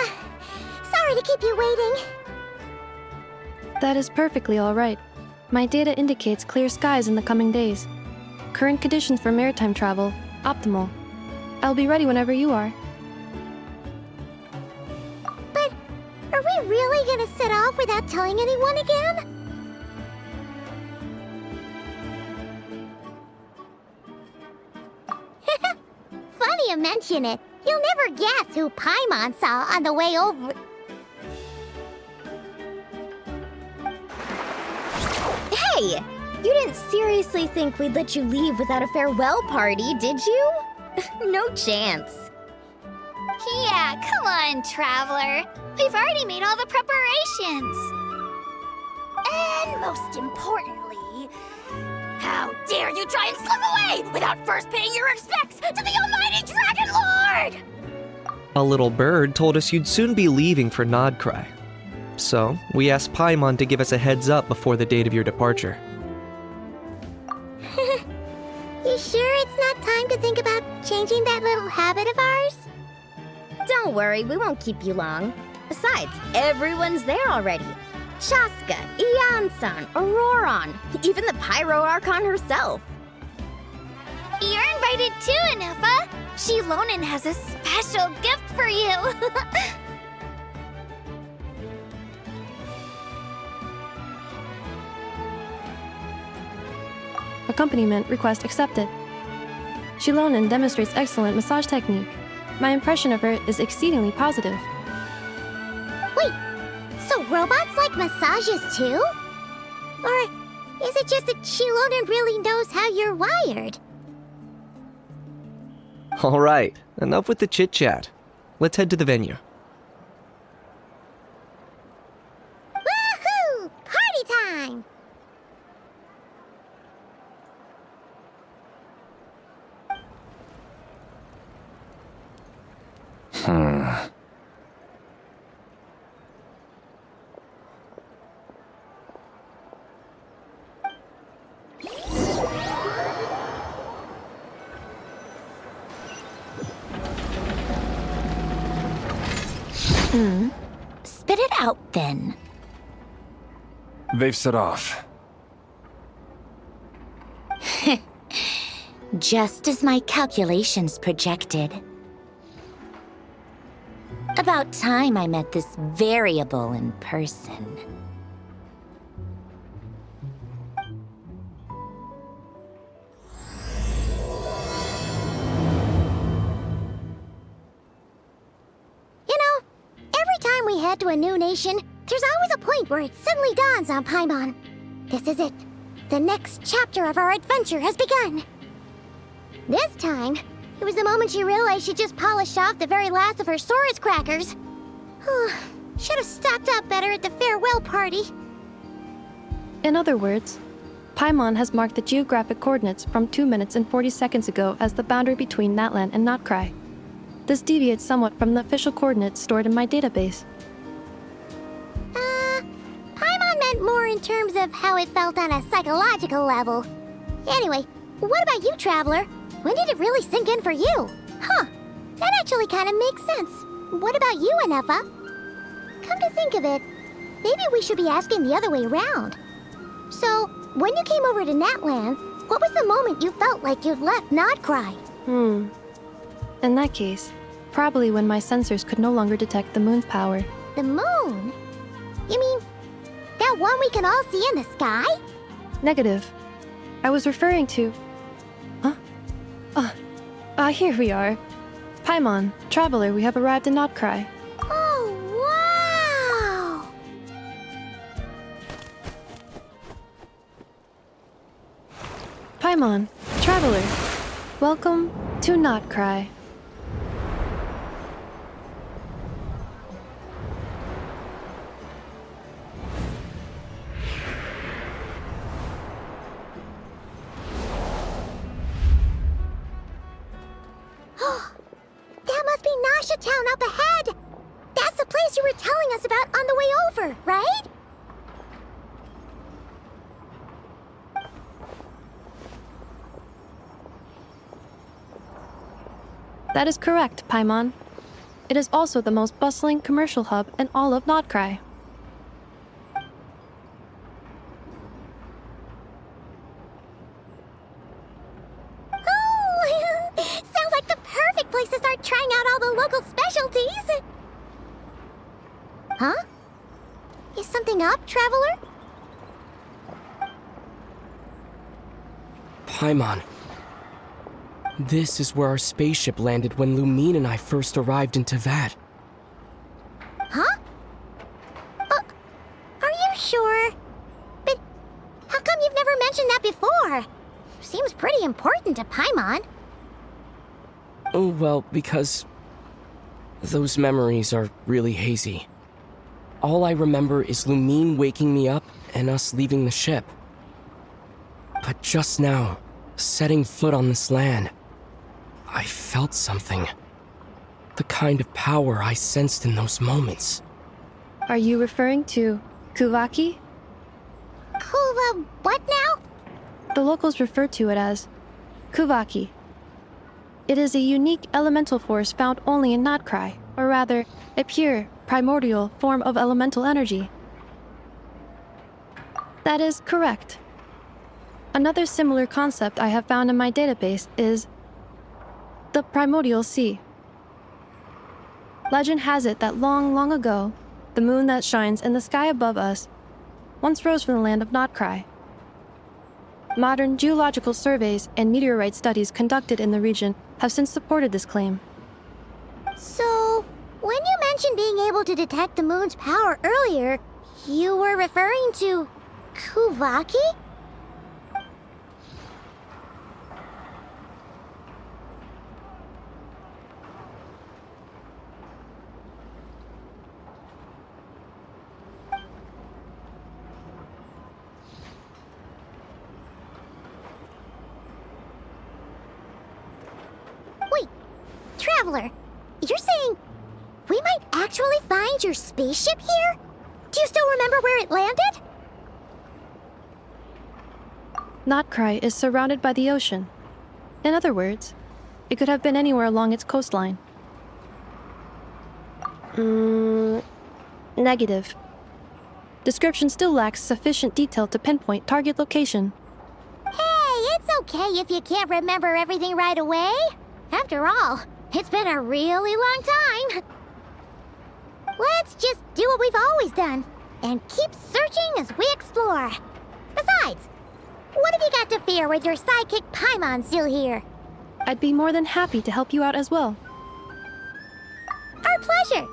Sorry to keep you waiting. That is perfectly all right. My data indicates clear skies in the coming days. Current conditions for maritime travel, optimal. I'll be ready whenever you are. But are we really gonna set off without telling anyone again? Funny you mention it. You'll never guess who Paimon saw on the way over. Hey! You didn't seriously think we'd let you leave without a farewell party, did you? No chance. Yeah, come on, Traveler. We've already made all the preparations. And most importantly, how dare you try and slip away without first paying your respects to the almighty Dragon Lord! A little bird told us you'd soon be leaving for Nodcry. So, we asked Paimon to give us a heads up before the date of your departure. You sure it's not time to think about changing that little habit of ours? Don't worry, we won't keep you long. Besides, everyone's there already. Shaska, Ian-san, Auroron, even the Pyro Archon herself. You're invited too, Inepa. Shilonen has a special gift for you. Accompaniment request accepted. Shilonen demonstrates excellent massage technique. My impression of her is exceedingly positive. Wait, so robots like massages too? Or is it just that Shilonen really knows how you're wired? Alright, enough with the chit-chat. Let's head to the venue. Woohoo! Party time! Spit it out, then. They've set off. Just as my calculations projected. About time I met this variable in person. We head to a new nation, there's always a point where it suddenly dawns on Paimon. This is it. The next chapter of our adventure has begun. This time, it was the moment she realized she just polished off the very last of her Saurus crackers. Should have stocked up better at the farewell party. In other words, Paimon has marked the geographic coordinates from 2 minutes and 40 seconds ago as the boundary between Natlan and Notcry. This deviates somewhat from the official coordinates stored in my database. Paimon meant more in terms of how it felt on a psychological level. Anyway, what about you, Traveler? When did it really sink in for you? Huh, that actually kind of makes sense. What about you, Inepa? Come to think of it, maybe we should be asking the other way around. So, when you came over to Natlan, what was the moment you felt like you'd left Nodcry? In that case, probably when my sensors could no longer detect the moon's power. The moon? You mean that one we can all see in the sky? Negative. I was referring to... Here we are. Paimon, Traveler, we have arrived in Notcry. Oh, wow! Paimon, Traveler, welcome to Notcry. That must be Nasha Town up ahead! That's the place you were telling us about on the way over, right? That is correct, Paimon. It is also the most bustling commercial hub in all of Nodcry. Oh, sounds like the perfect place to start trying out all the local specialties. Huh? Is something up, traveler? Paimon. This is where our spaceship landed when Lumine and I first arrived in Teyvat. Huh? Are you sure? But how come you've never mentioned that before? Seems pretty important to Paimon. Oh, well, because those memories are really hazy. All I remember is Lumine waking me up and us leaving the ship. But just now, setting foot on this land, I felt something. The kind of power I sensed in those moments. Are you referring to Kuvaki? Kuva, what now? The locals refer to it as Kuvaki. It is a unique elemental force found only in Nodcry, or rather, a pure, primordial form of elemental energy. That is correct. Another similar concept I have found in my database is the primordial sea. Legend has it that long, long ago, the moon that shines in the sky above us once rose from the land of Nodcry. Modern geological surveys and meteorite studies conducted in the region have since supported this claim. So, when you mentioned being able to detect the moon's power earlier, you were referring to Kuvaki? Wait, Traveler, you're saying we might actually find your spaceship here? Do you still remember where it landed? Nodcry is surrounded by the ocean. In other words, it could have been anywhere along its coastline. Negative. Description still lacks sufficient detail to pinpoint target location. Hey, it's okay if you can't remember everything right away. After all, it's been a really long time. Let's just do what we've always done and keep searching as we explore. Besides, what have you got to fear with your sidekick Paimon still here? I'd be more than happy to help you out as well. Our pleasure.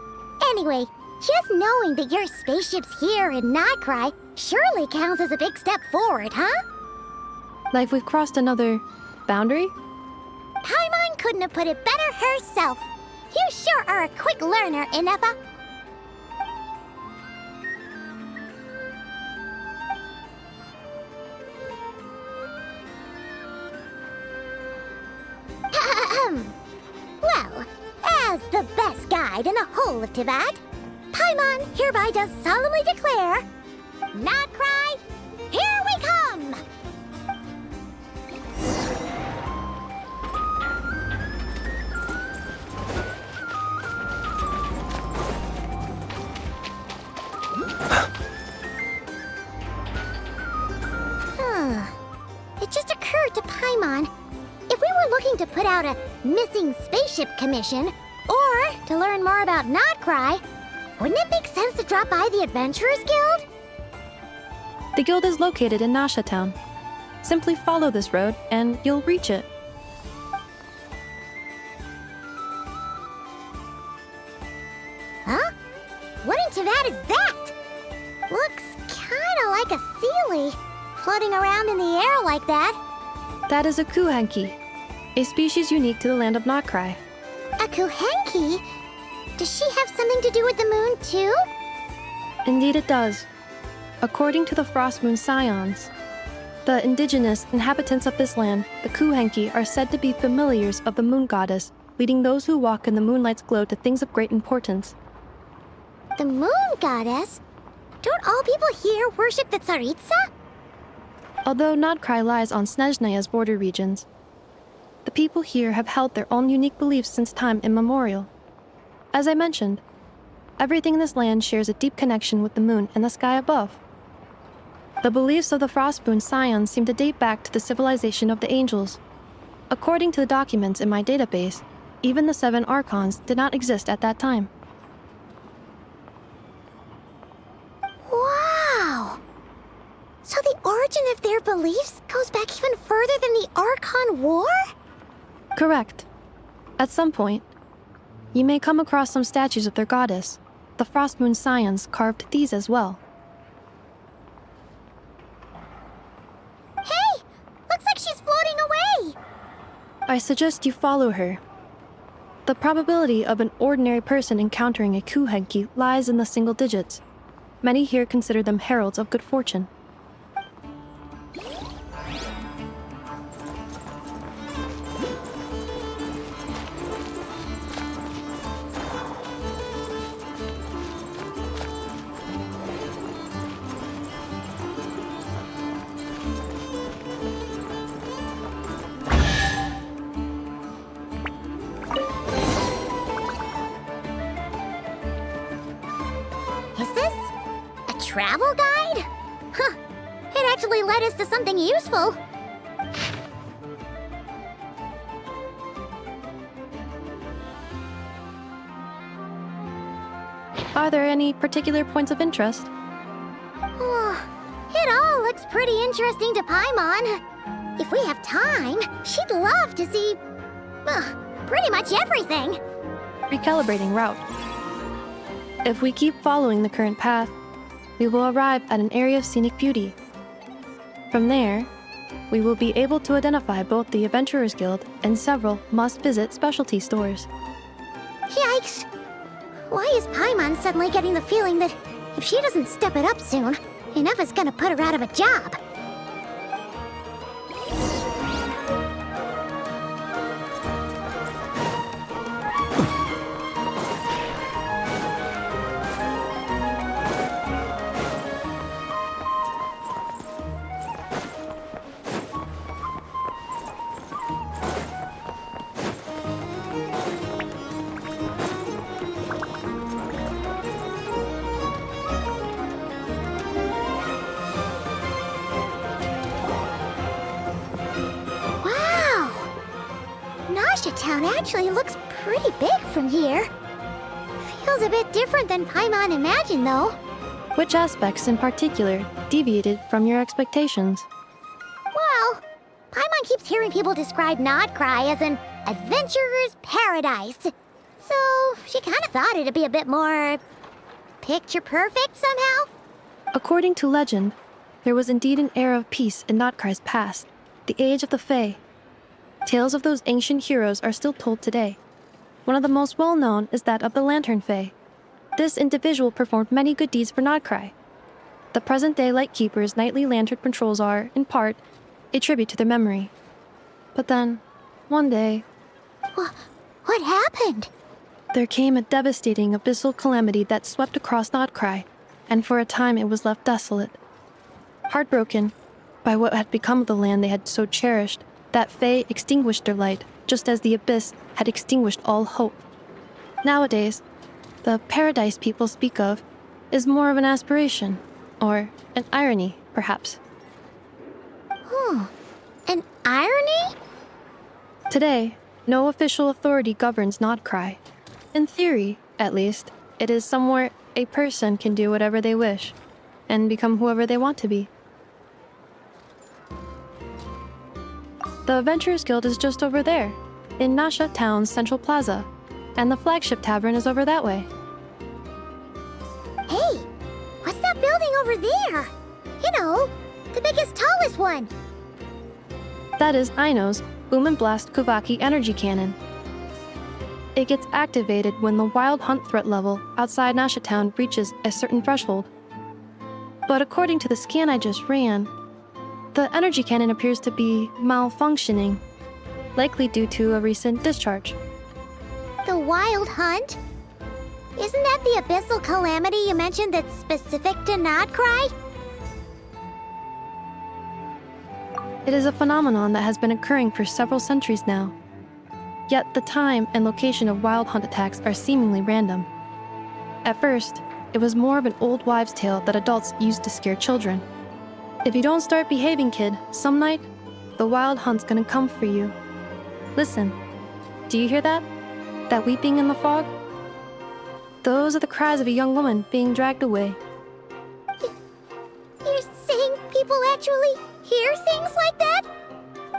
Anyway, just knowing that your spaceship's here in Nodcry surely counts as a big step forward, huh? Like we've crossed another boundary? Paimon couldn't have put it better herself. You sure are a quick learner, Inefa. Well, as the best guide in the whole of Teyvat, Paimon hereby does solemnly declare, Nodcry, here we come! It just occurred to Paimon, if we were looking to put out a missing spaceship commission, or to learn more about Nodcry, wouldn't it make sense to drop by the Adventurers Guild? The guild is located in Nasha Town. Simply follow this road and you'll reach it. Huh? What in Teyvat is that? Looks kinda like a Sealy, floating around in the air like that. That is a Kuhenki, a species unique to the land of Nodcry. A Kuhenki? Does she have something to do with the moon, too? Indeed it does. According to the Frost Moon Scions, the indigenous inhabitants of this land, the Kuhenki, are said to be familiars of the moon goddess, leading those who walk in the moonlight's glow to things of great importance. The moon goddess? Don't all people here worship the Tsaritsa? Although Nodcry lies on Snezhnaya's border regions, the people here have held their own unique beliefs since time immemorial. As I mentioned, everything in this land shares a deep connection with the moon and the sky above. The beliefs of the Frostmoon Scions seem to date back to the civilization of the angels. According to the documents in my database, even the 7 Archons did not exist at that time. Wow! So the origin of their beliefs goes back even further than the Archon War? Correct. At some point, you may come across some statues of their goddess. The Frostmoon Scions carved these as well. Hey! Looks like she's floating away! I suggest you follow her. The probability of an ordinary person encountering a Kuhenki lies in the single digits. Many here consider them heralds of good fortune. Is this a travel guide? Huh. It actually led us to something useful. Are there any particular points of interest? It all looks pretty interesting to Paimon. If we have time, she'd love to see... pretty much everything. Recalibrating route. If we keep following the current path, we will arrive at an area of scenic beauty. From there, we will be able to identify both the Adventurers Guild and several must-visit specialty stores. Yikes! Why is Paimon suddenly getting the feeling that if she doesn't step it up soon, enough is gonna put her out of a job? Town actually looks pretty big from here. Feels a bit different than Paimon imagined, though. Which aspects in particular deviated from your expectations? Well, Paimon keeps hearing people describe Nodcry as an adventurer's paradise. So she kind of thought it'd be a bit more picture perfect somehow. According to legend, there was indeed an era of peace in Nodcry's past, the age of the Fae. Tales of those ancient heroes are still told today. One of the most well-known is that of the Lantern Fae. This individual performed many good deeds for Nodcry. The present-day Lightkeeper's nightly lantern patrols are, in part, a tribute to their memory. But then, one day... What happened? There came a devastating abyssal calamity that swept across Nodcry, and for a time it was left desolate. Heartbroken by what had become of the land they had so cherished, that Fae extinguished their light, just as the Abyss had extinguished all hope. Nowadays, the paradise people speak of is more of an aspiration, or an irony, perhaps. An irony? Today, no official authority governs Nodcry. In theory, at least, it is somewhere a person can do whatever they wish, and become whoever they want to be. The Adventurers Guild is just over there, in Nasha Town's Central Plaza, and the flagship tavern is over that way. Hey, what's that building over there? You know, the biggest, tallest one. That is Aino's Boom and Blast Kuvaki energy cannon. It gets activated when the wild hunt threat level outside Nasha Town reaches a certain threshold. But according to the scan I just ran, the energy cannon appears to be malfunctioning, likely due to a recent discharge. The Wild Hunt? Isn't that the abyssal calamity you mentioned that's specific to Nodcry? It is a phenomenon that has been occurring for several centuries now. Yet the time and location of wild hunt attacks are seemingly random. At first, it was more of an old wives' tale that adults used to scare children. If you don't start behaving, kid, some night, the wild hunt's gonna come for you. Listen, do you hear that? That weeping in the fog? Those are the cries of a young woman being dragged away. You're saying people actually hear things like that?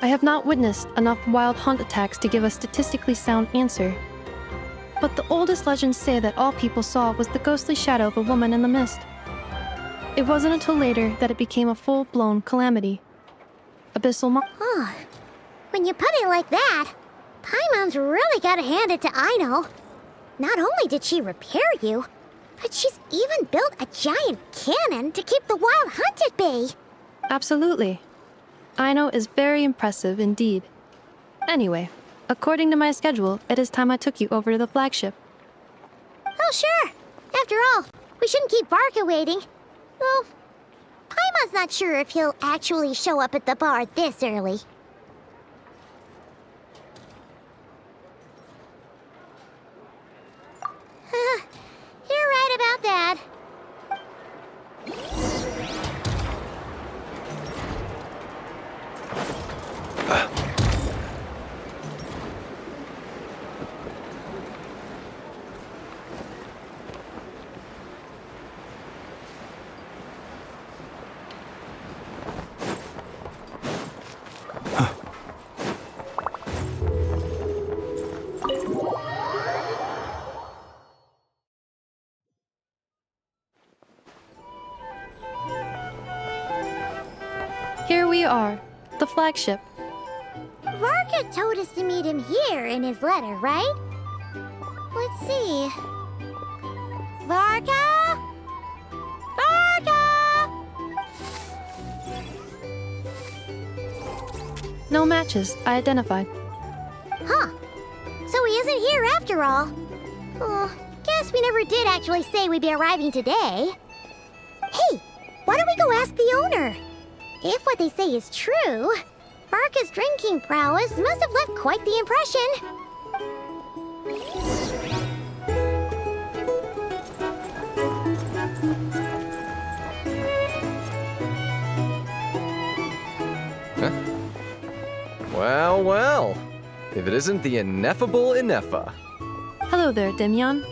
I have not witnessed enough wild hunt attacks to give a statistically sound answer. But the oldest legends say that all people saw was the ghostly shadow of a woman in the mist. It wasn't until later that it became a full-blown calamity. Abyssal Oh, when you put it like that, Paimon's really gotta hand it to Aino. Not only did she repair you, but she's even built a giant cannon to keep the wild hunt at bay. Absolutely. Aino is very impressive indeed. Anyway, according to my schedule, it is time I took you over to the flagship. Oh, sure. After all, we shouldn't keep Varka waiting. Well, Paimon's not sure if he'll actually show up at the bar this early. You're right about that. Here we are, the flagship. Varka told us to meet him here in his letter, right? Let's see. Varka? Varka! No matches, I identified. Huh. So he isn't here after all. Oh, guess we never did actually say we'd be arriving today. Hey, why don't we go ask the owner? If what they say is true, Varka's drinking prowess must have left quite the impression. Well, well. If it isn't the ineffable Ineffa. Hello there, Demyon.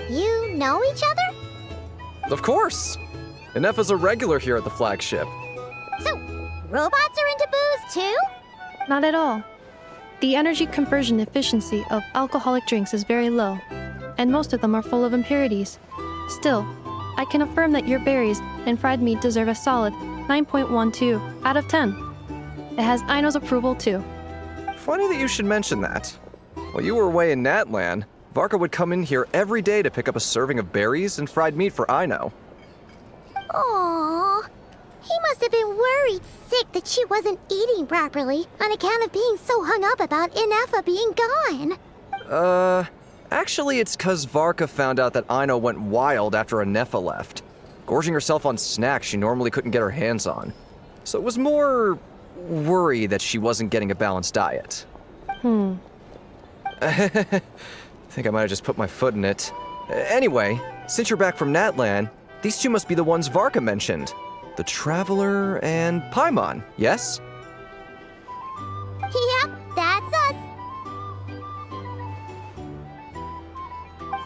You know each other? Of course! Ineffa's a regular here at the flagship. So, robots are into booze too? Not at all. The energy conversion efficiency of alcoholic drinks is very low, and most of them are full of impurities. Still, I can affirm that your berries and fried meat deserve a solid 9.12 out of 10. It has Aino's approval too. Funny that you should mention that. While you were away in Natlan, Varka would come in here every day to pick up a serving of berries and fried meat for Aino. Aww. He must have been worried sick that she wasn't eating properly on account of being so hung up about Ineffa being gone. Actually it's 'cause Varka found out that Aino went wild after Ineffa left, gorging herself on snacks she normally couldn't get her hands on. So it was more worry that she wasn't getting a balanced diet. I think I might have just put my foot in it. Anyway, since you're back from Natlan, these two must be the ones Varka mentioned. The Traveler and Paimon, yes? Yep, that's us.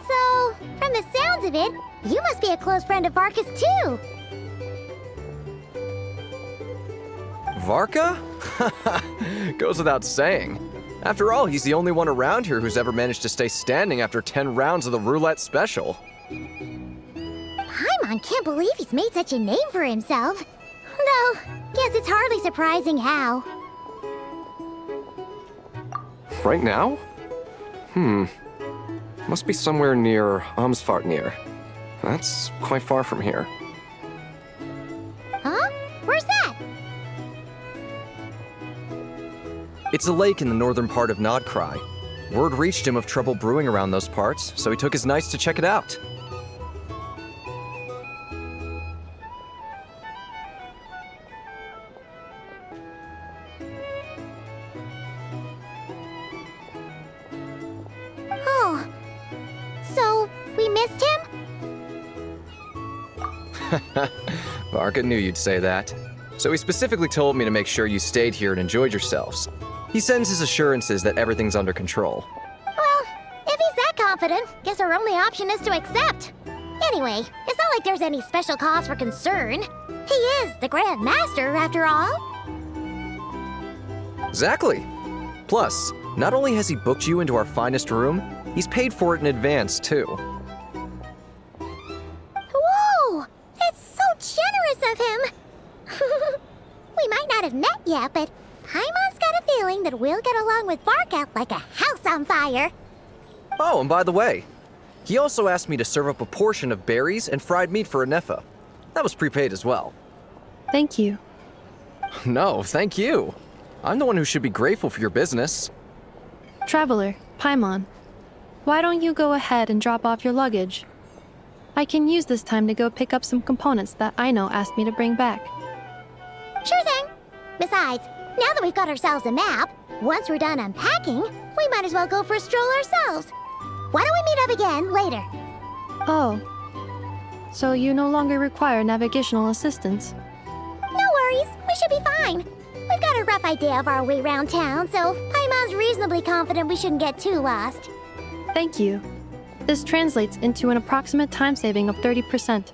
So, from the sounds of it, you must be a close friend of Varka's too. Varka? Goes without saying. After all, he's the only one around here who's ever managed to stay standing after 10 rounds of the roulette special. Paimon can't believe he's made such a name for himself. Though, guess it's hardly surprising how. Right now? Must be somewhere near Amsvartnir. That's quite far from here. Huh? Where's that? It's a lake in the northern part of Nodcry. Word reached him of trouble brewing around those parts, so he took his knights to check it out. Varka knew you'd say that. So he specifically told me to make sure you stayed here and enjoyed yourselves. He sends his assurances that everything's under control. Well, if he's that confident, guess our only option is to accept. Anyway, it's not like there's any special cause for concern. He is the Grand Master, after all. Exactly. Plus, not only has he booked you into our finest room, he's paid for it in advance, too. Whoa! That's so generous of him! We might not have met yet, but Paimon's got a feeling that we'll get along with Varka like a house on fire. Oh, and by the way, he also asked me to serve up a portion of berries and fried meat for Anefa. That was prepaid as well. Thank you. No, thank you. I'm the one who should be grateful for your business. Traveler, Paimon, why don't you go ahead and drop off your luggage? I can use this time to go pick up some components that Aino asked me to bring back. Sure thing. Besides, now that we've got ourselves a map, once we're done unpacking, we might as well go for a stroll ourselves. Why don't we meet up again later? Oh, so you no longer require navigational assistance? No worries, we should be fine. We've got a rough idea of our way around town, so Paimon's reasonably confident we shouldn't get too lost. Thank you. This translates into an approximate time saving of 30%,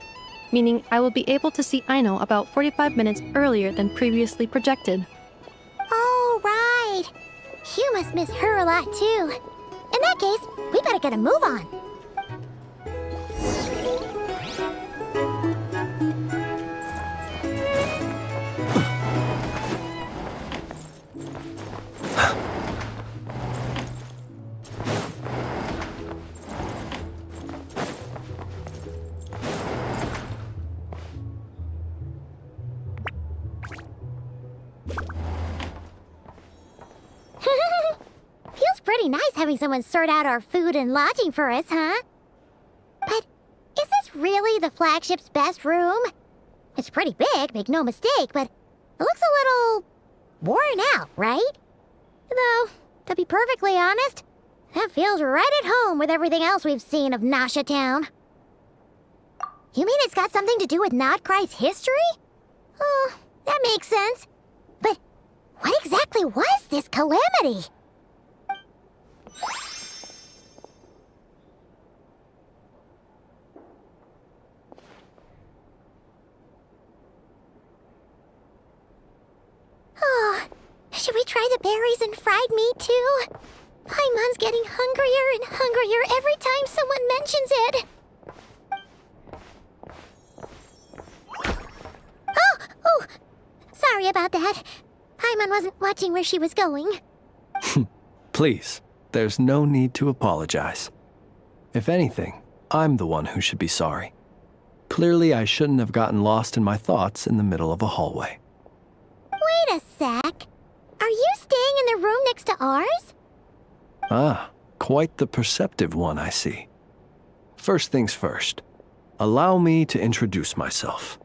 meaning I will be able to see Aino about 45 minutes earlier than previously projected. Oh, right. You must miss her a lot, too. In that case, we better get a move on. Feels pretty nice having someone sort out our food and lodging for us, huh? But is this really the flagship's best room? It's pretty big, make no mistake, but it looks a little worn out, right? Though, to be perfectly honest, that feels right at home with everything else we've seen of Nasha Town. You mean it's got something to do with Nodcry's history? Oh, that makes sense. But what exactly was this calamity? Oh, should we try the berries and fried meat too? Paimon's getting hungrier and hungrier every time someone mentions it. Oh, sorry about that. Paimon wasn't watching where she was going. Please, there's no need to apologize. If anything, I'm the one who should be sorry. Clearly, I shouldn't have gotten lost in my thoughts in the middle of a hallway. Wait a sec. Are you staying in the room next to ours? Ah, quite the perceptive one, I see. First things first, allow me to introduce myself.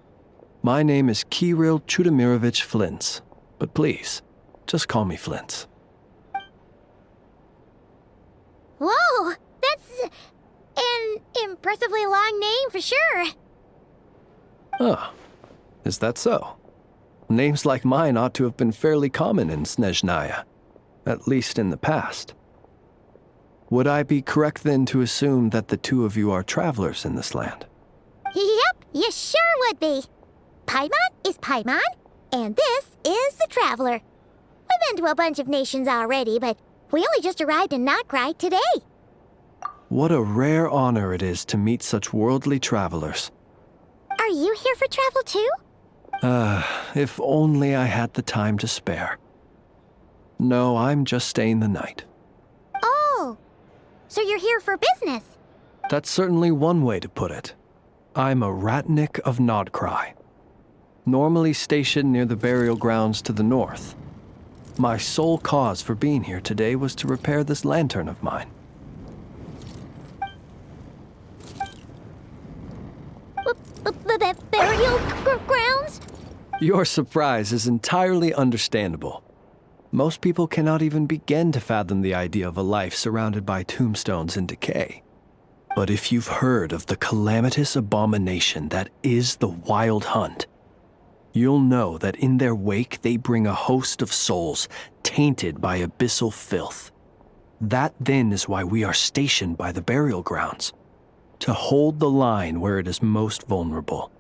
My name is Kirill Chudamirovich Flintz, but please, just call me Flintz. Whoa, that's an impressively long name for sure. Ah, is that so? Names like mine ought to have been fairly common in Snezhnaya, at least in the past. Would I be correct then to assume that the two of you are travelers in this land? Yep, you sure would be. Paimon is Paimon, and this is the Traveler. We've been to a bunch of nations already, but we only just arrived in Nodcry today. What a rare honor it is to meet such worldly travelers. Are you here for travel too? If only I had the time to spare. No, I'm just staying the night. Oh, so you're here for business? That's certainly one way to put it. I'm a Ratnik of Nodcry, normally stationed near the burial grounds to the north. My sole cause for being here today was to repair this lantern of mine. Burial grounds? Your surprise is entirely understandable. Most people cannot even begin to fathom the idea of a life surrounded by tombstones and decay. But if you've heard of the calamitous abomination that is the Wild Hunt, you'll know that in their wake they bring a host of souls tainted by abyssal filth. That then is why we are stationed by the burial grounds, to hold the line where it is most vulnerable.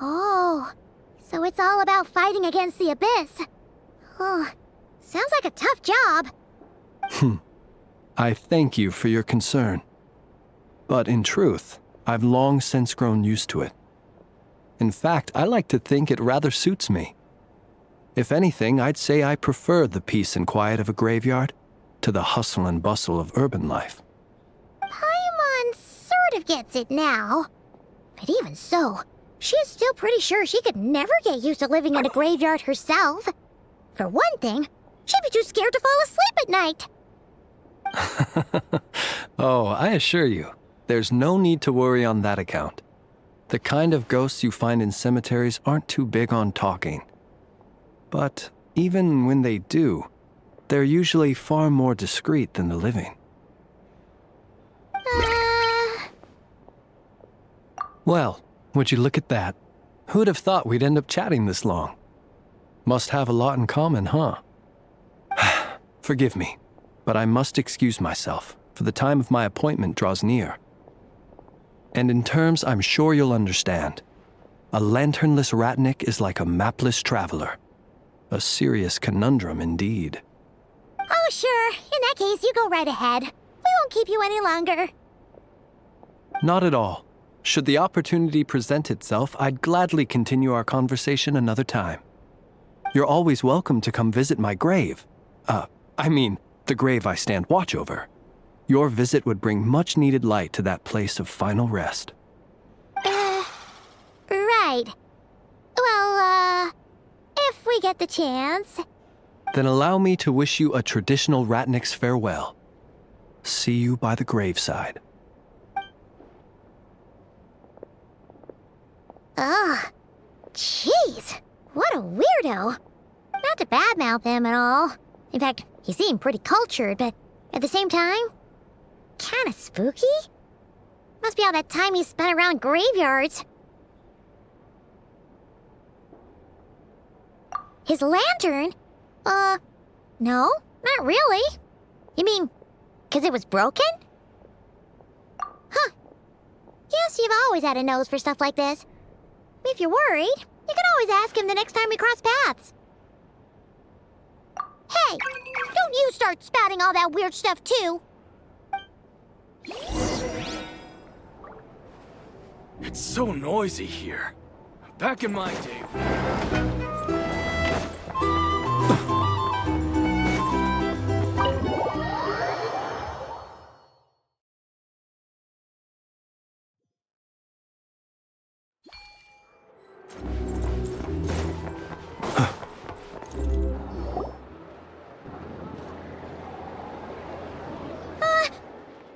Oh, so it's all about fighting against the abyss. Oh, sounds like a tough job. I thank you for your concern. But in truth, I've long since grown used to it. In fact, I like to think it rather suits me. If anything, I'd say I prefer the peace and quiet of a graveyard to the hustle and bustle of urban life. Paimon sort of gets it now. But even so, she is still pretty sure she could never get used to living in a graveyard herself. For one thing, she'd be too scared to fall asleep at night. Oh, I assure you, there's no need to worry on that account. The kind of ghosts you find in cemeteries aren't too big on talking. But even when they do, they're usually far more discreet than the living. Well, would you look at that? Who'd have thought we'd end up chatting this long? Must have a lot in common, huh? Forgive me, but I must excuse myself, for the time of my appointment draws near. And in terms I'm sure you'll understand, a lanternless ratnik is like a mapless traveler. A serious conundrum indeed. Oh, sure. In that case, you go right ahead. We won't keep you any longer. Not at all. Should the opportunity present itself, I'd gladly continue our conversation another time. You're always welcome to come visit my grave. The grave I stand watch over. Your visit would bring much-needed light to that place of final rest. Right. Well, if we get the chance. Then allow me to wish you a traditional ratnik's farewell. See you by the graveside. Ugh. Jeez. What a weirdo. Not to badmouth him at all. In fact, he seemed pretty cultured, but at the same time, kinda spooky? Must be all that time he spent around graveyards. His lantern? No, not really. You mean, 'cause it was broken? Huh. Guess you've always had a nose for stuff like this. If you're worried, you can always ask him the next time we cross paths. Hey, don't you start spouting all that weird stuff too. It's so noisy here. Back in my day.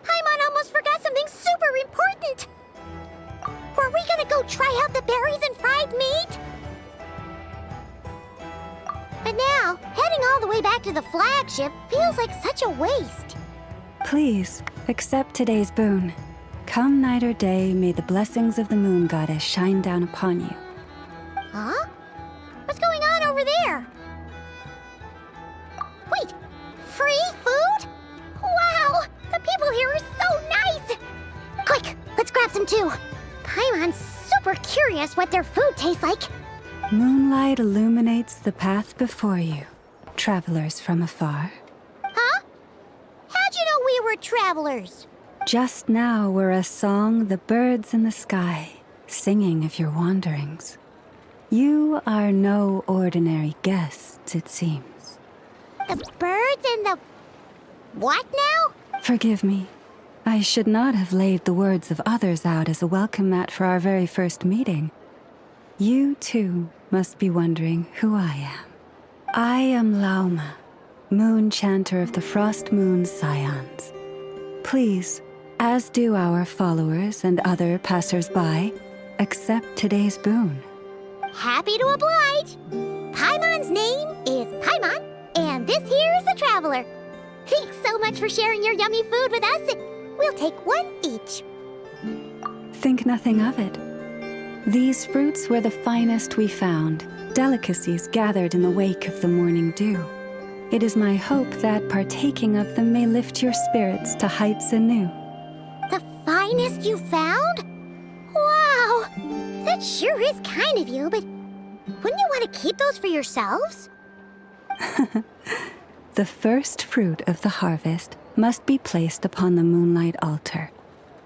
Paimon almost forgot something super important. Were we gonna go try out the berries and fried meat? But now, heading all the way back to the flagship feels like such a waste. Please, accept today's boon. Come night or day, may the blessings of the moon goddess shine down upon you. Huh? What's going on over there? Wait, free food? Wow, the people here are so nice! Quick, let's grab some too. Paimon's super curious what their food tastes like. Moonlight illuminates the path before you, travelers from afar. Huh? How'd you know we were travelers? Just now were a song the birds in the sky, singing of your wanderings. You are no ordinary guests, it seems. The birds and the... what now? Forgive me. I should not have laid the words of others out as a welcome mat for our very first meeting. You, too, must be wondering who I am. I am Lauma, moon chanter of the Frost Moon's scions. Please, as do our followers and other passers-by, accept today's boon. Happy to oblige. Paimon's name is Paimon, and this here's the traveler. Thanks so much for sharing your yummy food with us. We'll take one each. Think nothing of it. These fruits were the finest we found, delicacies gathered in the wake of the morning dew. It is my hope that partaking of them may lift your spirits to heights anew. The finest you found? Wow! That sure is kind of you, but wouldn't you want to keep those for yourselves? The first fruit of the harvest must be placed upon the moonlight altar,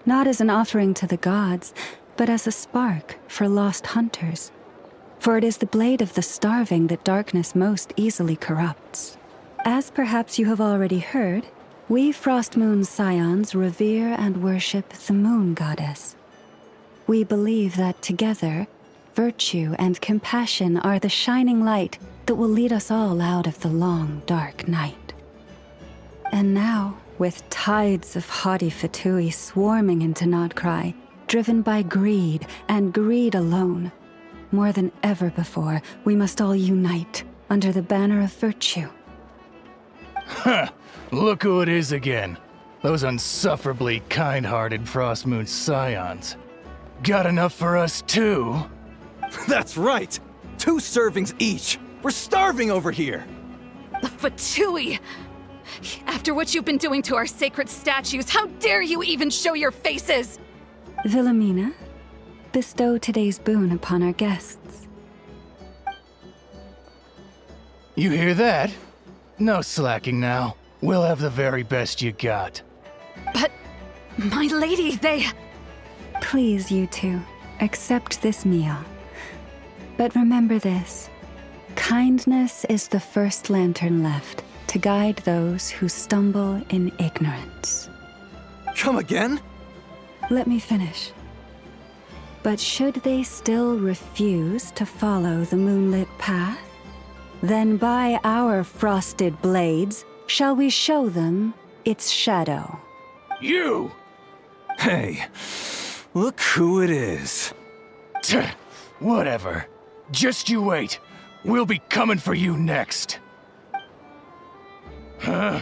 not as an offering to the gods, but as a spark for lost hunters. For it is the blade of the starving that darkness most easily corrupts. As perhaps you have already heard, we Frost Moon Scions revere and worship the moon goddess. We believe that together, virtue and compassion are the shining light that will lead us all out of the long, dark night. And now, with tides of haughty Fatui swarming into Nodcry, driven by greed and greed alone, more than ever before, we must all unite under the banner of virtue. Huh! Look who it is again. Those unsufferably kind-hearted Frost Moon Scions. Got enough for us too? That's right! 2 servings each! We're starving over here! The Fatui! After what you've been doing to our sacred statues, how dare you even show your faces? Wilhelmina, bestow today's boon upon our guests. You hear that? No slacking now. We'll have the very best you got. But, my lady, they... Please, you two, accept this meal. But remember this. Kindness is the first lantern left to guide those who stumble in ignorance. Come again? Let me finish. But should they still refuse to follow the moonlit path, then by our frosted blades shall we show them its shadow. You! Hey, look who it is. Whatever. Just you wait. We'll be coming for you next. Huh?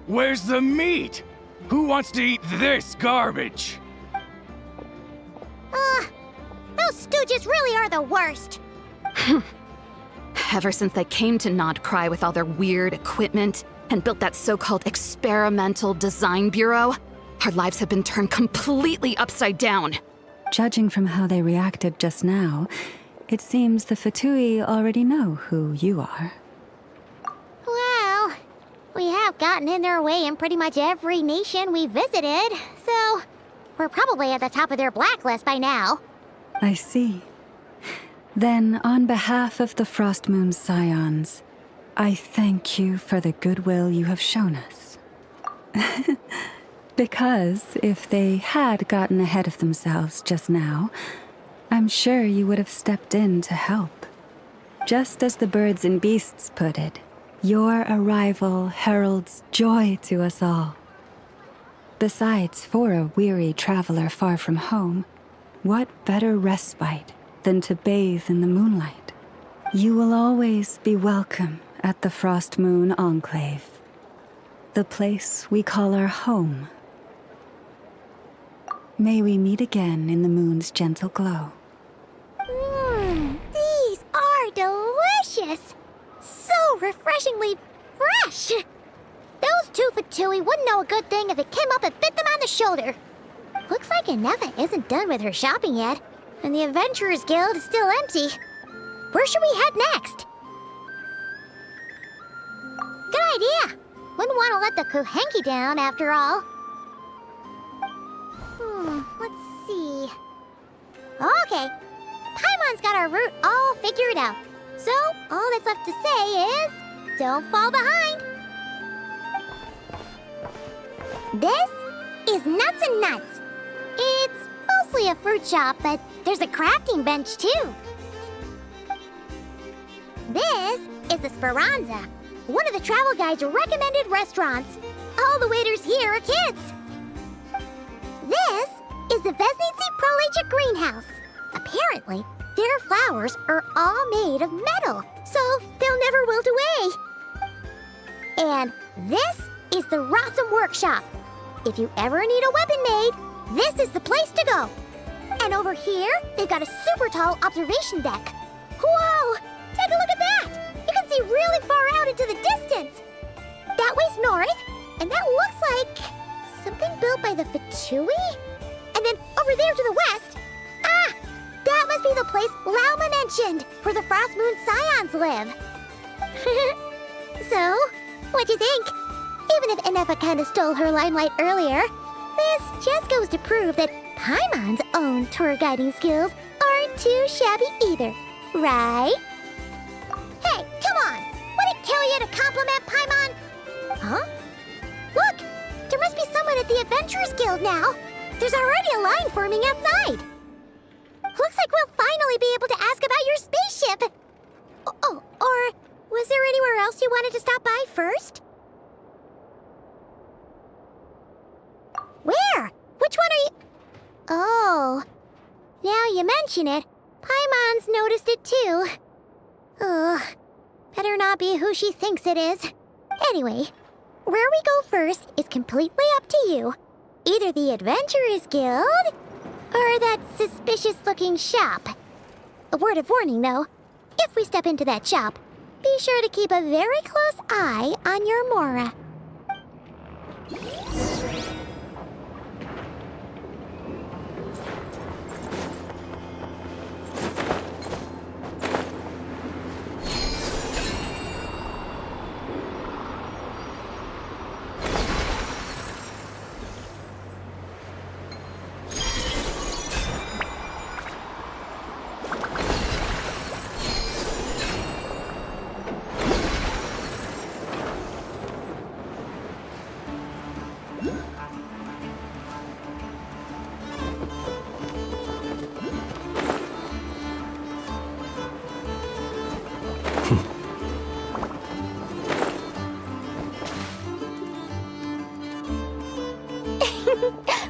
Where's the meat? Who wants to eat this garbage? Those stooges really are the worst. Ever since they came to Nodcry with all their weird equipment and built that so-called experimental design bureau, our lives have been turned completely upside down. Judging from how they reacted just now, it seems the Fatui already know who you are. Well, we have gotten in their way in pretty much every nation we visited, so we're probably at the top of their blacklist by now. I see. Then, on behalf of the Frost Moon Scions, I thank you for the goodwill you have shown us. Because if they had gotten ahead of themselves just now, I'm sure you would have stepped in to help. Just as the birds and beasts put it, your arrival heralds joy to us all. Besides, for a weary traveler far from home, what better respite than to bathe in the moonlight? You will always be welcome at the Frost Moon Enclave, the place we call our home. May we meet again in the moon's gentle glow. These are delicious! So refreshingly fresh! Those 2 Fatui wouldn't know a good thing if it came up and bit them on the shoulder. Looks like Inefa isn't done with her shopping yet, and the Adventurers Guild is still empty. Where should we head next? Good idea! Wouldn't want to let the Kuhenki down, after all. Let's see. Okay, Paimon's got our route all figured out. So, all that's left to say is, don't fall behind. This is Nuts and Nuts. It's mostly a fruit shop, but there's a crafting bench too. This is the Speranza, one of the travel guide's recommended restaurants. All the waiters here are kids. This is the Vesnitsi Prolegia greenhouse. Apparently, their flowers are all made of metal, so they'll never wilt away. And this is the Rossum Workshop. If you ever need a weapon made, this is the place to go. And over here, they've got a super tall observation deck. Whoa! Take a look at that! You can see really far out into the distance. That way's north, and that looks like something built by the Fatui? And then over there to the west, that must be the place Lauma mentioned, where the Frost Moon Scions live. So, what'd you think? Even if Enefa kinda stole her limelight earlier, this just goes to prove that Paimon's own tour guiding skills aren't too shabby either, right? Hey, come on! Would it kill you to compliment Paimon? Huh? Look! There must be someone at the Adventurers Guild now! There's already a line forming outside! Looks like we'll finally be able to ask about your spaceship! Oh, or was there anywhere else you wanted to stop by first? Where? Which one are you... Oh, now you mention it, Paimon's noticed it too. Ugh, better not be who she thinks it is. Anyway, where we go first is completely up to you. Either the Adventurers Guild, or that suspicious-looking shop. A word of warning, though. If we step into that shop, be sure to keep a very close eye on your Mora.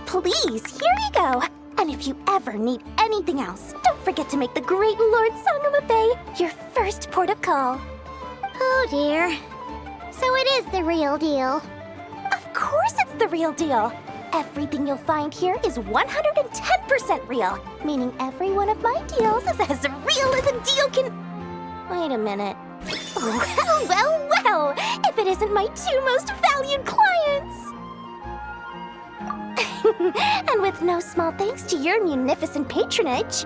Please, here you go. And if you ever need anything else, don't forget to make the great Lord Sangama Bay your first port of call. Oh dear. So it is the real deal. Of course it's the real deal. Everything you'll find here is 110% real, meaning every one of my deals is as real as a deal can... Wait a minute. Well, if it isn't my two most valued clients! And with no small thanks to your munificent patronage.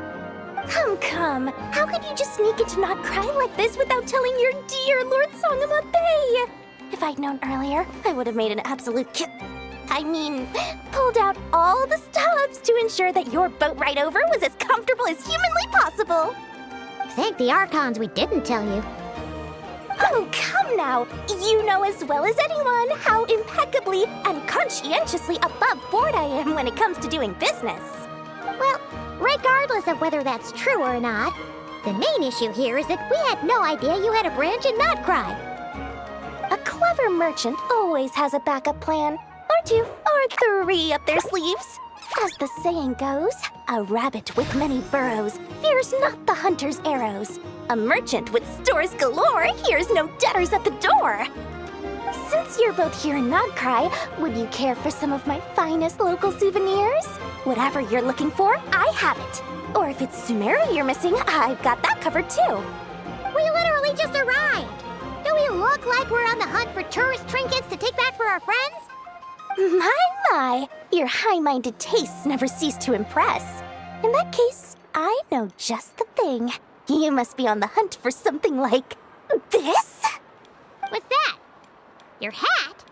Come, how could you just sneak into Not Cry like this without telling your dear Lord Sangama Bay? If I'd known earlier, I would have made an absolute pulled out all the stops to ensure that your boat ride over was as comfortable as humanly possible. Thank the Archons we didn't tell you. Oh, come now! You know as well as anyone how impeccably and conscientiously above board I am when it comes to doing business. Well, regardless of whether that's true or not, the main issue here is that we had no idea you had a branch in Not Cry. A clever merchant always has a backup plan, or two, or three up their sleeves. As the saying goes, a rabbit with many burrows fears not the hunter's arrows. A merchant with stores galore hears no debtors at the door. Since you're both here in Not Cry, would you care for some of my finest local souvenirs? Whatever you're looking for, I have it. Or if it's Sumeru you're missing, I've got that covered too. We literally just arrived. Do we look like we're on the hunt for tourist trinkets to take back for our friends? My, your high-minded tastes never cease to impress. In that case, I know just the thing. You must be on the hunt for something like this? What's that? Your hat?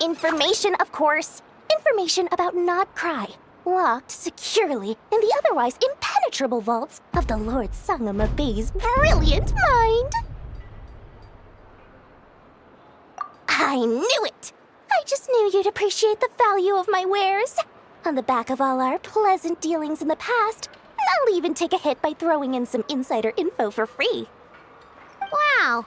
Information, of course. Information about Not Cry, locked securely in the otherwise impenetrable vaults of the Lord Sangama Bay's brilliant mind. I knew it! I just knew you'd appreciate the value of my wares. On the back of all our pleasant dealings in the past, I'll even take a hit by throwing in some insider info for free. Wow.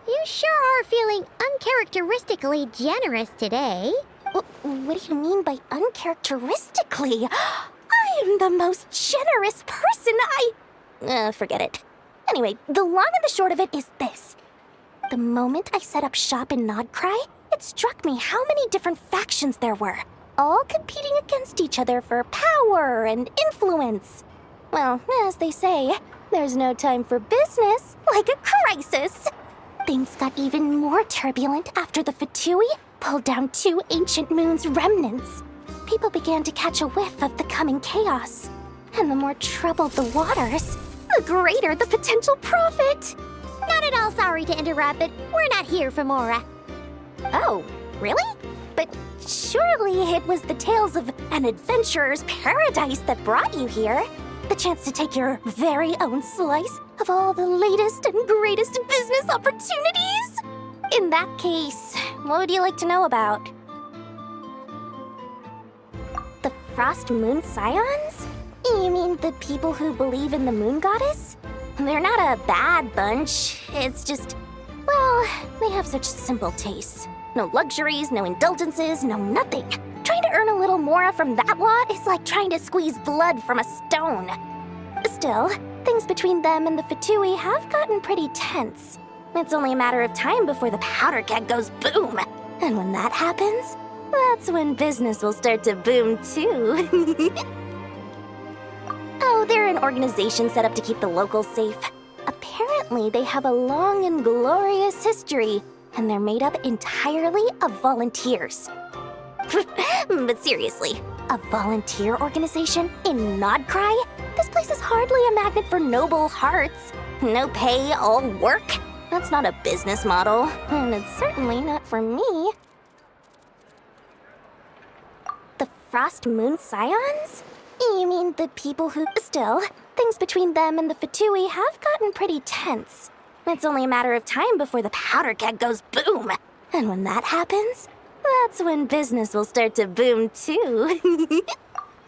You sure are feeling uncharacteristically generous today. What do you mean by uncharacteristically? I am the most generous person forget it. Anyway, the long and the short of it is this. The moment I set up shop in Not Cry it struck me how many different factions there were, all competing against each other for power and influence. Well, as they say, there's no time for business like a crisis. Things got even more turbulent after the Fatui pulled down 2 ancient moon's remnants. People began to catch a whiff of the coming chaos. And the more troubled the waters, the greater the potential profit. Not at all sorry to interrupt, but we're not here for Mora. Oh, really? But surely it was the tales of an adventurer's paradise that brought you here. The chance to take your very own slice of all the latest and greatest business opportunities? In that case, what would you like to know about? The Frost Moon Scions? You mean the people who believe in the moon goddess? They're not a bad bunch. It's just, well, they have such simple tastes. No luxuries, no indulgences, no nothing. Trying to earn a little more from that lot is like trying to squeeze blood from a stone. Still, things between them and the Fatui have gotten pretty tense. It's only a matter of time before the powder keg goes boom. And when that happens, that's when business will start to boom too. Oh, they're an organization set up to keep the locals safe. Apparently, they have a long and glorious history, and they're made up entirely of volunteers. But seriously, a volunteer organization in Nodcry? This place is hardly a magnet for noble hearts. No pay, all work? That's not a business model, and it's certainly not for me. The Frost Moon Scions? You mean the people who... Still, things between them and the Fatui have gotten pretty tense. It's only a matter of time before the powder keg goes boom. And when that happens, that's when business will start to boom too.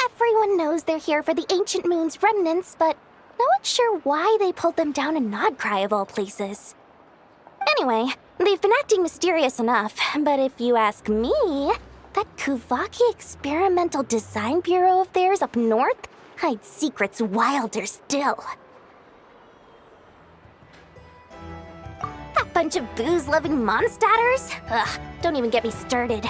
Everyone knows they're here for the ancient moon's remnants, but no one's sure why they pulled them down in Nodcry of all places. Anyway, they've been acting mysterious enough, but if you ask me, that Kuvaki Experimental Design Bureau of theirs up north hides secrets wilder still. That bunch of booze-loving monstators? Ugh, don't even get me started.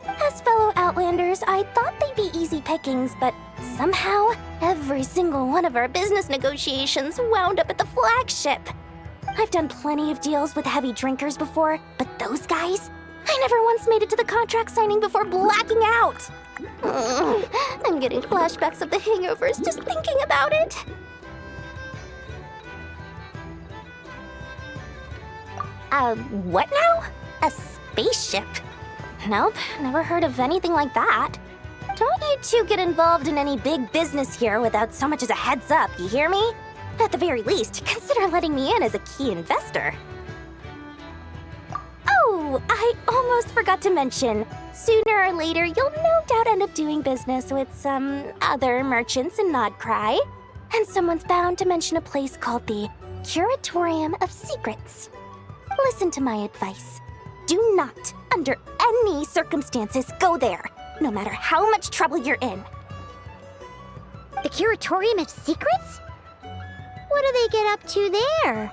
As fellow Outlanders, I thought they'd be easy pickings, but somehow, every single one of our business negotiations wound up at the flagship. I've done plenty of deals with heavy drinkers before, but those guys? I never once made it to the contract signing before blacking out. I'm getting flashbacks of the hangovers just thinking about it. What now? A spaceship? Nope, never heard of anything like that. Don't you two get involved in any big business here without so much as a heads up, you hear me? At the very least, consider letting me in as a key investor. Oh, I almost forgot to mention. Sooner or later, you'll no doubt end up doing business with some other merchants in Nodcry. And someone's bound to mention a place called the Curatorium of Secrets. Listen to my advice. Do not, under any circumstances, go there, no matter how much trouble you're in. The Curatorium of Secrets? What do they get up to there?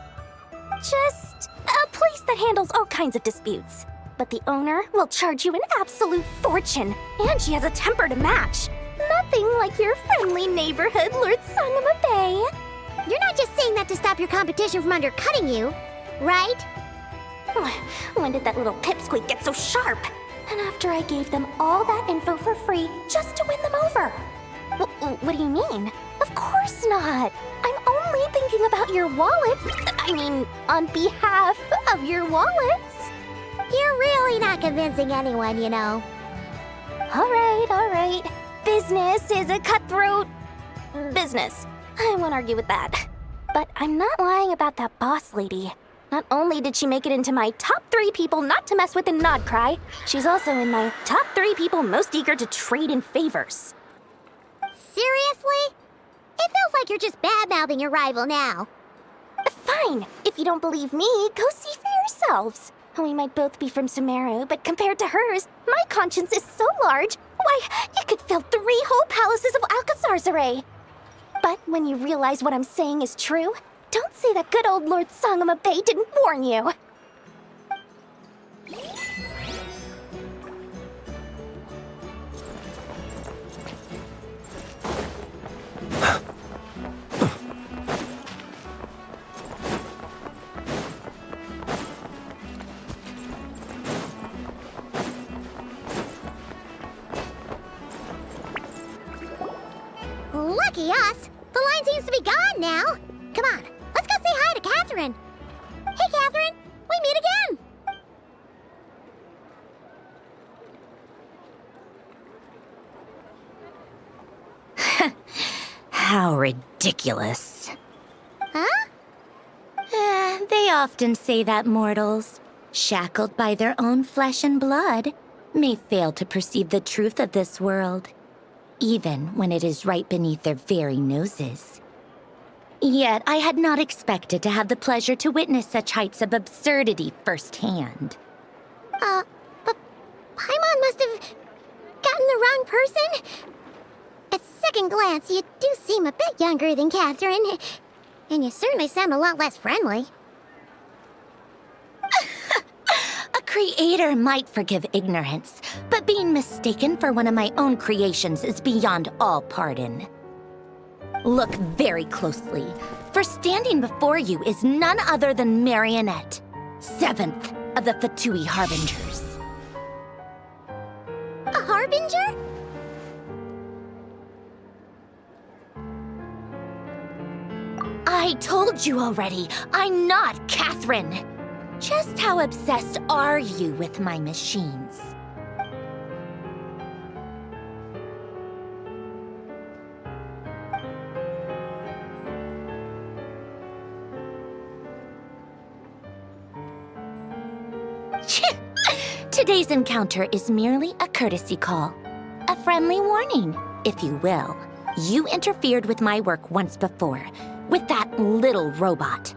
Just a place that handles all kinds of disputes. But the owner will charge you an absolute fortune, and she has a temper to match. Nothing like your friendly neighborhood, Lord Sangama Bay. You're not just saying that to stop your competition from undercutting you, right? When did that little pipsqueak get so sharp? And after I gave them all that info for free just to win them over. What do you mean? Of course not. I'm only thinking about your wallets. I mean, on behalf of your wallets. You're really not convincing anyone, you know. All right. Business is a cutthroat business. I won't argue with that. But I'm not lying about that boss lady. Not only did she make it into my top 3 people not to mess with in Nodcry, she's also in my top 3 people most eager to trade in favors. Seriously? It feels like you're just bad-mouthing your rival now. Fine. If you don't believe me, go see for yourselves. We might both be from Sumeru, but compared to hers, my conscience is so large, why, it could fill 3 whole palaces of Alcazar's. But when you realize what I'm saying is true, don't say that good old Lord Sangama Bay didn't warn you. Lucky us. The line seems to be gone now. Come on, let's go say hi to Catherine. Hey, Catherine, we meet again. How ridiculous. Huh? They often say that mortals, shackled by their own flesh and blood, may fail to perceive the truth of this world, even when it is right beneath their very noses. Yet I had not expected to have the pleasure to witness such heights of absurdity firsthand. But Paimon must have gotten the wrong person. At second glance, you do seem a bit younger than Catherine, and you certainly sound a lot less friendly. A creator might forgive ignorance, but being mistaken for one of my own creations is beyond all pardon. Look very closely, for standing before you is none other than Marionette, 7th of the Fatui Harbingers. A Harbinger? I told you already, I'm not Catherine. Just how obsessed are you with my machines? Today's encounter is merely a courtesy call. A friendly warning, if you will. You interfered with my work once before, with that little robot.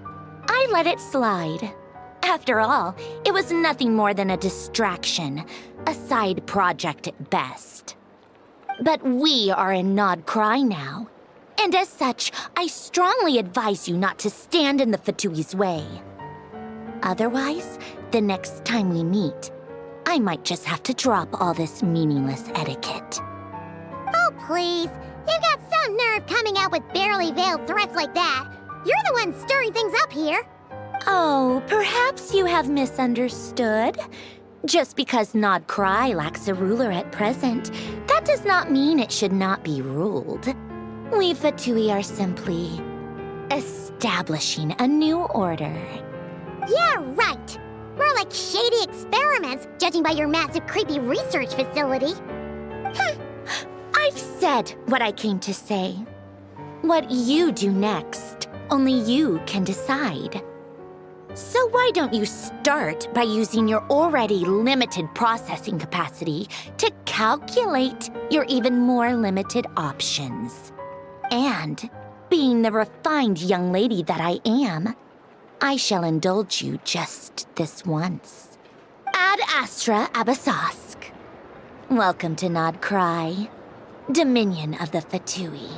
I let it slide. After all, it was nothing more than a distraction, a side project at best. But we are in Nod Cry now, and as such, I strongly advise you not to stand in the Fatui's way. Otherwise, the next time we meet, I might just have to drop all this meaningless etiquette. Oh, please. You've got some nerve coming out with barely veiled threats like that. You're the one stirring things up here. Oh, perhaps you have misunderstood. Just because Nod Cry lacks a ruler at present, that does not mean it should not be ruled. We Fatui are simply establishing a new order. Yeah, right. More like shady experiments, judging by your massive, creepy research facility. I've said what I came to say. What you do next, only you can decide. So why don't you start by using your already limited processing capacity to calculate your even more limited options? And, being the refined young lady that I am, I shall indulge you just this once. Ad Astra Abyssosque. Welcome to Nod Cry, Dominion of the Fatui.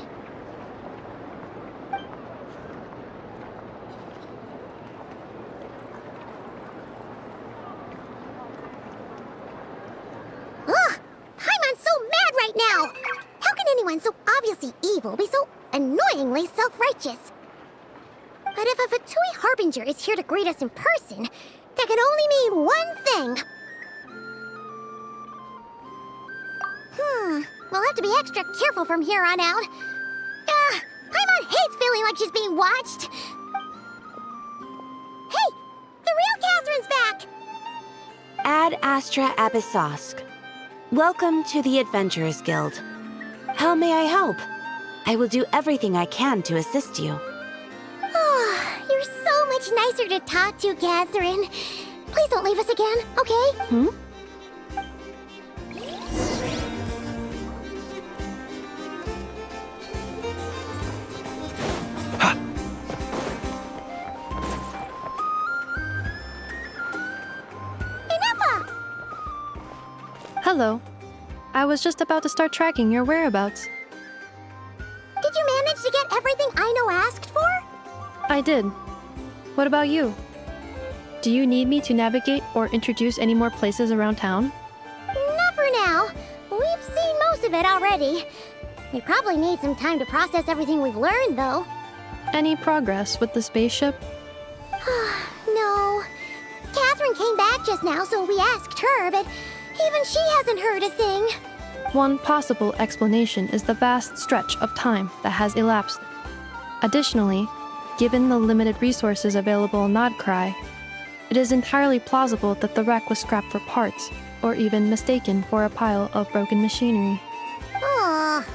Ugh! Paimon's so mad right now! How can anyone so obviously evil be so annoyingly self-righteous? But if a Fatui Harbinger is here to greet us in person, that can only mean one thing. We'll have to be extra careful from here on out. Paimon hates feeling like she's being watched. Hey! The real Catherine's back! Ad Astra Abyssosque. Welcome to the Adventurers Guild. How may I help? I will do everything I can to assist you. You're so much nicer to talk to, Catherine. Please don't leave us again, okay? Hello. I was just about to start tracking your whereabouts. Did you manage to get everything Aino asked for? I did. What about you? Do you need me to navigate or introduce any more places around town? Not for now. We've seen most of it already. We probably need some time to process everything we've learned, though. Any progress with the spaceship? No. Catherine came back just now, so we asked her, but even she hasn't heard a thing. One possible explanation is the vast stretch of time that has elapsed. Additionally, given the limited resources available in Nodcry, it is entirely plausible that the wreck was scrapped for parts, or even mistaken for a pile of broken machinery. Aw.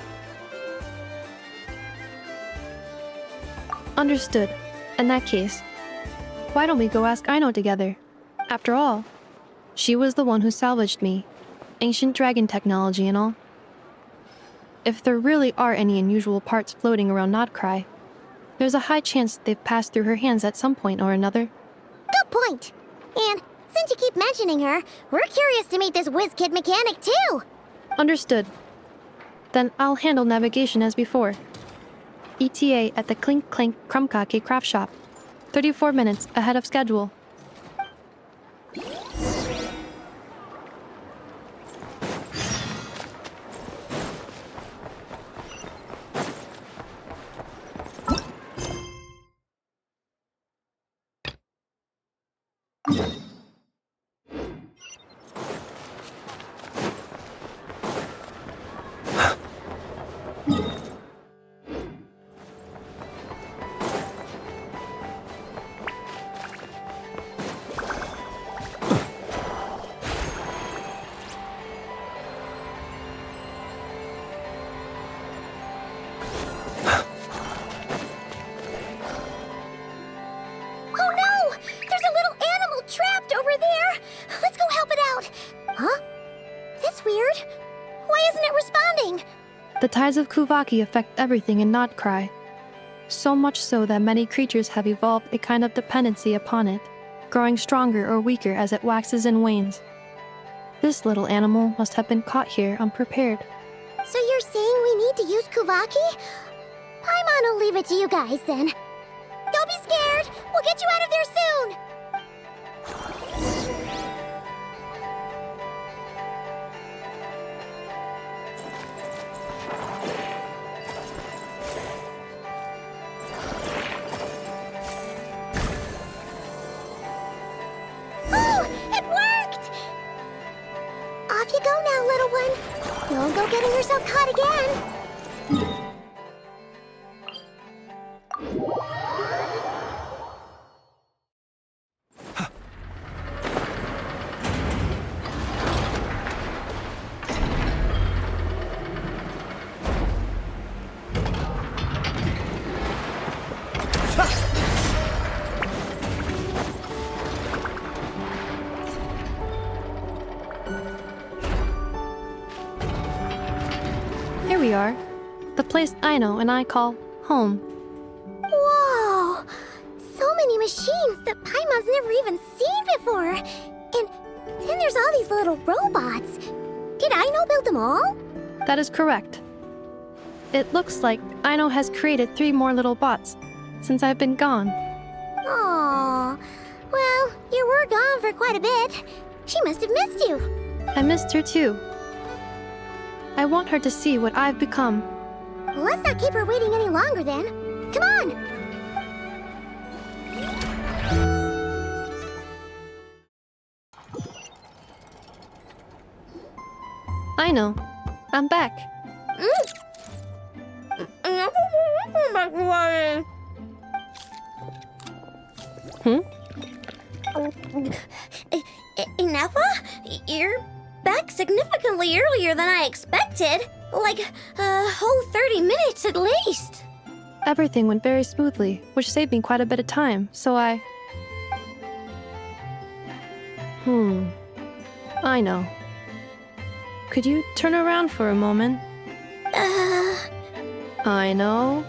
Understood. In that case, why don't we go ask Aino together? After all, she was the one who salvaged me. Ancient dragon technology and all. If there really are any unusual parts floating around Nodcry, there's a high chance they've passed through her hands at some point or another. Good point. And since you keep mentioning her, we're curious to meet this whiz-kid mechanic too. Understood. Then I'll handle navigation as before. ETA at the Clink Clank Krumkake craft shop. 34 minutes ahead of schedule. The tides of Kuvaki affect everything in Nodcry, so much so that many creatures have evolved a kind of dependency upon it, growing stronger or weaker as it waxes and wanes. This little animal must have been caught here unprepared. So you're saying we need to use Kuvaki? Paimon will leave it to you guys then. Don't be scared! We'll get you out of there soon! Off you go now, little one. Don't go getting yourself caught again. Here we are. The place Aino and I call home. Whoa! So many machines that Paimon's never even seen before. And then there's all these little robots. Did Aino build them all? That is correct. It looks like Aino has created 3 more little bots since I've been gone. Aww. Well, you were gone for quite a bit. She must have missed you. I missed her too. I want her to see what I've become. Well, let's not keep her waiting any longer then. Come on! Aino, I'm back. Nefa? You're back significantly earlier than I expected. Like a whole 30 minutes at least. Everything went very smoothly, which saved me quite a bit of time, so I know. Could you turn around for a moment? I know.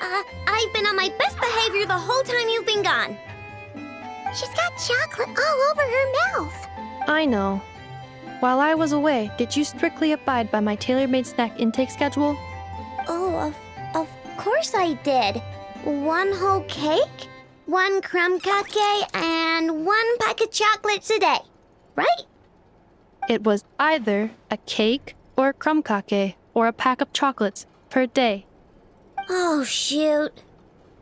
I've been on my best behavior the whole time you've been gone. She's got chocolate all over her mouth. I know. While I was away, did you strictly abide by my tailor-made snack intake schedule? Oh, of course I did. 1 whole cake, 1 crumb cupcake, and 1 pack of chocolates a day, right? It was either a cake or a crumb cake or a pack of chocolates per day. Oh, shoot.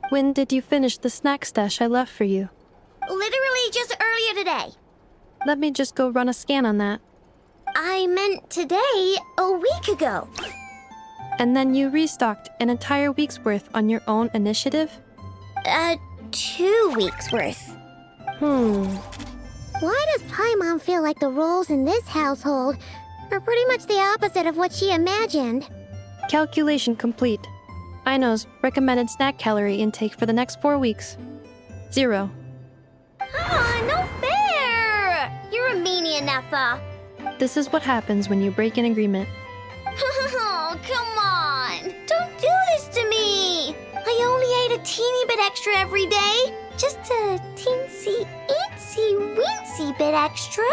When did you finish the snack stash I left for you? Literally just earlier today. Let me just go run a scan on that. I meant today, a week ago. And then you restocked an entire week's worth on your own initiative? 2 weeks worth. Why does Paimon feel like the roles in this household are pretty much the opposite of what she imagined? Calculation complete. Aino's recommended snack calorie intake for the next 4 weeks. 0. No fair! You're a meanie, Nefa. This is what happens when you break an agreement. Oh, come on! Don't do this to me! I only ate a teeny bit extra every day. Just a teensy bit extra.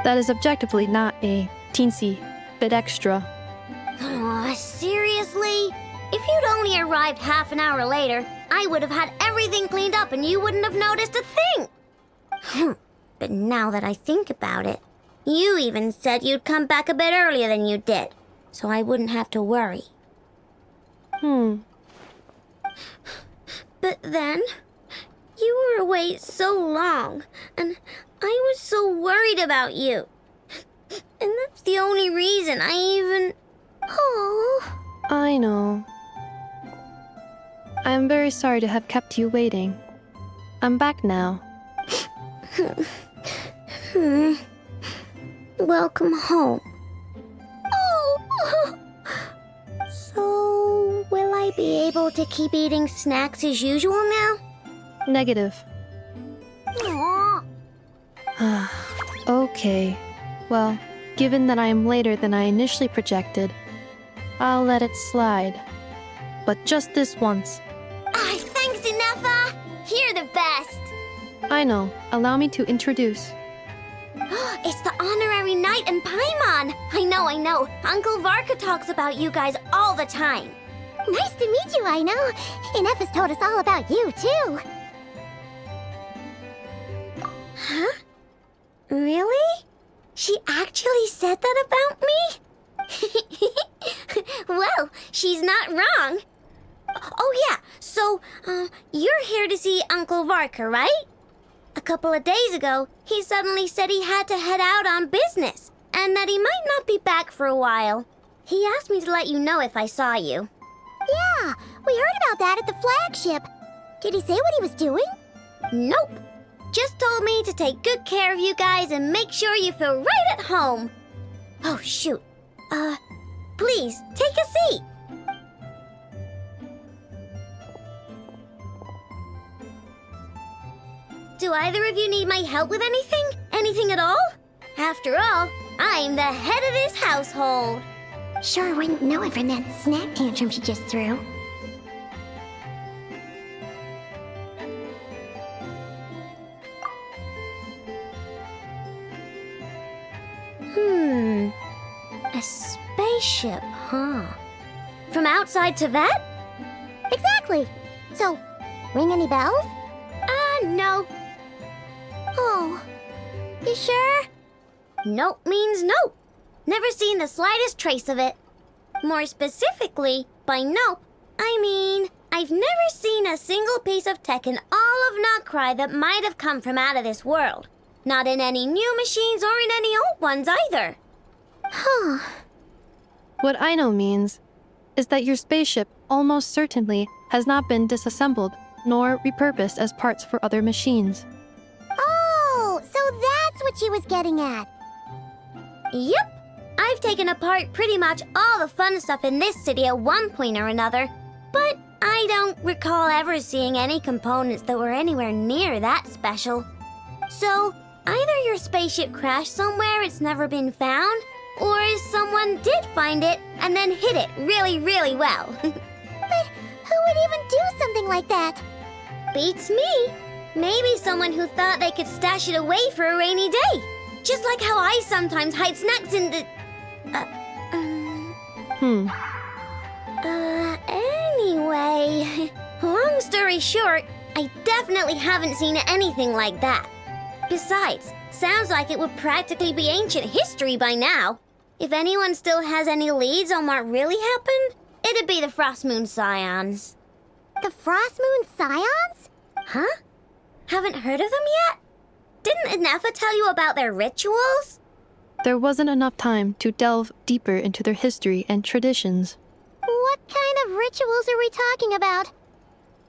That is objectively not a teensy bit extra. Seriously? If you'd only arrived half an hour later, I would have had everything cleaned up and you wouldn't have noticed a thing. But now that I think about it, you even said you'd come back a bit earlier than you did, so I wouldn't have to worry. But then, you were away so long, and I was so worried about you. And that's the only reason I even... Oh. I know. I am very sorry to have kept you waiting. I'm back now. Welcome home. Oh! So, will I be able to keep eating snacks as usual now? Negative. Aww. Okay. Well, given that I am later than I initially projected, I'll let it slide. But just this once. Thanks, Inefa! You're the best! I know. Allow me to introduce. It's the honorary knight and Paimon! I know. Uncle Varka talks about you guys all the time. Nice to meet you, I know. Inefa's told us all about you, too. Huh? Really? She actually said that about me? Well, she's not wrong. Oh yeah, so, you're here to see Uncle Varka, right? A couple of days ago, he suddenly said he had to head out on business, and that he might not be back for a while. He asked me to let you know if I saw you. Yeah, we heard about that at the flagship. Did he say what he was doing? Nope. Just told me to take good care of you guys and make sure you feel right at home. Oh, shoot. Please, take a seat. Do either of you need my help with anything? Anything at all? After all, I'm the head of this household. Sure wouldn't know it from that snack tantrum she just threw. A spaceship, huh? From outside to vet? Exactly. So, ring any bells? No. Oh, you sure? Nope means nope. Never seen the slightest trace of it. More specifically, by nope, I mean, I've never seen a single piece of tech in all of Notcry that might have come from out of this world. Not in any new machines or in any old ones either. Huh. What Aino means is that your spaceship almost certainly has not been disassembled nor repurposed as parts for other machines. Oh, so that's what she was getting at. Yep. I've taken apart pretty much all the fun stuff in this city at one point or another, but I don't recall ever seeing any components that were anywhere near that special. So, either your spaceship crashed somewhere it's never been found, or someone did find it and then hid it really, really well. But who would even do something like that? Beats me. Maybe someone who thought they could stash it away for a rainy day. Just like how I sometimes hide snacks in the... Anyway, long story short, I definitely haven't seen anything like that. Besides, sounds like it would practically be ancient history by now. If anyone still has any leads on what really happened, it'd be the Frostmoon Scions. The Frostmoon Scions? Huh? Haven't heard of them yet? Didn't Inefa tell you about their rituals? There wasn't enough time to delve deeper into their history and traditions. What kind of rituals are we talking about?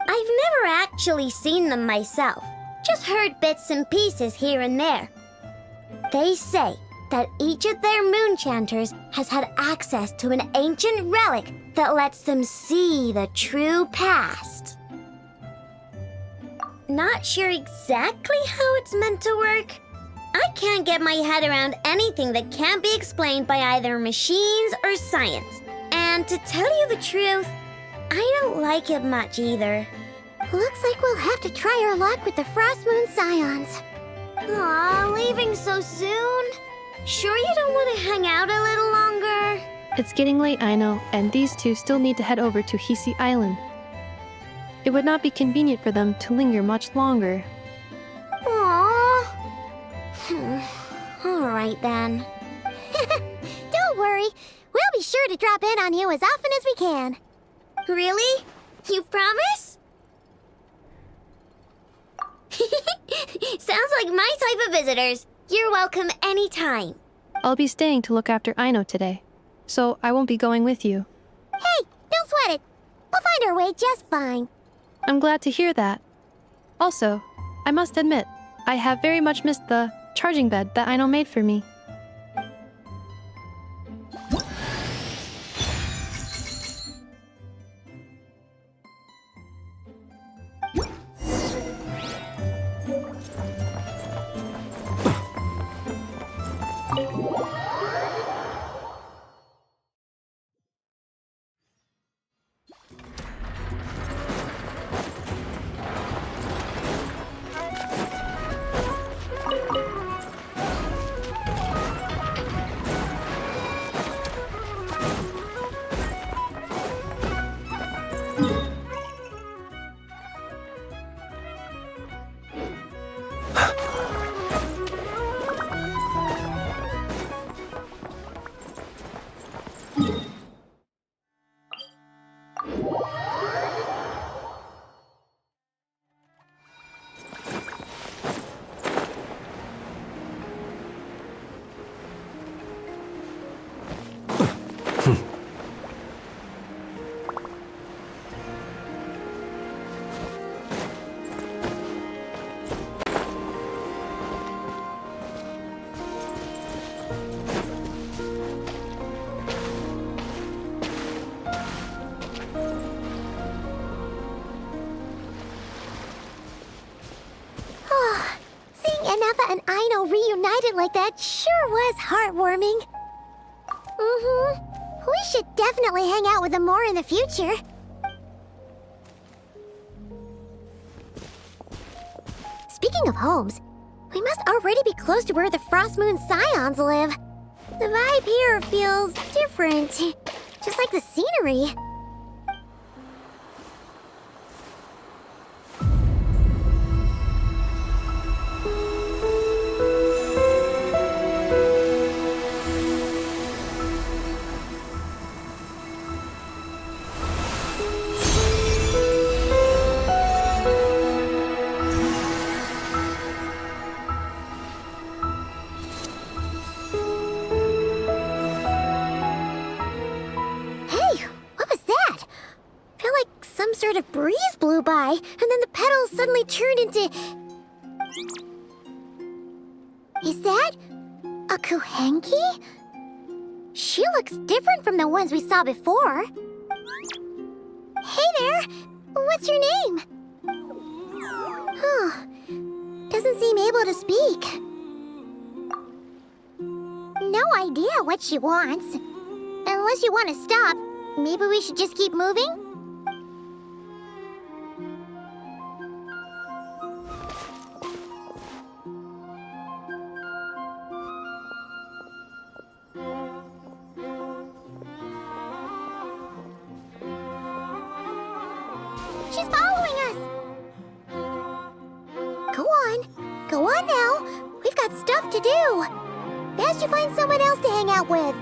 I've never actually seen them myself, just heard bits and pieces here and there. They say that each of their moon chanters has had access to an ancient relic that lets them see the true past. Not sure exactly how it's meant to work. I can't get my head around anything that can't be explained by either machines or science. And to tell you the truth, I don't like it much either. Looks like we'll have to try our luck with the Frost Moon Scions. Aw, leaving so soon? Sure you don't want to hang out a little longer? It's getting late, I know, and these two still need to head over to Hisi Island. It would not be convenient for them to linger much longer. Aww. Alright then. Don't worry. We'll be sure to drop in on you as often as we can. Really? You promise? Sounds like my type of visitors. You're welcome anytime. I'll be staying to look after Aino today, so I won't be going with you. Hey, don't sweat it. We'll find our way just fine. I'm glad to hear that. Also, I must admit, I have very much missed the charging bed that Aino made for me. And Aino reunited like that sure was heartwarming. We should definitely hang out with them more in the future. Speaking of homes, we must already be close to where the Frost Moon Scions live. The vibe here feels different, just like the scenery. Sort of breeze blew by, and then the petals suddenly turned into... Is that a Kuhenki? She looks different from the ones we saw before. Hey there! What's your name? Huh. Doesn't seem able to speak. No idea what she wants. Unless you want to stop, maybe we should just keep moving? She's following us! Go on now. We've got stuff to do. Best you find someone else to hang out with.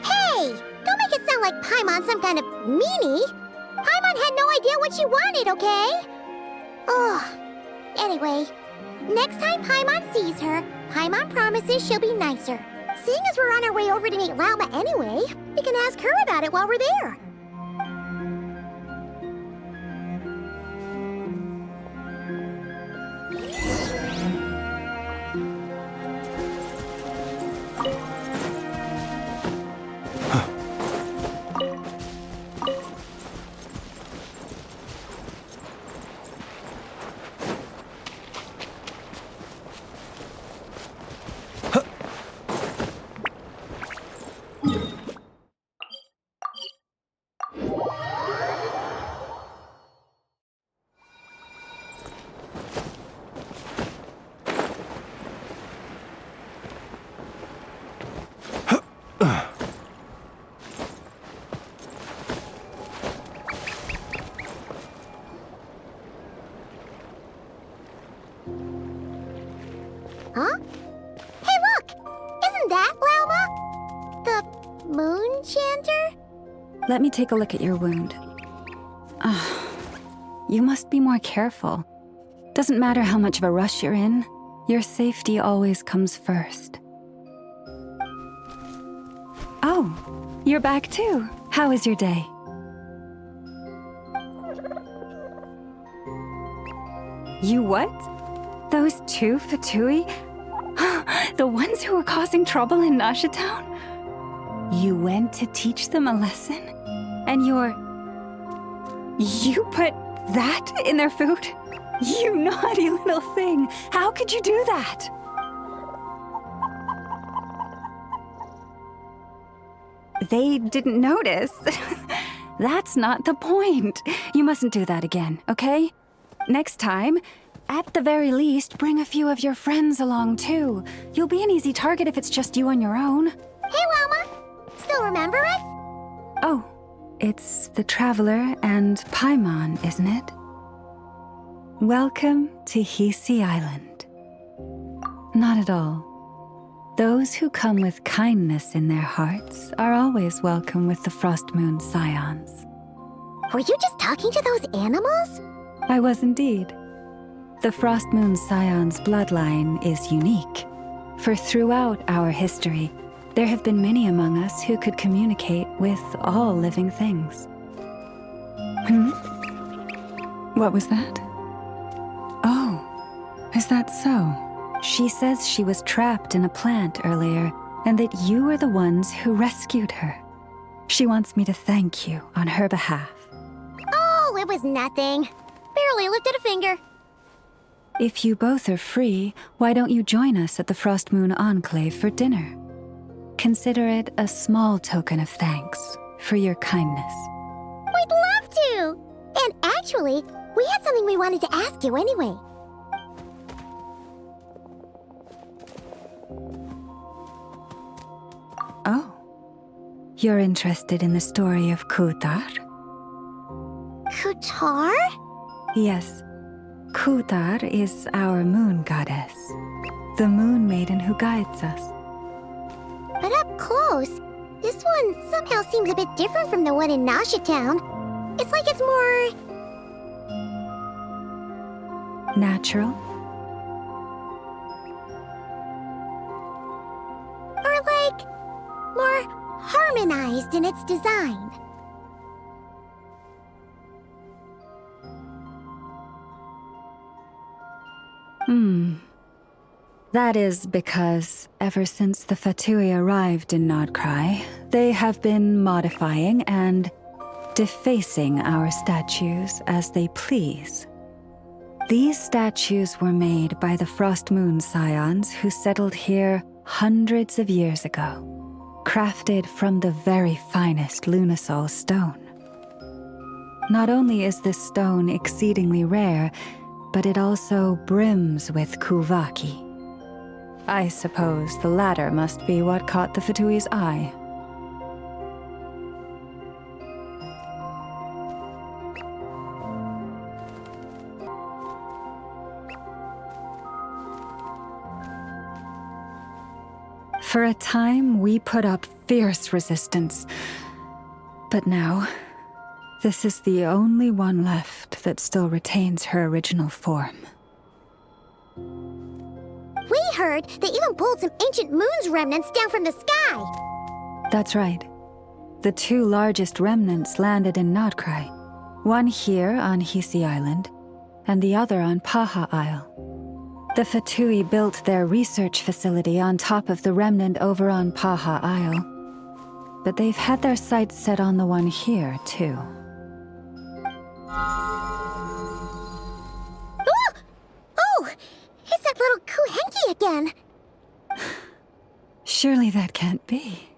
Hey! Don't make it sound like Paimon's some kind of meanie. Paimon had no idea what she wanted, okay? Ugh. Anyway, Next time Paimon sees her, Paimon promises she'll be nicer. Seeing as we're on our way over to meet Lauma anyway, we can ask her about it while we're there. Huh? Hey, look! Isn't that Lauma? The moon chanter? Let me take a look at your wound. You must be more careful. Doesn't matter how much of a rush you're in, your safety always comes first. Oh, you're back too. How was your day? You what? Those two Fatui? The ones who were causing trouble in Nasha Town? You went to teach them a lesson? And you put that in their food? You naughty little thing! How could you do that? They didn't notice. That's not the point. You mustn't do that again, okay? Next time, at the very least, bring a few of your friends along too. You'll be an easy target if it's just you on your own. Hey, Lauma! Still remember us? Oh, it's the Traveler and Paimon, isn't it? Welcome to Hisi Island. Not at all. Those who come with kindness in their hearts are always welcome with the Frost Moon Scions. Were you just talking to those animals? I was indeed. The Frost Moon Scions bloodline is unique, for throughout our history, there have been many among us who could communicate with all living things. What was that? Oh, is that so? She says she was trapped in a plant earlier, and that you were the ones who rescued her. She wants me to thank you on her behalf. Oh, it was nothing. Barely lifted a finger. If you both are free, why don't you join us at the Frost Moon Enclave for dinner? Consider it a small token of thanks for your kindness. We'd love to! And actually, we had something we wanted to ask you anyway. Oh. You're interested in the story of Kutar? Kutar? Yes. Kutar is our moon goddess, the moon maiden who guides us. But up close, this one somehow seems a bit different from the one in Nasha Town. It's like it's more... natural? Or like... more harmonized in its design. That is because ever since the Fatui arrived in Nodcry, they have been modifying and defacing our statues as they please. These statues were made by the Frost Moon Scions who settled here hundreds of years ago, crafted from the very finest Lunasol stone. Not only is this stone exceedingly rare, but it also brims with Kuvaki. I suppose the latter must be what caught the Fatui's eye. For a time, we put up fierce resistance. But now, this is the only one left that still retains her original form. we heard they even pulled some ancient moon's remnants down from the sky. That's right. The two largest remnants landed in Nodcry. One here on Hisi Island, and the other on Paha Isle. The Fatui built their research facility on top of the remnant over on Paha Isle. But they've had their sights set on the one here, too. Oh! It's that little Kuhenki again! Surely that can't be.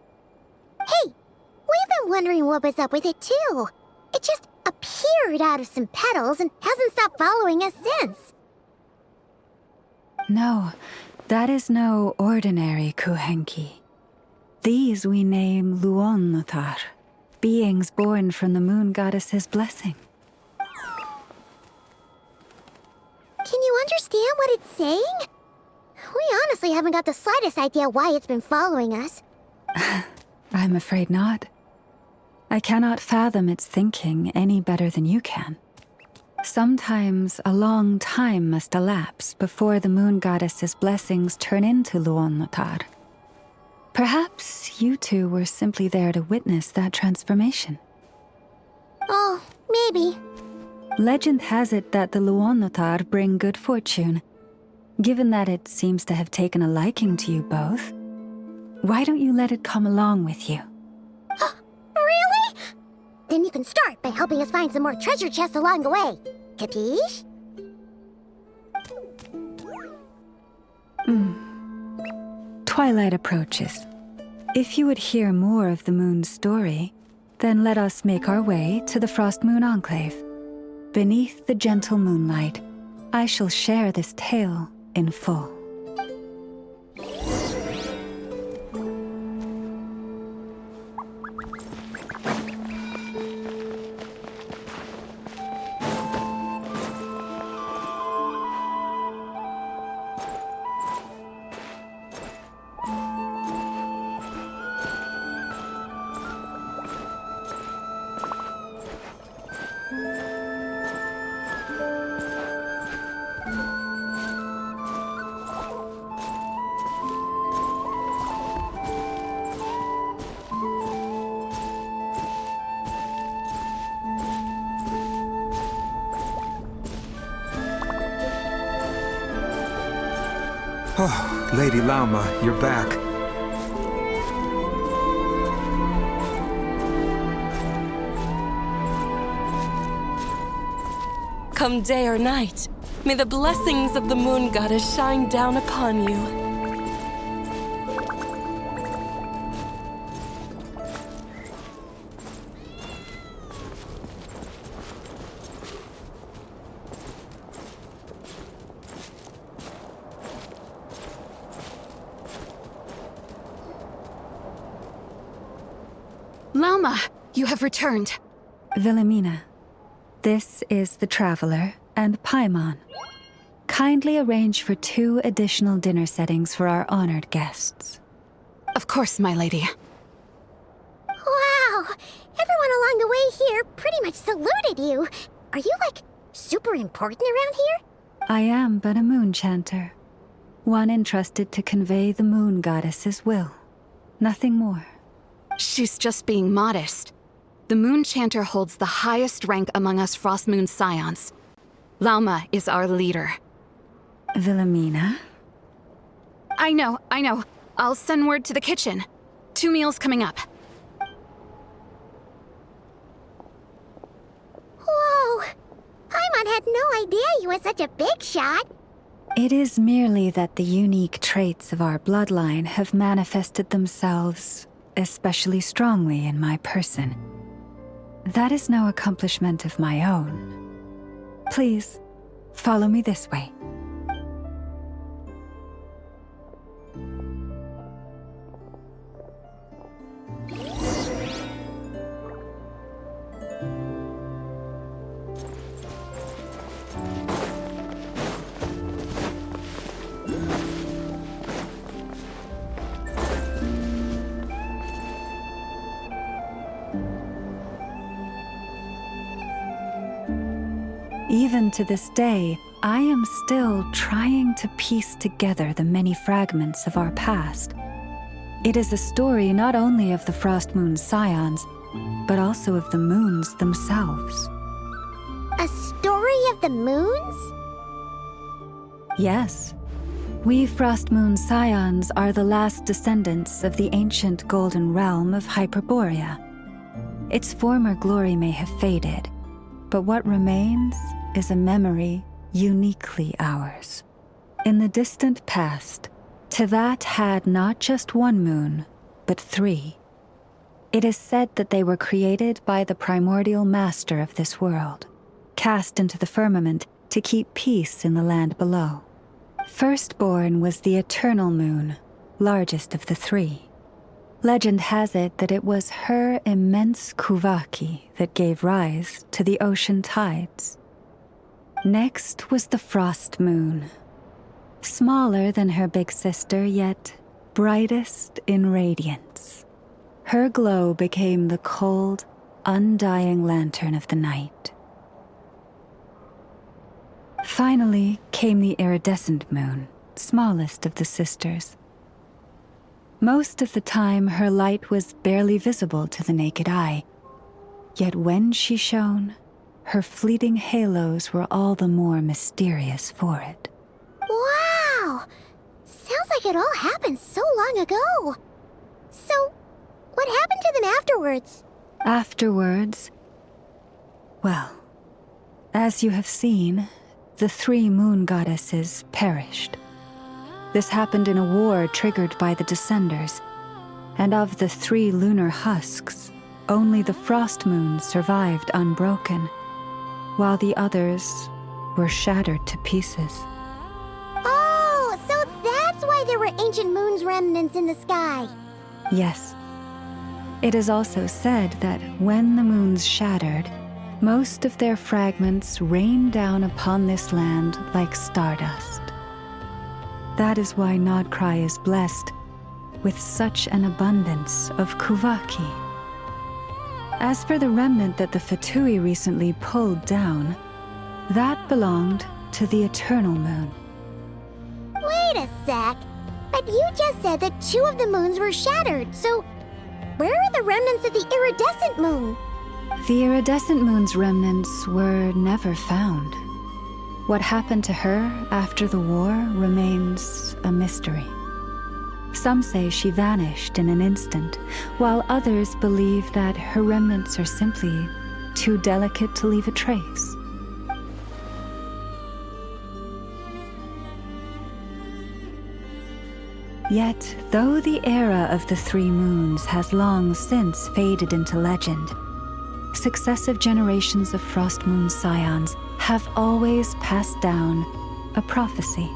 Hey! We've been wondering what was up with it, too. It just appeared out of some petals and hasn't stopped following us since. No, that is no ordinary Kuhenki. These we name Luonnothar, beings born from the moon goddess's blessing. Can you understand what it's saying? We honestly haven't got the slightest idea why it's been following us. I'm afraid not. I cannot fathom its thinking any better than you can. Sometimes a long time must elapse before the moon goddess's blessings turn into Luonnothar. Perhaps you two were simply there to witness that transformation. Oh, maybe. Legend has it that the Luonnothar bring good fortune. Given that it seems to have taken a liking to you both, why don't you let it come along with you? Really? Then you can start by helping us find some more treasure chests along the way. Capiche? Twilight approaches. If you would hear more of the moon's story, then let us make our way to the Frost Moon Enclave. Beneath the gentle moonlight, I shall share this tale in full. Oh, Lady Lauma, you're back. Come day or night, may the blessings of the moon goddess shine down upon you. Lauma, you have returned. Wilhelmina, this is the Traveler and Paimon. Kindly arrange for 2 additional dinner settings for our honored guests. Of course, my lady. Wow! Everyone along the way here pretty much saluted you. Are you, like, super important around here? I am but a moon chanter. One entrusted to convey the moon goddess's will. Nothing more. She's just being modest. The moon chanter holds the highest rank among us Frost Moon Scions. Lauma is our leader. Wilhelmina? I know. I'll send word to the kitchen. 2 meals coming up. Whoa! Paimon had no idea you were such a big shot. It is merely that the unique traits of our bloodline have manifested themselves especially strongly in my person. That is no accomplishment of my own. Please, follow me this way. Even to this day, I am still trying to piece together the many fragments of our past. It is a story not only of the Frost Moon Scions, but also of the moons themselves. A story of the moons? Yes. We Frost Moon Scions are the last descendants of the ancient golden realm of Hyperborea. Its former glory may have faded, but what remains is a memory uniquely ours. In the distant past, Tevat had not just one moon, but 3. It is said that they were created by the primordial master of this world, cast into the firmament to keep peace in the land below. Firstborn was the eternal moon, largest of the 3. Legend has it that it was her immense Kuvaki that gave rise to the ocean tides. Next was the Frost Moon. Smaller than her big sister, yet brightest in radiance. Her glow became the cold, undying lantern of the night. Finally came the iridescent moon, smallest of the sisters. Most of the time, her light was barely visible to the naked eye. Yet when she shone, her fleeting halos were all the more mysterious for it. Wow! Sounds like it all happened so long ago. So, what happened to them afterwards? Afterwards, well, as you have seen, the 3 moon goddesses perished. This happened in a war triggered by the Descenders, and of the 3 lunar husks, only the Frost Moon survived unbroken, while the others were shattered to pieces. Oh, so that's why there were ancient moon's remnants in the sky. Yes. It is also said that when the moons shattered, most of their fragments rained down upon this land like stardust. That is why Nodcry is blessed with such an abundance of Kuvaki. As for the remnant that the Fatui recently pulled down, that belonged to the Eternal Moon. Wait a sec. But you just said that 2 of the moons were shattered, so where are the remnants of the iridescent moon? The iridescent moon's remnants were never found. What happened to her after the war remains a mystery. Some say she vanished in an instant, while others believe that her remnants are simply too delicate to leave a trace. Yet, though the era of the 3 moons has long since faded into legend, successive generations of Frost Moon Scions have always passed down a prophecy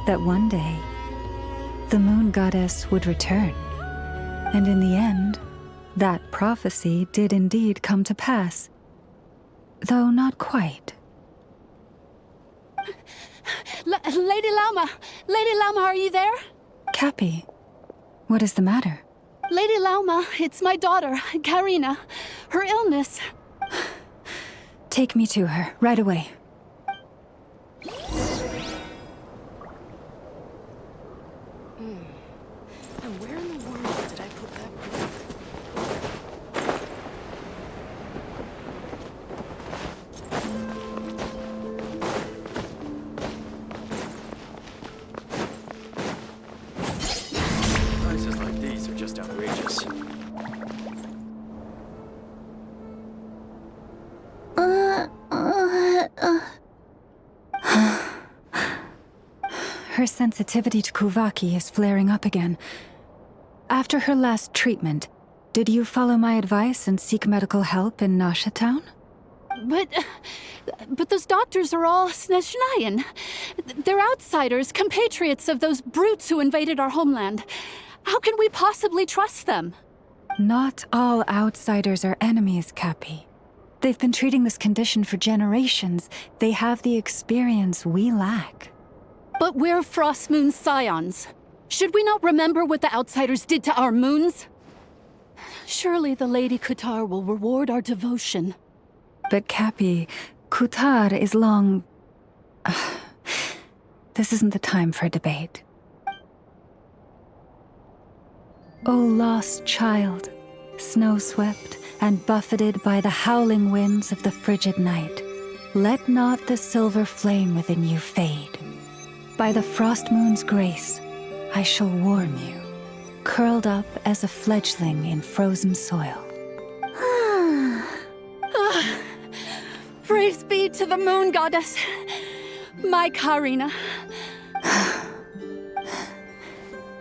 that one day the moon goddess would return. And in the end, that prophecy did indeed come to pass, though not quite. Lady Lauma! Lady Lauma, are you there? Cappy, what is the matter? Lady Lauma, it's my daughter, Karina. Her illness. Take me to her, right away. And where in the world did I put that book? Prices like these are just outrageous. Her sensitivity to Kuvaki is flaring up again. After her last treatment, did you follow my advice and seek medical help in Nasha Town? But those doctors are all Snezhnayan. They're outsiders, compatriots of those brutes who invaded our homeland. How can we possibly trust them? Not all outsiders are enemies, Cappy. They've been treating this condition for generations. They have the experience we lack. But we're Frost Moon Scions. Should we not remember what the outsiders did to our moons? Surely the Lady Kutar will reward our devotion. But Cappy, Kutar is long This isn't the time for debate. O lost child, snow-swept and buffeted by the howling winds of the frigid night, let not the silver flame within you fade. By the frost moon's grace, I shall warm you, curled up as a fledgling in frozen soil. Praise be to the moon goddess, my Karina.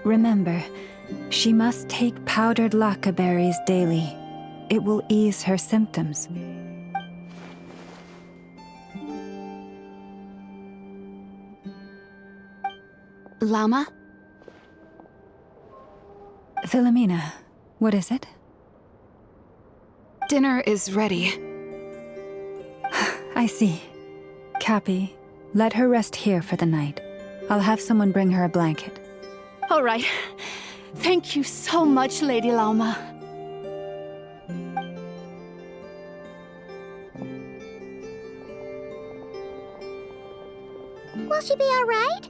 Remember, she must take powdered lacca berries daily. It will ease her symptoms. Llama? Philomena, what is it? Dinner is ready. I see. Cappy, let her rest here for the night. I'll have someone bring her a blanket. All right. Thank you so much, Lady Llama. Will she be all right?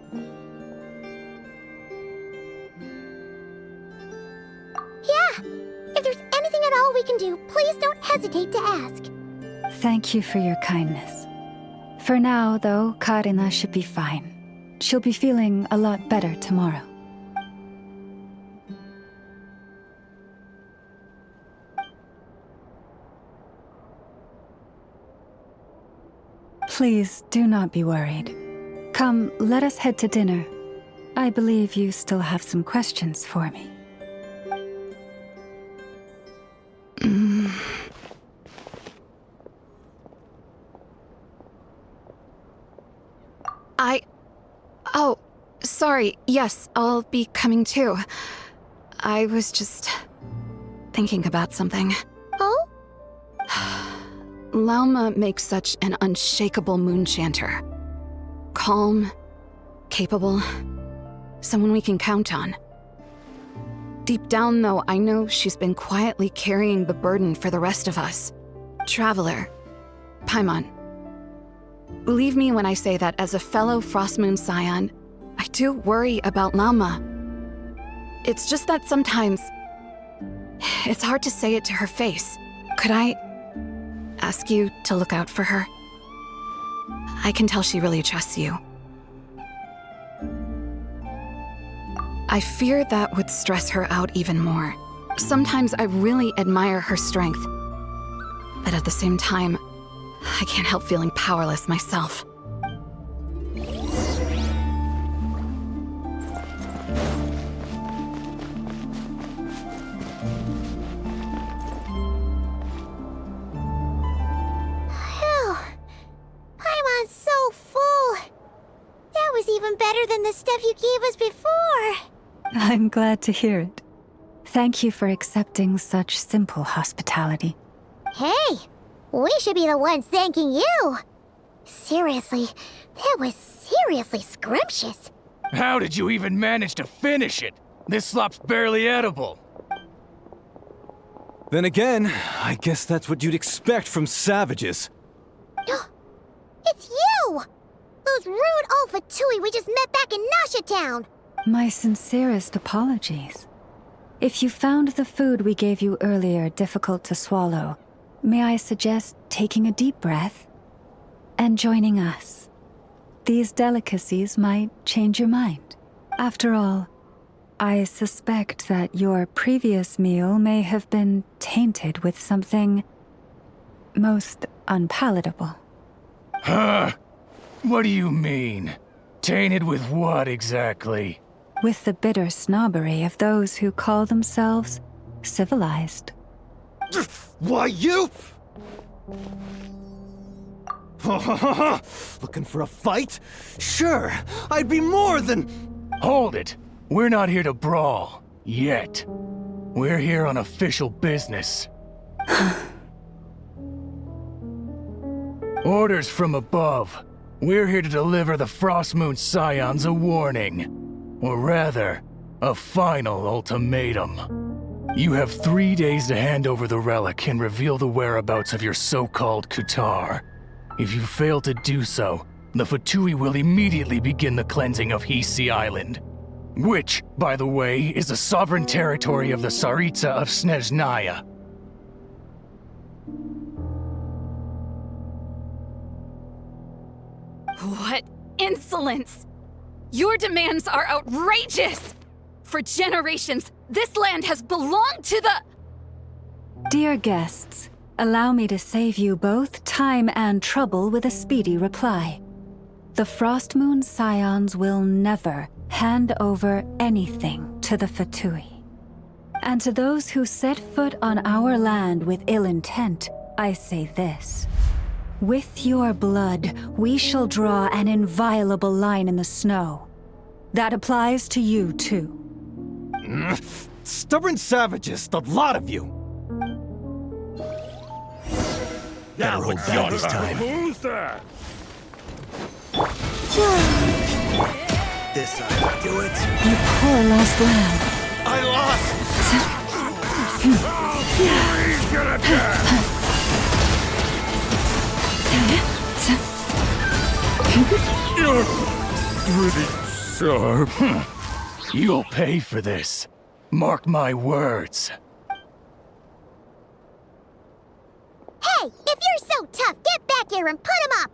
Yeah. If there's anything at all we can do, please don't hesitate to ask. Thank you for your kindness. For now, though, Karina should be fine. She'll be feeling a lot better tomorrow. Please do not be worried. Come, let us head to dinner. I believe you still have some questions for me. Oh, sorry. Yes, I'll be coming too. I was just thinking about something. Oh? Lauma makes such an unshakable moonchanter. Calm, capable, someone we can count on. Deep down, though, I know she's been quietly carrying the burden for the rest of us. Traveler, Paimon. Believe me when I say that as a fellow Frostmoon Scion, I do worry about Lauma. It's just that sometimes it's hard to say it to her face. Could I ask you to look out for her? I can tell she really trusts you. I fear that would stress her out even more. Sometimes I really admire her strength, but at the same time, I can't help feeling powerless myself. Phew. Paimon's so full. That was even better than the stuff you gave us before. I'm glad to hear it. Thank you for accepting such simple hospitality. Hey, we should be the ones thanking you. Seriously, that was seriously scrumptious. How did you even manage to finish it? This slop's barely edible. Then again, I guess that's what you'd expect from savages. It's you! Those rude old Fatui we just met back in Nasha Town. My sincerest apologies. If you found the food we gave you earlier difficult to swallow, may I suggest taking a deep breath and joining us? These delicacies might change your mind. After all, I suspect that your previous meal may have been tainted with something most unpalatable. Huh? What do you mean? Tainted with what exactly? With the bitter snobbery of those who call themselves civilized. Why, you? Looking for a fight? Sure, I'd be more than... Hold it. We're not here to brawl. Yet. We're here on official business. Orders from above. We're here to deliver the Frostmoon Scions a warning. Or rather, a final ultimatum. You have 3 days to hand over the relic and reveal the whereabouts of your so-called Kutar. If you fail to do so, the Fatui will immediately begin the cleansing of Hisi Island. Which, by the way, is the sovereign territory of the Tsaritsa of Snezhnaya. What insolence! Your demands are outrageous! For generations, this land has belonged to the... Dear guests, allow me to save you both time and trouble with a speedy reply. The Frostmoon Scions will never hand over anything to the Fatui. And to those who set foot on our land with ill intent, I say this. With your blood, we shall draw an inviolable line in the snow. That applies to you, too. Stubborn savages, the lot of you! Better hold back this time. Who's that? This I do it. You poor lost lamb. I lost! He's gonna die! You're pretty sharp. You'll pay for this. Mark my words. Hey, if you're so tough, get back here and put him up!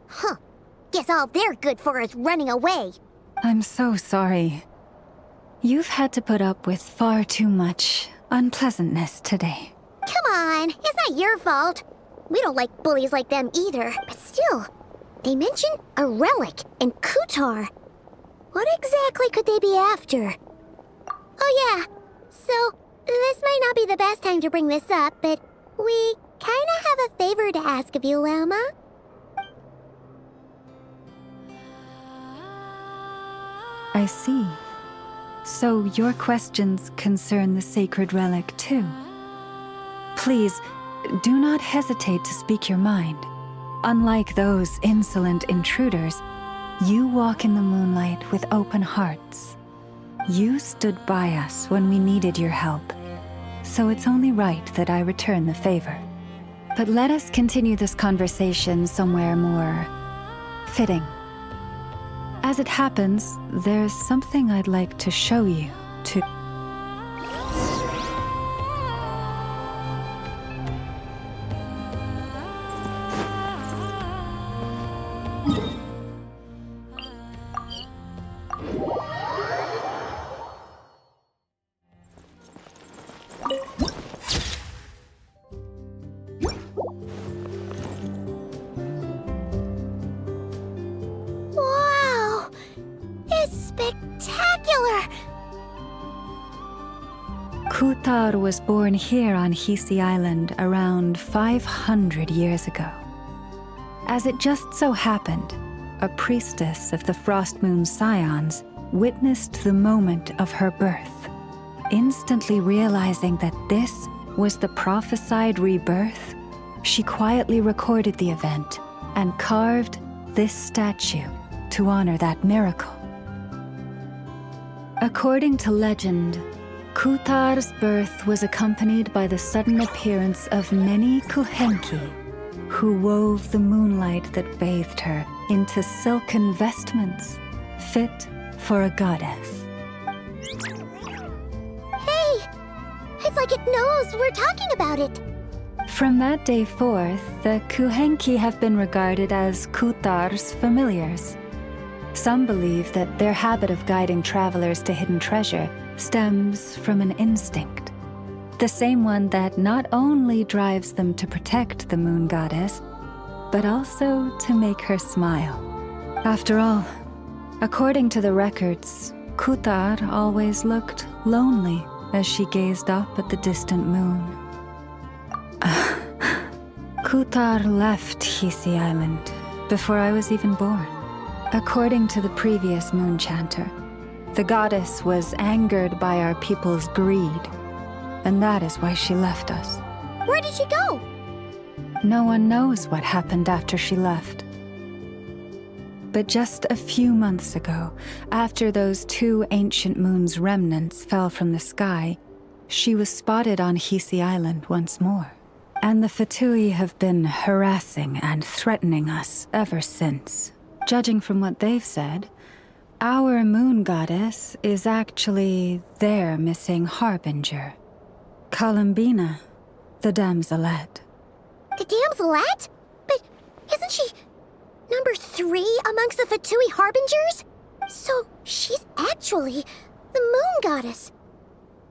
Huh. Guess all they're good for is running away. I'm so sorry. You've had to put up with far too much unpleasantness today. Come on, it's not your fault. We don't like bullies like them either, but still. They mentioned a relic and Kutar. What exactly could they be after? Oh yeah, so this might not be the best time to bring this up, but we kinda have a favor to ask of you, Lama. I see. So your questions concern the sacred relic too. Please, do not hesitate to speak your mind. Unlike those insolent intruders, you walk in the moonlight with open hearts. You stood by us when we needed your help, so it's only right that I return the favor. But let us continue this conversation somewhere more fitting. As it happens, there's something I'd like to show you, too. Wow! It's spectacular! Kutar was born here on Hisi Island around 500 years ago. As it just so happened, a priestess of the Frostmoon Scions witnessed the moment of her birth. Instantly realizing that this was the prophesied rebirth, she quietly recorded the event and carved this statue to honor that miracle. According to legend, Kutar's birth was accompanied by the sudden appearance of many Kuhenki, who wove the moonlight that bathed her into silken vestments fit for a goddess. Hey! It's like it knows we're talking about it! From that day forth, the Kuhenki have been regarded as Kutar's familiars. Some believe that their habit of guiding travelers to hidden treasure stems from an instinct. The same one that not only drives them to protect the moon goddess, but also to make her smile. After all, according to the records, Kutar always looked lonely as she gazed up at the distant moon. Kutar left Hisi Island before I was even born. According to the previous moon chanter, the goddess was angered by our people's greed, and that is why she left us. Where did she go? No one knows what happened after she left. But just a few months ago, after those two ancient moon's remnants fell from the sky, she was spotted on Hisi Island once more. And the Fatui have been harassing and threatening us ever since. Judging from what they've said, our moon goddess is actually their missing harbinger. Columbina, the damselette. The damselette? But isn't she number 3 amongst the Fatui harbingers? So she's actually the moon goddess.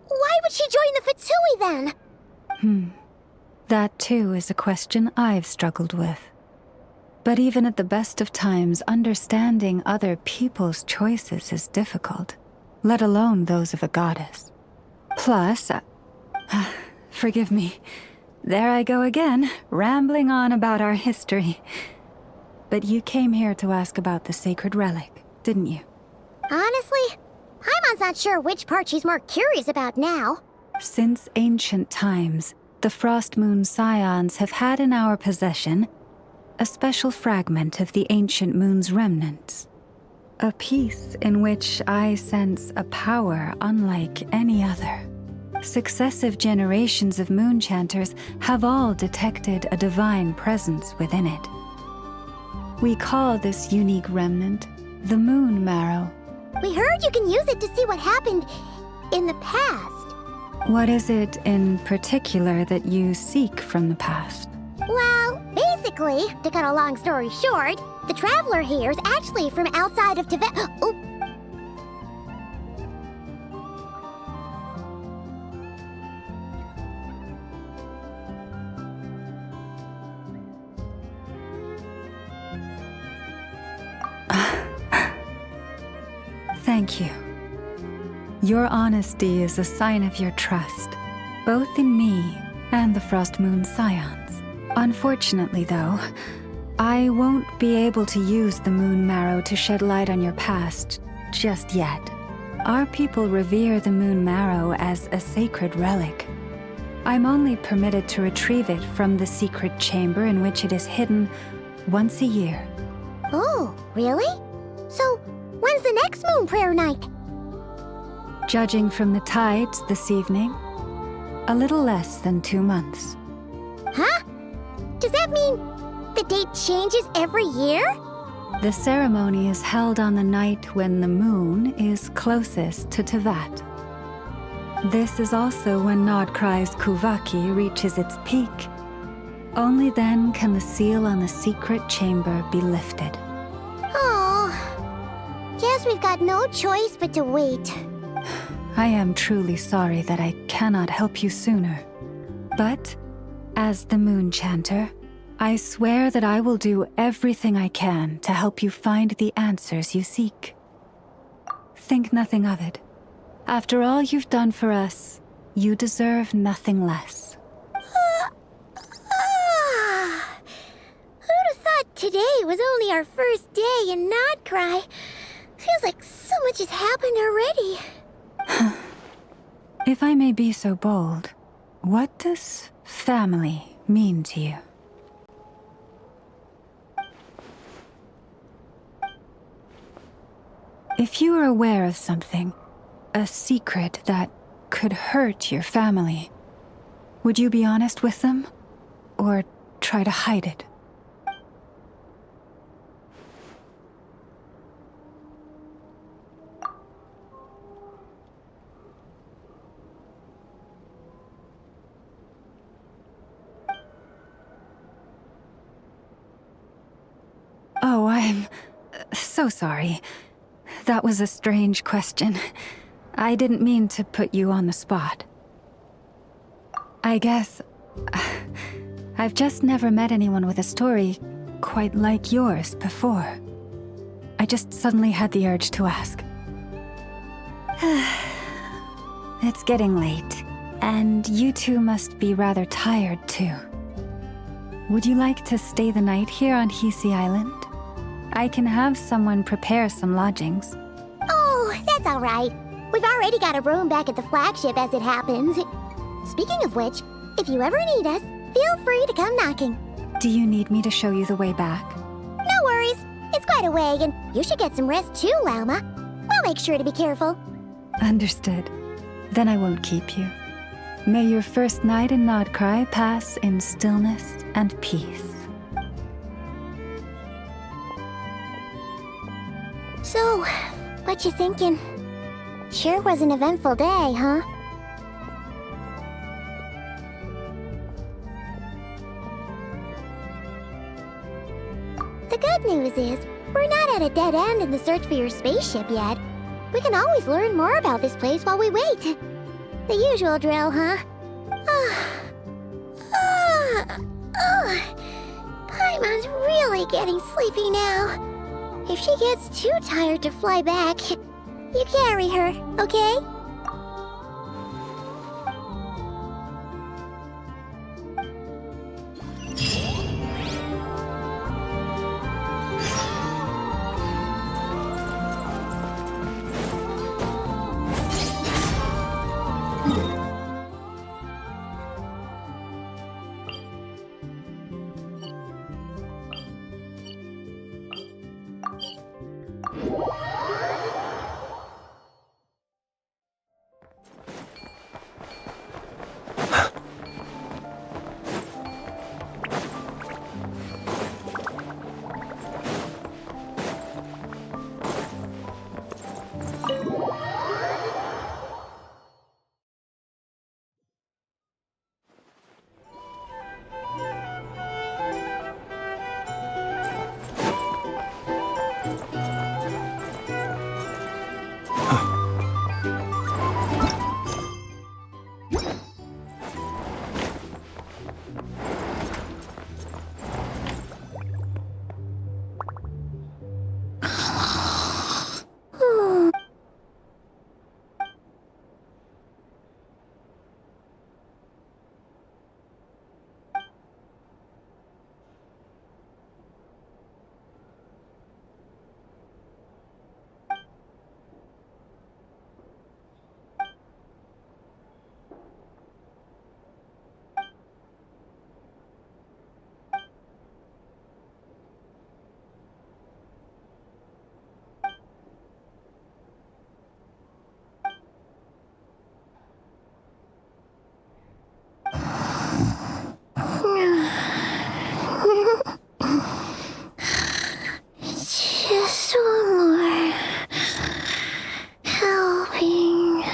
Why would she join the Fatui then? That too is a question I've struggled with. But even at the best of times, understanding other people's choices is difficult, let alone those of a goddess. Plus, forgive me, there I go again, rambling on about our history. But you came here to ask about the sacred relic, didn't you? Honestly, Paimon's not sure which part she's more curious about now. Since ancient times, the Frost Moon Scions have had in our possession a special fragment of the ancient moon's remnants. A piece in which I sense a power unlike any other. Successive generations of moonchanters have all detected a divine presence within it. We call this unique remnant the Moon Marrow. We heard you can use it to see what happened in the past. What is it in particular that you seek from the past? Well, basically, to cut a long story short, the traveler here is actually from outside of Tibet. Oh. Thank you. Your honesty is a sign of your trust, both in me and the Frost Moon Scions. Unfortunately, though, I won't be able to use the Moon Marrow to shed light on your past just yet. Our people revere the Moon Marrow as a sacred relic. I'm only permitted to retrieve it from the secret chamber in which it is hidden once a year. Oh, really? So, when's the next moon prayer night? Judging from the tides this evening, a little less than 2 months. Huh? Does that mean the date changes every year? The ceremony is held on the night when the moon is closest to Tevat. This is also when Nodcry's Kuvaki reaches its peak. Only then can the seal on the secret chamber be lifted. Oh, guess we've got no choice but to wait. I am truly sorry that I cannot help you sooner. But, as the Moon Chanter, I swear that I will do everything I can to help you find the answers you seek. Think nothing of it. After all you've done for us, you deserve nothing less. Who'd have thought today was only our first day in Nodcry? Feels like so much has happened already. If I may be so bold, what does family mean to you? If you are aware of something, a secret that could hurt your family, would you be honest with them? Or try to hide it? Oh, I'm so sorry. That was a strange question. I didn't mean to put you on the spot. I guess I've just never met anyone with a story quite like yours before. I just suddenly had the urge to ask. It's getting late, and you two must be rather tired too. Would you like to stay the night here on Hisi Island? I can have someone prepare some lodgings. Oh, that's all right. We've already got a room back at the flagship as it happens. Speaking of which, if you ever need us, feel free to come knocking. Do you need me to show you the way back? No worries. It's quite a way, and you should get some rest too, Lauma. We'll make sure to be careful. Understood. Then I won't keep you. May your first night in Nodcry pass in stillness and peace. So, what you thinking? Sure was an eventful day, huh? The good news is, we're not at a dead end in the search for your spaceship yet. We can always learn more about this place while we wait. The usual drill, huh? Paimon's really getting sleepy now. If she gets too tired to fly back, you carry her, okay? Just one more helping.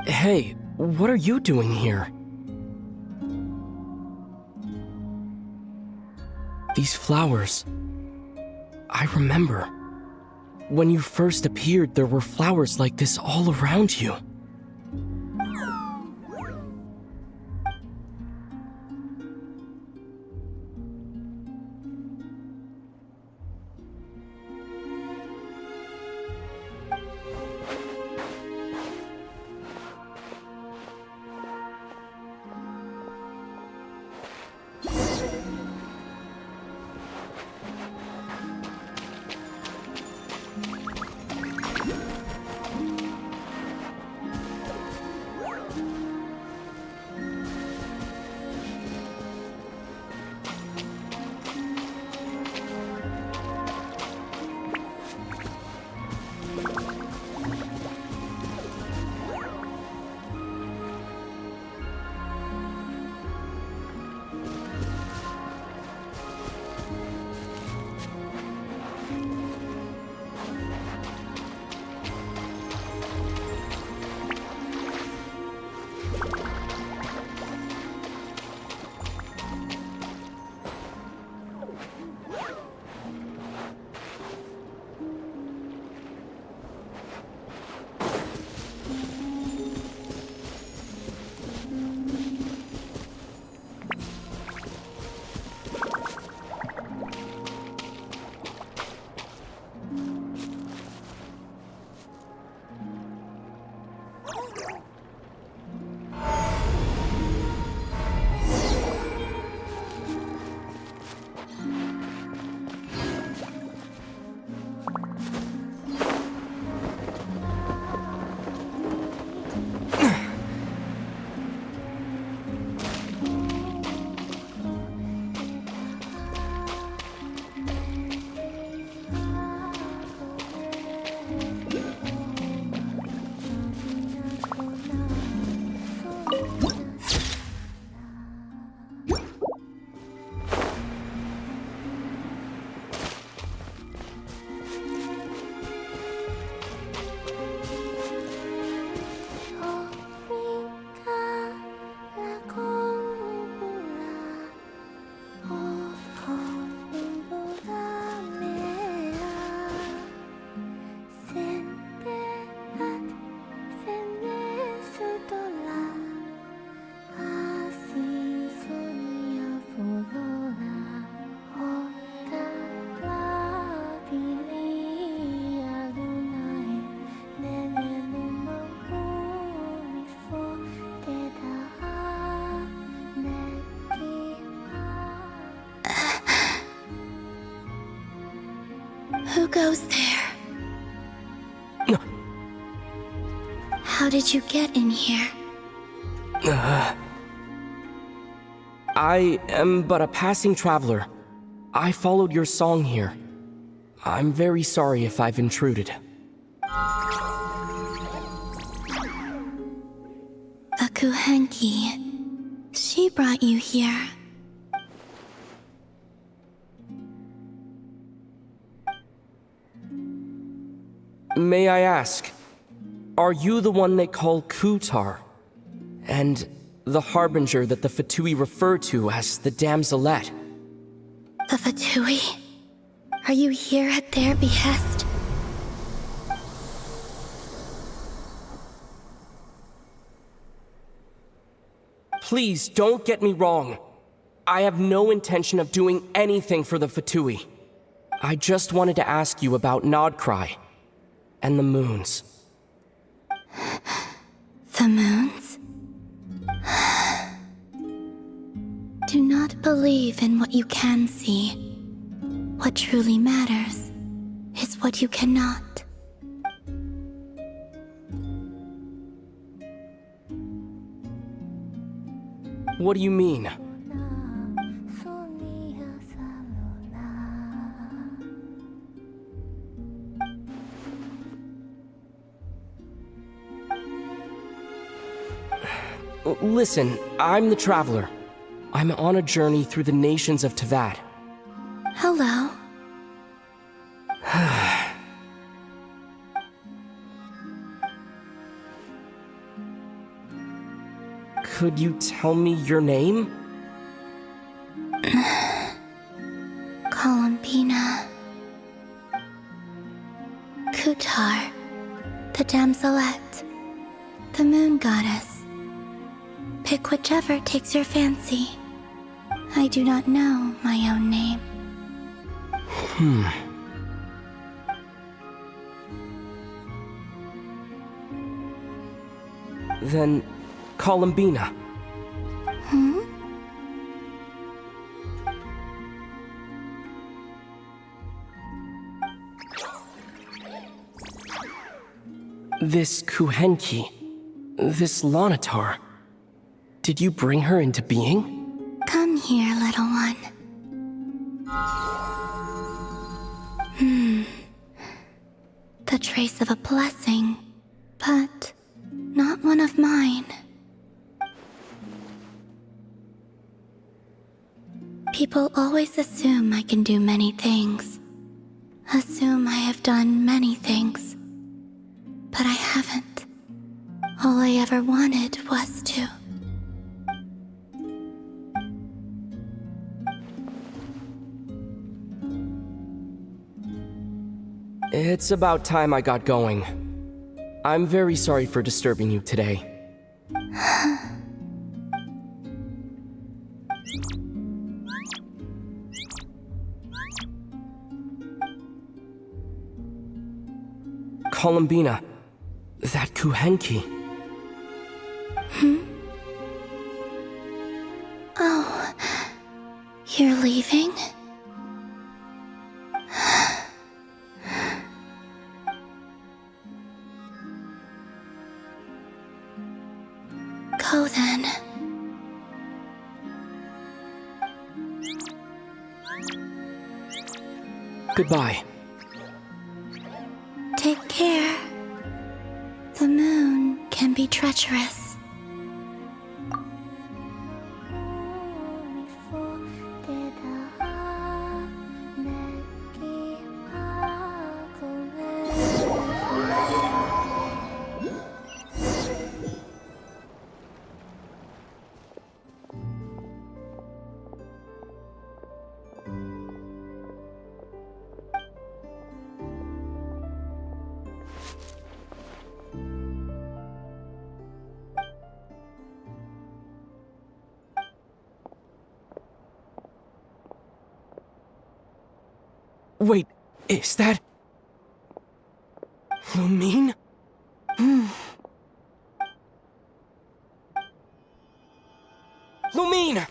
Hey, what are you doing here? These flowers. I remember. When you first appeared, there were flowers like this all around you. goes there? How did you get in here? I am but a passing traveler. I followed your song here. I'm very sorry if I've intruded. The Kuhenki. She brought you here. May I ask, are you the one they call Kutar? And the harbinger that the Fatui refer to as the Damselette? The Fatui? Are you here at their behest? Please don't get me wrong. I have no intention of doing anything for the Fatui. I just wanted to ask you about Nodcry and the moons. The moons? Do not believe in what you can see. What truly matters is what you cannot. What do you mean? Listen, I'm the Traveler. I'm on a journey through the nations of Teyvat. Hello. Could you tell me your name? Columbina. Kutar. The Damselette. The moon goddess. Pick whichever takes your fancy. I do not know my own name. Then, Columbina. This Kuhenki, this Lanatar, did you bring her into being? Come here, little one. The trace of a blessing, but not one of mine. People always assume I can do many things. Assume I have done many things. But I haven't. All I ever wanted was to. It's about time I got going. I'm very sorry for disturbing you today. Columbina, that Kuhenki. Oh, you're leaving? Go then. Goodbye. Take care. The moon can be treacherous. Wait, is that... Lumine? Lumine!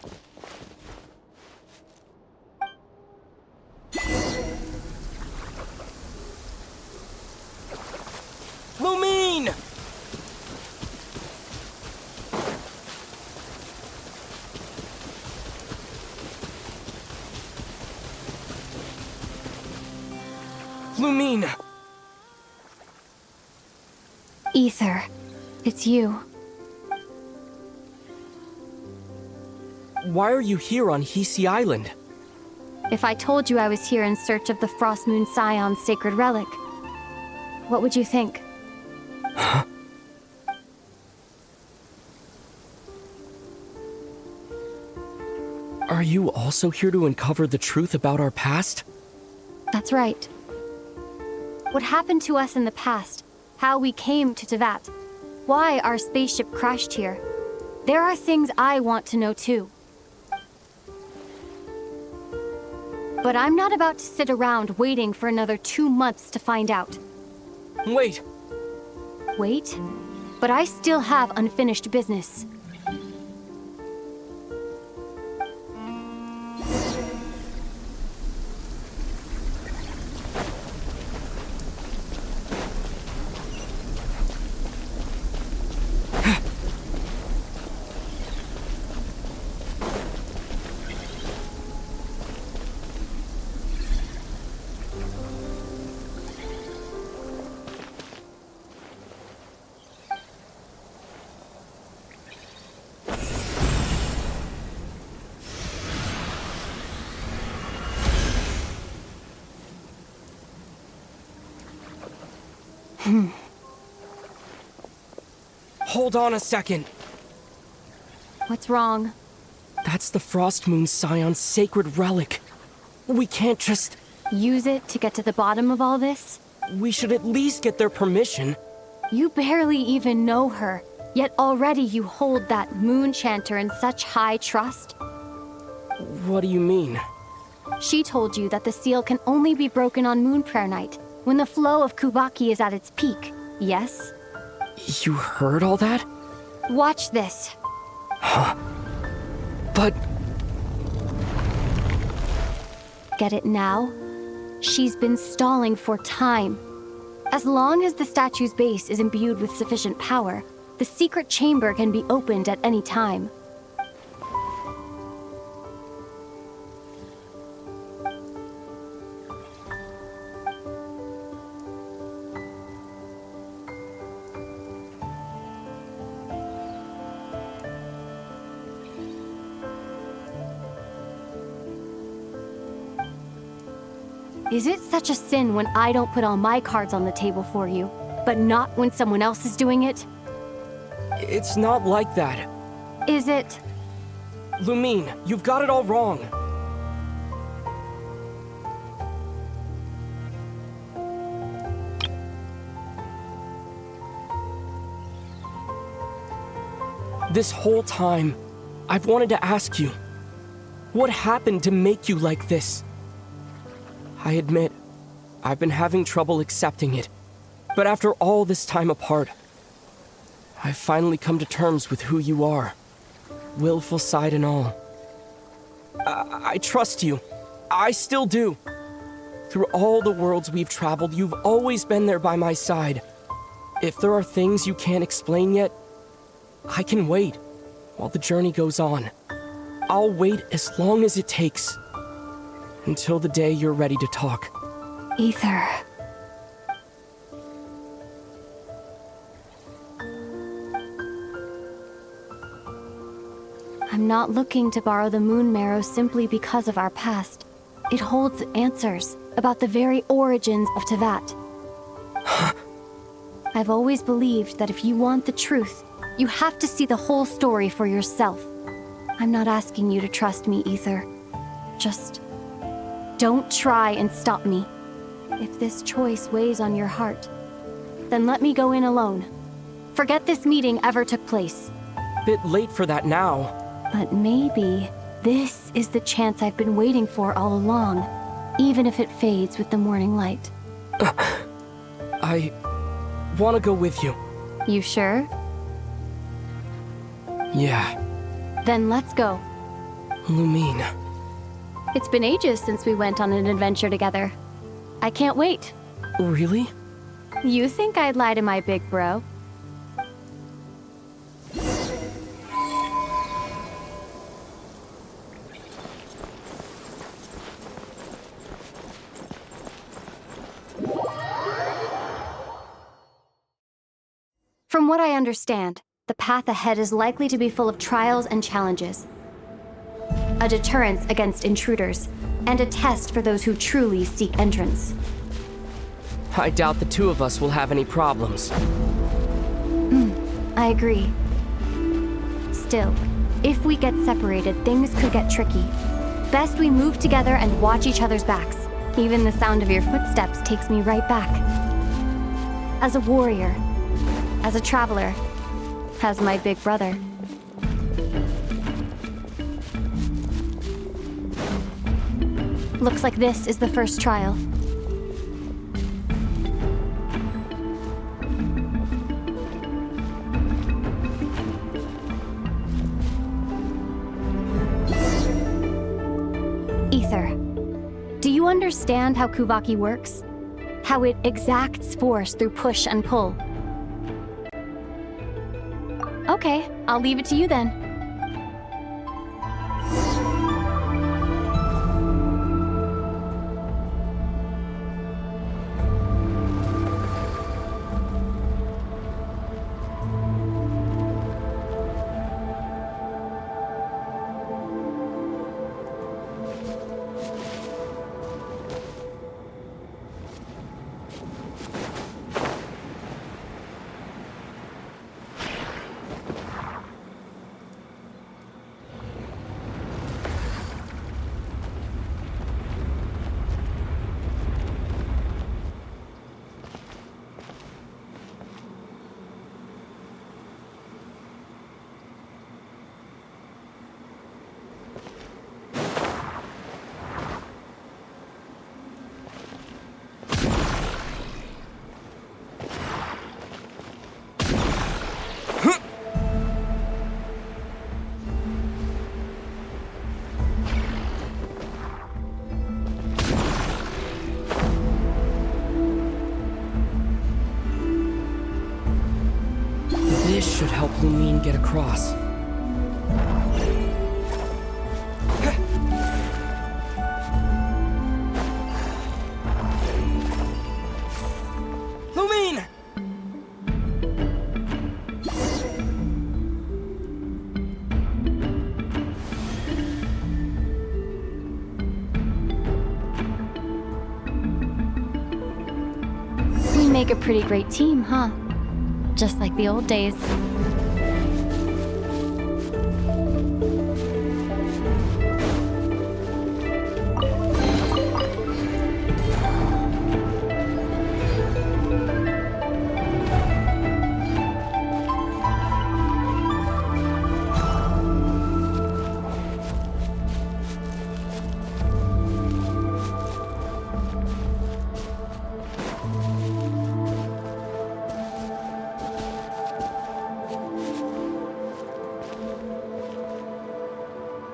Lumine! Ether, it's you. Why are you here on Hisi Island? If I told you I was here in search of the Frost Moon Scion's sacred relic, what would you think? Are you also here to uncover the truth about our past? That's right. What happened to us in the past, how we came to Tevat, why our spaceship crashed here. There are things I want to know too. But I'm not about to sit around waiting for another 2 months to find out. Wait! Wait? But I still have unfinished business. Hold on a second. What's wrong? That's the Frost Moon Scion's sacred relic. We can't just... Use it to get to the bottom of all this? We should at least get their permission. You barely even know her, yet already you hold that moon chanter in such high trust. What do you mean? She told you that the seal can only be broken on Moon Prayer Night, when the flow of Kuvaki is at its peak, yes? You heard all that? Watch this. Huh? But... Get it now? She's been stalling for time. As long as the statue's base is imbued with sufficient power, the secret chamber can be opened at any time. Is it such a sin when I don't put all my cards on the table for you, but not when someone else is doing it? It's not like that. Is it? Lumine, you've got it all wrong. This whole time, I've wanted to ask you, what happened to make you like this? I admit, I've been having trouble accepting it, but after all this time apart, I've finally come to terms with who you are, willful side and all. I trust you. I still do. Through all the worlds we've traveled, you've always been there by my side. If there are things you can't explain yet, I can wait while the journey goes on. I'll wait as long as it takes. Until the day you're ready to talk. Ether. I'm not looking to borrow the moon marrow simply because of our past. It holds answers about the very origins of Tevat. I've always believed that if you want the truth, you have to see the whole story for yourself. I'm not asking you to trust me, Ether. Just... don't try and stop me. If this choice weighs on your heart, then let me go in alone. Forget this meeting ever took place. Bit late for that now. But maybe this is the chance I've been waiting for all along, even if it fades with the morning light. I want to go with you. You sure? Yeah. Then let's go. Lumine. It's been ages since we went on an adventure together. I can't wait. Really? You think I'd lie to my big bro? what I understand, the path ahead is likely to be full of trials and challenges. A deterrence against intruders, and a test for those who truly seek entrance. I doubt the two of us will have any problems. I agree. Still, if we get separated, things could get tricky. Best we move together and watch each other's backs. Even the sound of your footsteps takes me right back. As a warrior, as a traveler, as my big brother. Looks like this is the first trial. Ether, do you understand how Kuvaki works? How it exacts force through push and pull? Okay, I'll leave it to you then. This should help Lumine get across. Lumine! We make a pretty great team, huh? Just like the old days.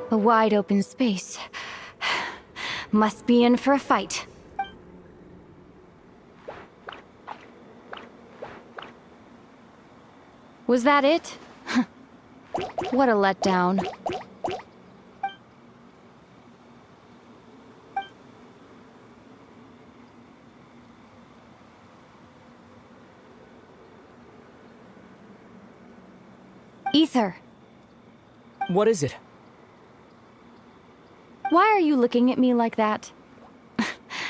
A wide open space. Must be in for a fight. Was that it? What a letdown. Ether. What is it? Why are you looking at me like that?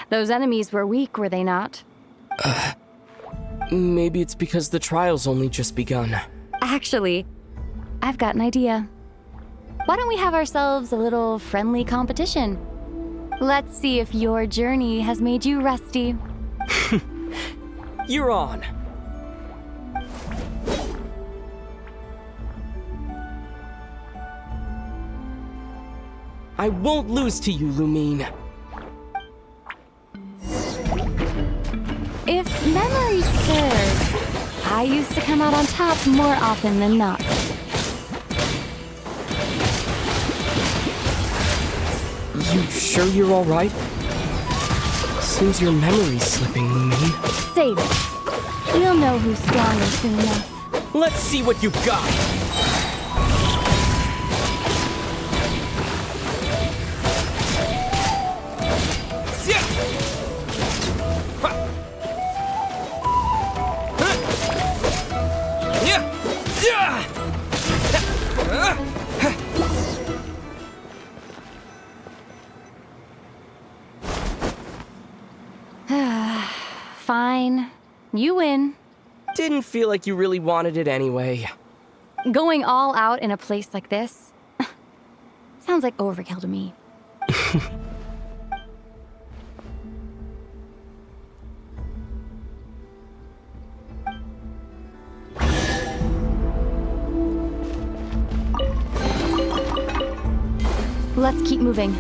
Those enemies were weak, were they not? Maybe it's because the trial's only just begun. Actually, I've got an idea. Why don't we have ourselves a little friendly competition? Let's see if your journey has made you rusty. You're on. I won't lose to you, Lumine. If memory serves, I used to come out on top more often than not. You sure you're all right? Seems your memory's slipping, Lumine. Save it. We'll know who's stronger soon enough. Let's see what you've got. Yeah. Fine. You win. Didn't feel like you really wanted it anyway. Going all out in a place like this sounds like overkill to me. Let's keep moving.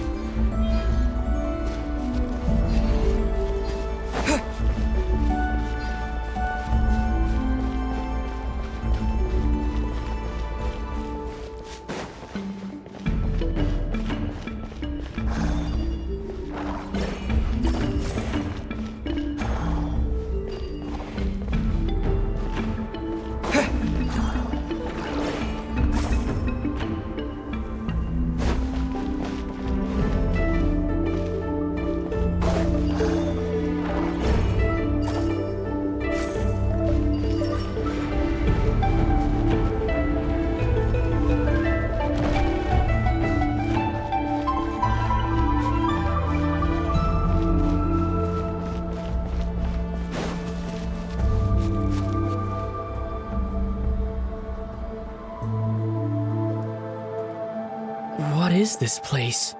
What is this place?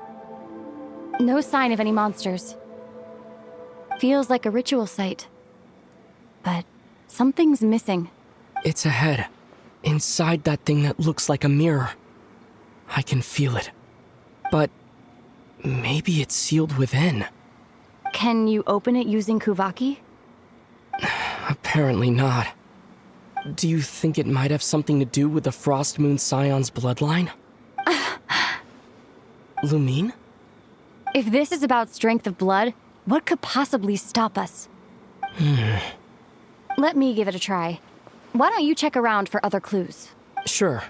No sign of any monsters. Feels like a ritual site. But something's missing. It's ahead. Inside that thing that looks like a mirror. I can feel it. But maybe it's sealed within. Can you open it using Kuvaki? Apparently not. Do you think it might have something to do with the Frost Moon Scion's bloodline? Lumine? If this is about strength of blood, what could possibly stop us? Let me give it a try. Why don't you check around for other clues? Sure.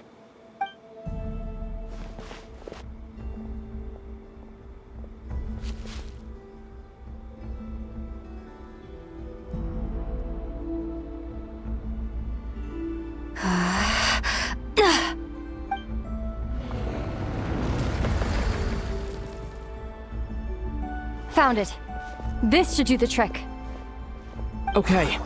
Found it. This should do the trick. Okay.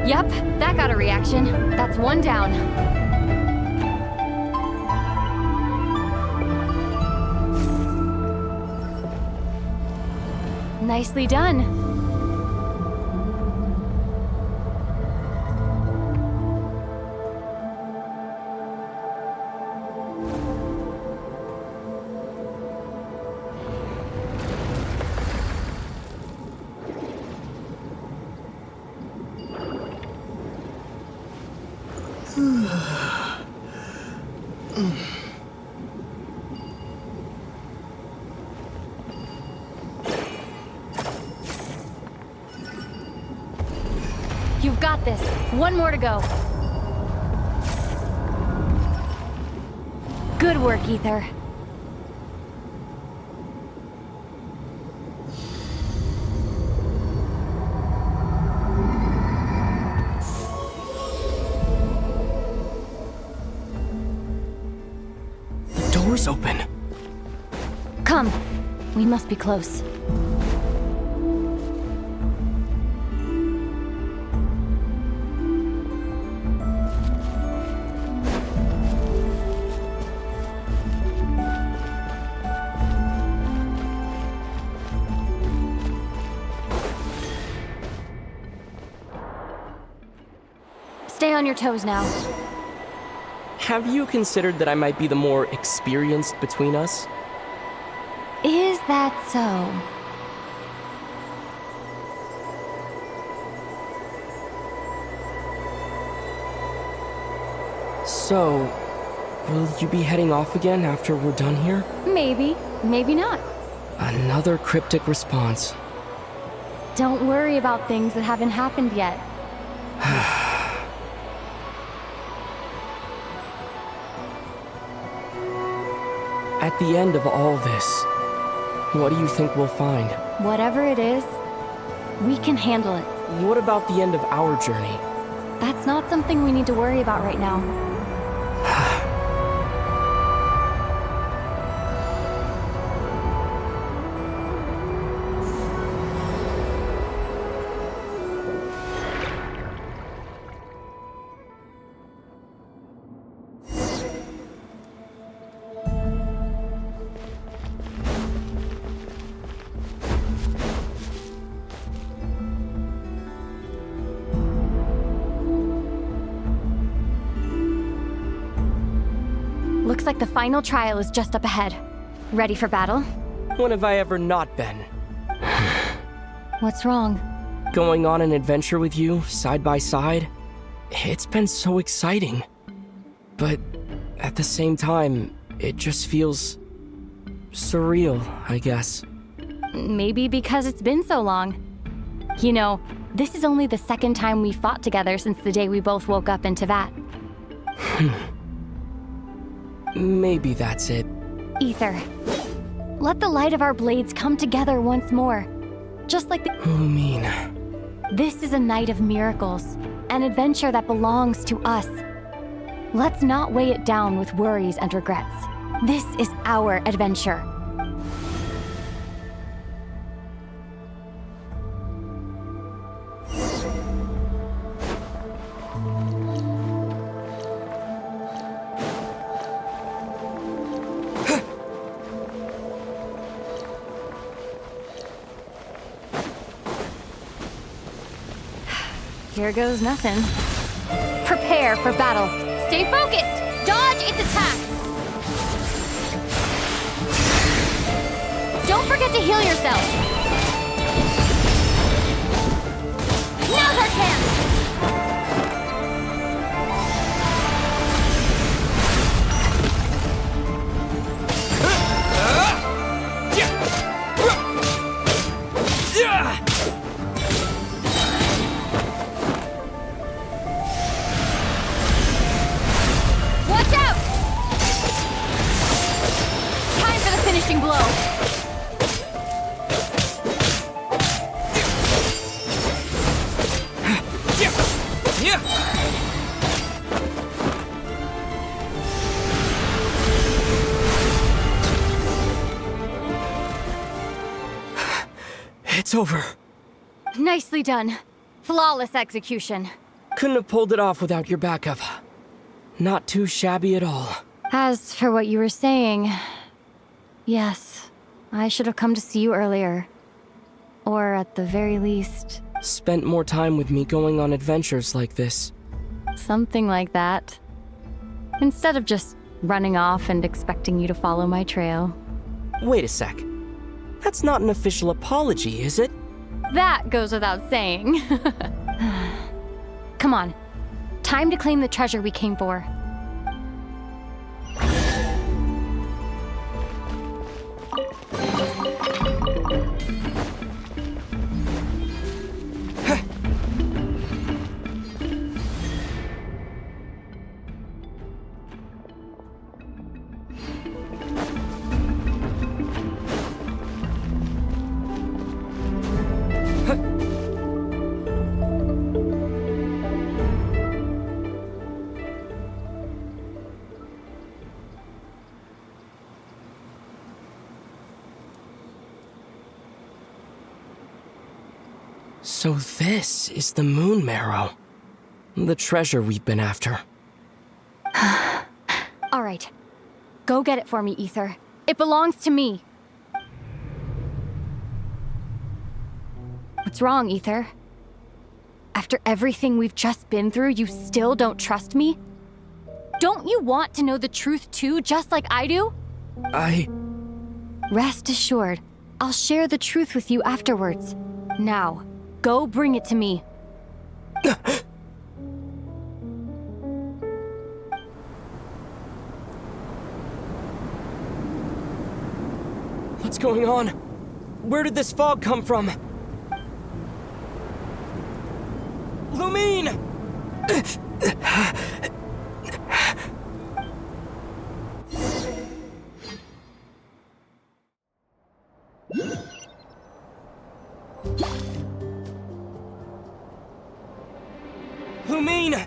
Yep, that got a reaction. That's one down. Nicely done. You've got this. One more to go. Good work, Ether. The door's open. Come. We must be close. Stay on your toes now. Have you considered that I might be the more experienced between us? Is that so? So, will you be heading off again after we're done here? Maybe, maybe not. Another cryptic response. Don't worry about things that haven't happened yet. At the end of all this, what do you think we'll find? Whatever it is, we can handle it. What about the end of our journey? That's not something we need to worry about right now. Looks like the final trial is just up ahead. Ready for battle? When have I ever not been? What's wrong? Going on an adventure with you, side by side? It's been so exciting. But at the same time, it just feels surreal, I guess. Maybe because it's been so long. You know, this is only the second time we fought together since the day we both woke up in Teyvat. Maybe that's it. Aether, let the light of our blades come together once more. Just like the— Lumine. This is a night of miracles, an adventure that belongs to us. Let's not weigh it down with worries and regrets. This is our adventure. Here goes nothing. Prepare for battle. Stay focused! Dodge its attacks! Don't forget to heal yourself! Now's our chance! Watch out! Time for the finishing blow. It's over. Nicely done. Flawless execution. Couldn't have pulled it off without your backup. Not too shabby at all. As for what you were saying, yes, I should have come to see you earlier. Or at the very least... Spent more time with me going on adventures like this. Something like that. Instead of just running off and expecting you to follow my trail. Wait a sec. That's not an official apology, is it? That goes without saying. Come on. Time to claim the treasure we came for. So this is the Moon Marrow. The treasure we've been after. All right. Go get it for me, Aether. It belongs to me. What's wrong, Aether? After everything we've just been through, you still don't trust me? Don't you want to know the truth too, just like I do? Rest assured, I'll share the truth with you afterwards. Now, go bring it to me. What's going on? Where did this fog come from? Lumine! Lumine!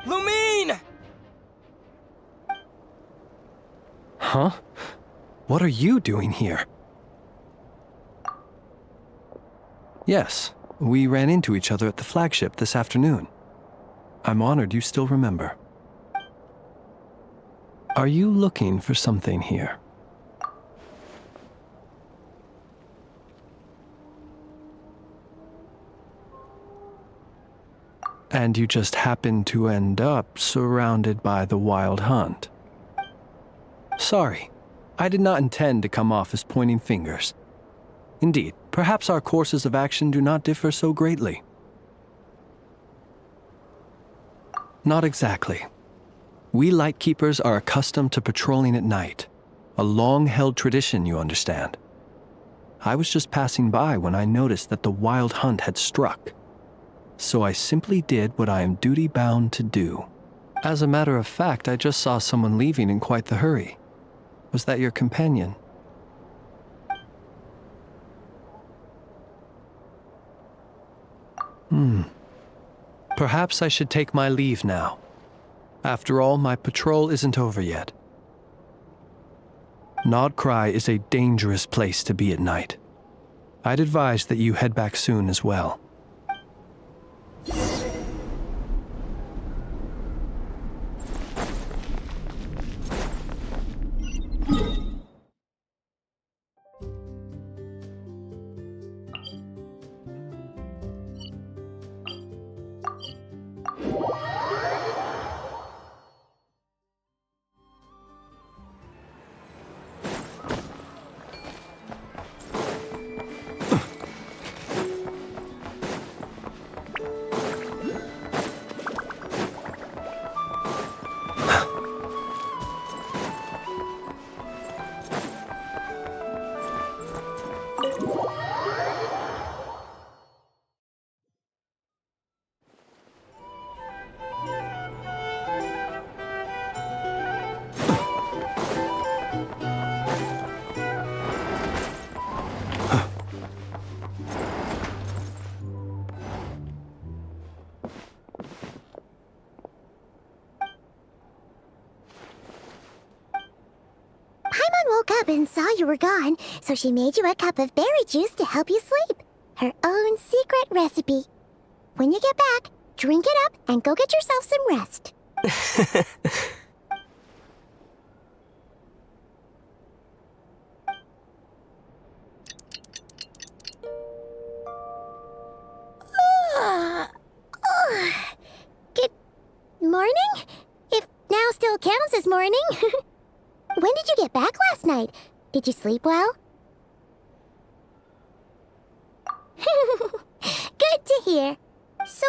Lumine! Huh? What are you doing here? Yes, we ran into each other at the flagship this afternoon. I'm honored you still remember. Are you looking for something here? And you just happened to end up surrounded by the Wild Hunt. Sorry, I did not intend to come off as pointing fingers. Indeed, perhaps our courses of action do not differ so greatly. Not exactly. We Lightkeepers are accustomed to patrolling at night. A long-held tradition, you understand. I was just passing by when I noticed that the Wild Hunt had struck. So I simply did what I am duty-bound to do. As a matter of fact, I just saw someone leaving in quite the hurry. Was that your companion? Perhaps I should take my leave now. After all, my patrol isn't over yet. Nodcry is a dangerous place to be at night. I'd advise that you head back soon as well. Woke up and saw you were gone, so she made you a cup of berry juice to help you sleep. Her own secret recipe. When you get back, drink it up and go get yourself some rest. Good morning? If now still counts as morning. When did you get back last night? Did you sleep well? Good to hear. So,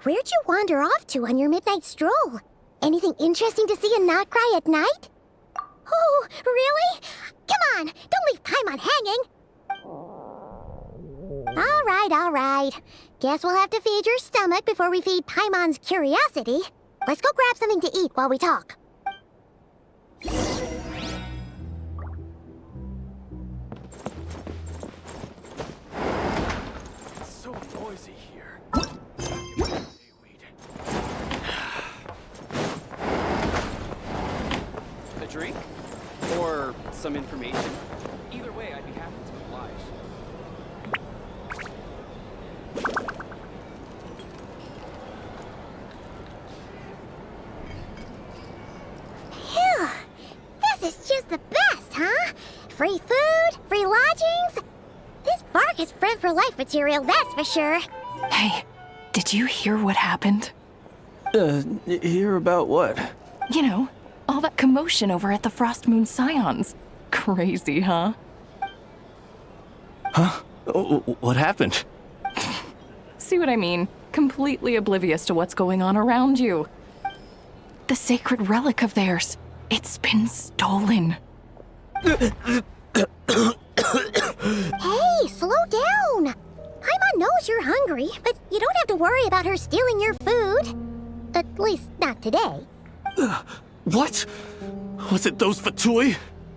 where'd you wander off to on your midnight stroll? Anything interesting to see in Nodcry at night? Oh, really? Come on, don't leave Paimon hanging. All right. Guess we'll have to feed your stomach before we feed Paimon's curiosity. Let's go grab something to eat while we talk. So noisy here. A drink? Or some information? Either way, I'd be happy to oblige. Phew! This is just the best, huh? Free food, free lodgings. This Vark is friend for life material, that's for sure. Hey, did you hear what happened? Hear about what? You know, all that commotion over at the Frost Moon Scions. Crazy, huh? Huh? What happened? See what I mean? Completely oblivious to what's going on around you. The sacred relic of theirs. It's been stolen. Hey, slow down! Paimon knows you're hungry, but you don't have to worry about her stealing your food. At least, not today. What? Was it those Fatui?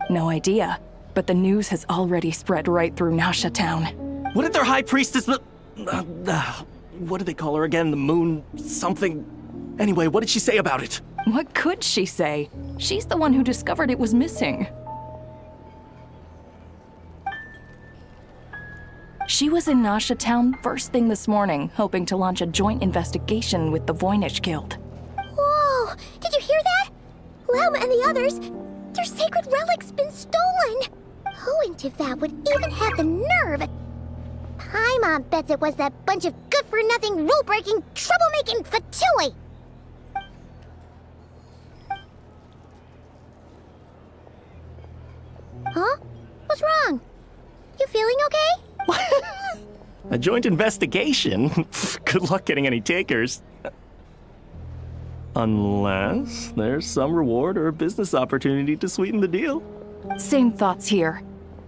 No idea, but the news has already spread right through Nasha Town. What did their high priestess... what do they call her again? The moon... something... Anyway, what did she say about it? What could she say? She's the one who discovered it was missing. She was in Nasha Town first thing this morning, hoping to launch a joint investigation with the Voynich Guild. Whoa! Did you hear that? Lauma and the others, their sacred relic's been stolen! Who in Tivat would even have the nerve? Paimon bets it was that bunch of good-for-nothing, rule-breaking, troublemaking Fatui! Huh? What's wrong? You feeling okay? A joint investigation? Good luck getting any takers. Unless there's some reward or business opportunity to sweeten the deal. Same thoughts here.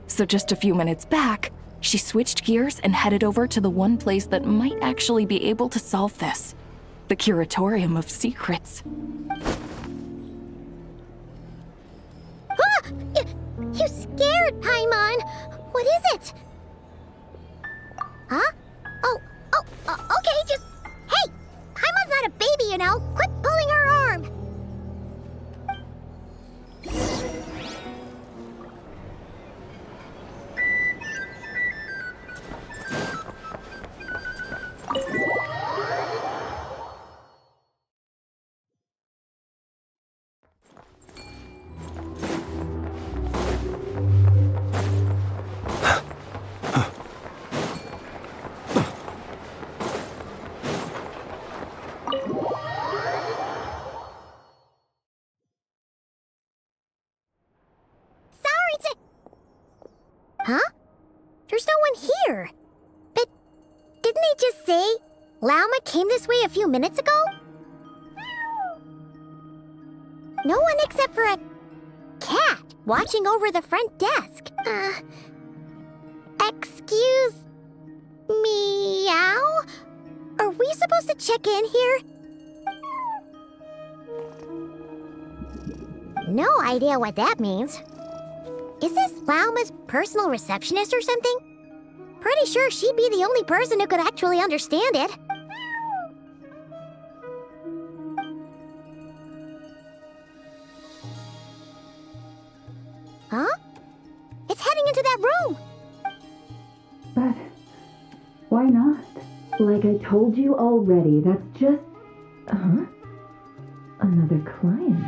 So just a few minutes back, she switched gears and headed over to the one place that might actually be able to solve this. The Curatorium of Secrets. Ah! You scared, Paimon! What is it? Huh? Okay, just... Hey! Paimon's not a baby, you know! Quit pulling her arm! Huh? There's no one here. But didn't they just say Lauma came this way a few minutes ago? No one except for a cat watching over the front desk. Excuse meow? Are we supposed to check in here? No idea what that means. Is this Lauma's personal receptionist or something? Pretty sure she'd be the only person who could actually understand it. Huh? It's heading into that room! But why not? Like I told you already, that's just... Another client.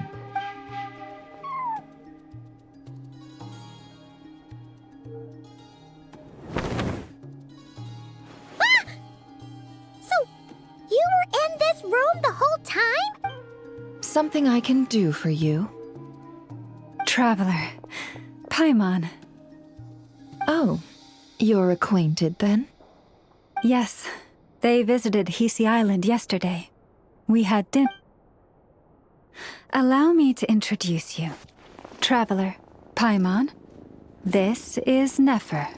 Something I can do for you? Traveler. Paimon. Oh, you're acquainted then? Yes. They visited Hisi Island yesterday. We had dinner. Allow me to introduce you. Traveler, Paimon. This is Nefer,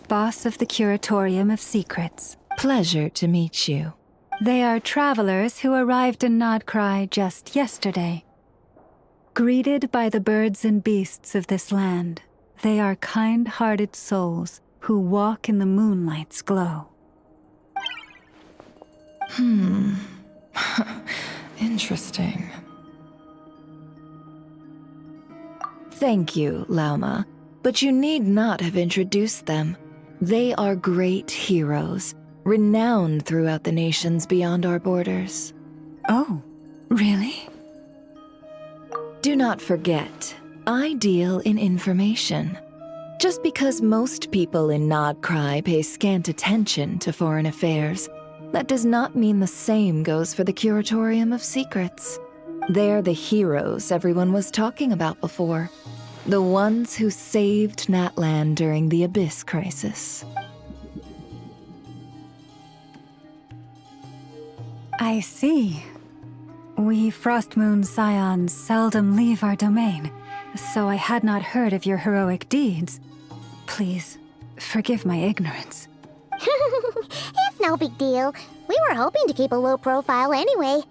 boss of the Curatorium of Secrets. Pleasure to meet you. They are travelers who arrived in Nodcry just yesterday. Greeted by the birds and beasts of this land, they are kind-hearted souls who walk in the moonlight's glow. Interesting. Thank you, Lauma, but you need not have introduced them. They are great heroes, renowned throughout the nations beyond our borders. Oh, really? Do not forget, I deal in information. Just because most people in Nodcry pay scant attention to foreign affairs, that does not mean the same goes for the Curatorium of Secrets. They're the heroes everyone was talking about before. The ones who saved Natlan during the Abyss crisis. I see. We Frostmoon Scions seldom leave our domain, so I had not heard of your heroic deeds. Please, forgive my ignorance. It's no big deal. We were hoping to keep a low profile anyway.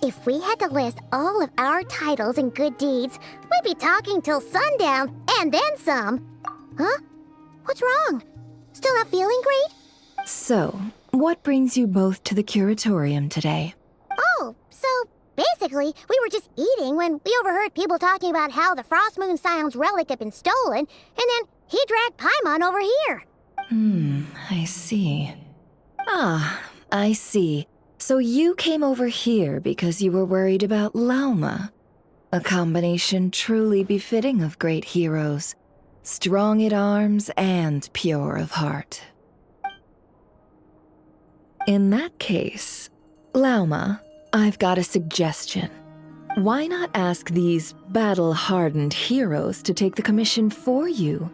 If we had to list all of our titles and good deeds, we'd be talking till sundown, and then some. Huh? What's wrong? Still not feeling great? So, what brings you both to the curatorium today? Oh, so basically, we were just eating when we overheard people talking about how the Frostmoon Scion's relic had been stolen, and then he dragged Paimon over here. I see. Ah, I see. So you came over here because you were worried about Lauma. A combination truly befitting of great heroes. Strong at arms and pure of heart. In that case, Lauma, I've got a suggestion. Why not ask these battle-hardened heroes to take the commission for you?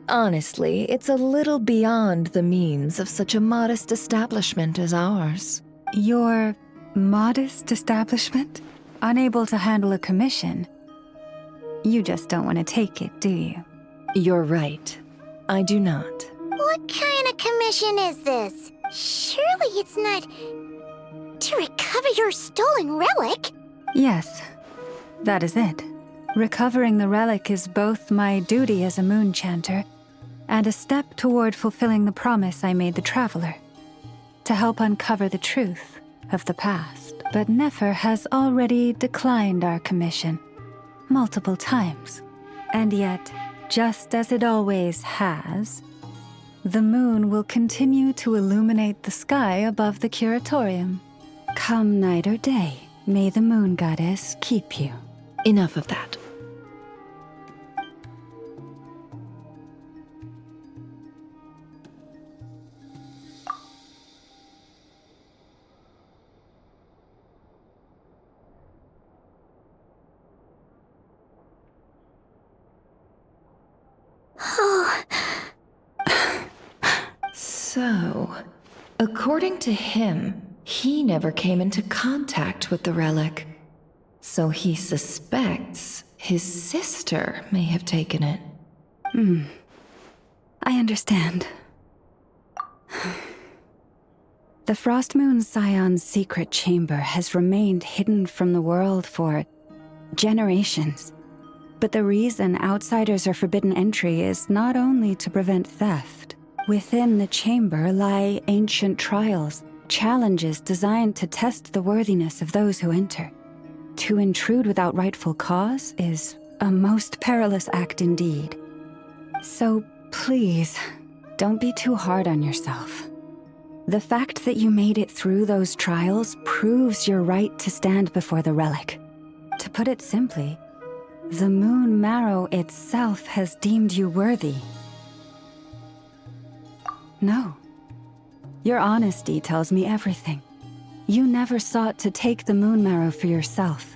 Honestly, it's a little beyond the means of such a modest establishment as ours. Your modest establishment? Unable to handle a commission? You just don't want to take it, do you? You're right. I do not. What kind of commission is this? Surely it's not to recover your stolen relic? Yes, that is it. Recovering the relic is both my duty as a moon chanter and a step toward fulfilling the promise I made the traveler, to help uncover the truth of the past. But Nefer has already declined our commission multiple times. And yet, just as it always has, the moon will continue to illuminate the sky above the curatorium. Come night or day, may the moon goddess keep you. Enough of that. So, according to him, he never came into contact with the relic. So he suspects his sister may have taken it. I understand. The Frostmoon Scion's secret chamber has remained hidden from the world for generations. But the reason outsiders are forbidden entry is not only to prevent theft. Within the chamber lie ancient trials, challenges designed to test the worthiness of those who enter. To intrude without rightful cause is a most perilous act indeed. So please, don't be too hard on yourself. The fact that you made it through those trials proves your right to stand before the relic. To put it simply, the Moon Marrow itself has deemed you worthy. No. Your honesty tells me everything. You never sought to take the Moon Marrow for yourself.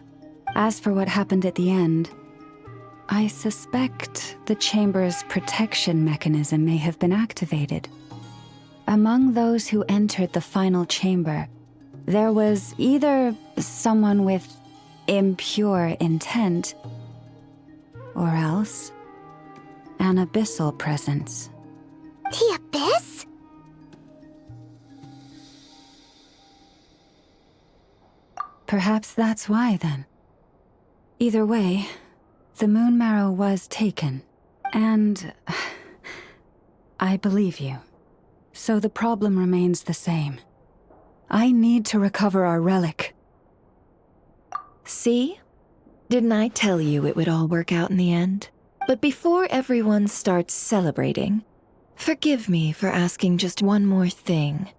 As for what happened at the end, I suspect the chamber's protection mechanism may have been activated. Among those who entered the final chamber, there was either someone with impure intent, or else an abyssal presence. The Abyss? Perhaps that's why, then. Either way, the Moon Marrow was taken, and I believe you. So the problem remains the same. I need to recover our relic. See? Didn't I tell you it would all work out in the end? But before everyone starts celebrating, forgive me for asking just one more thing.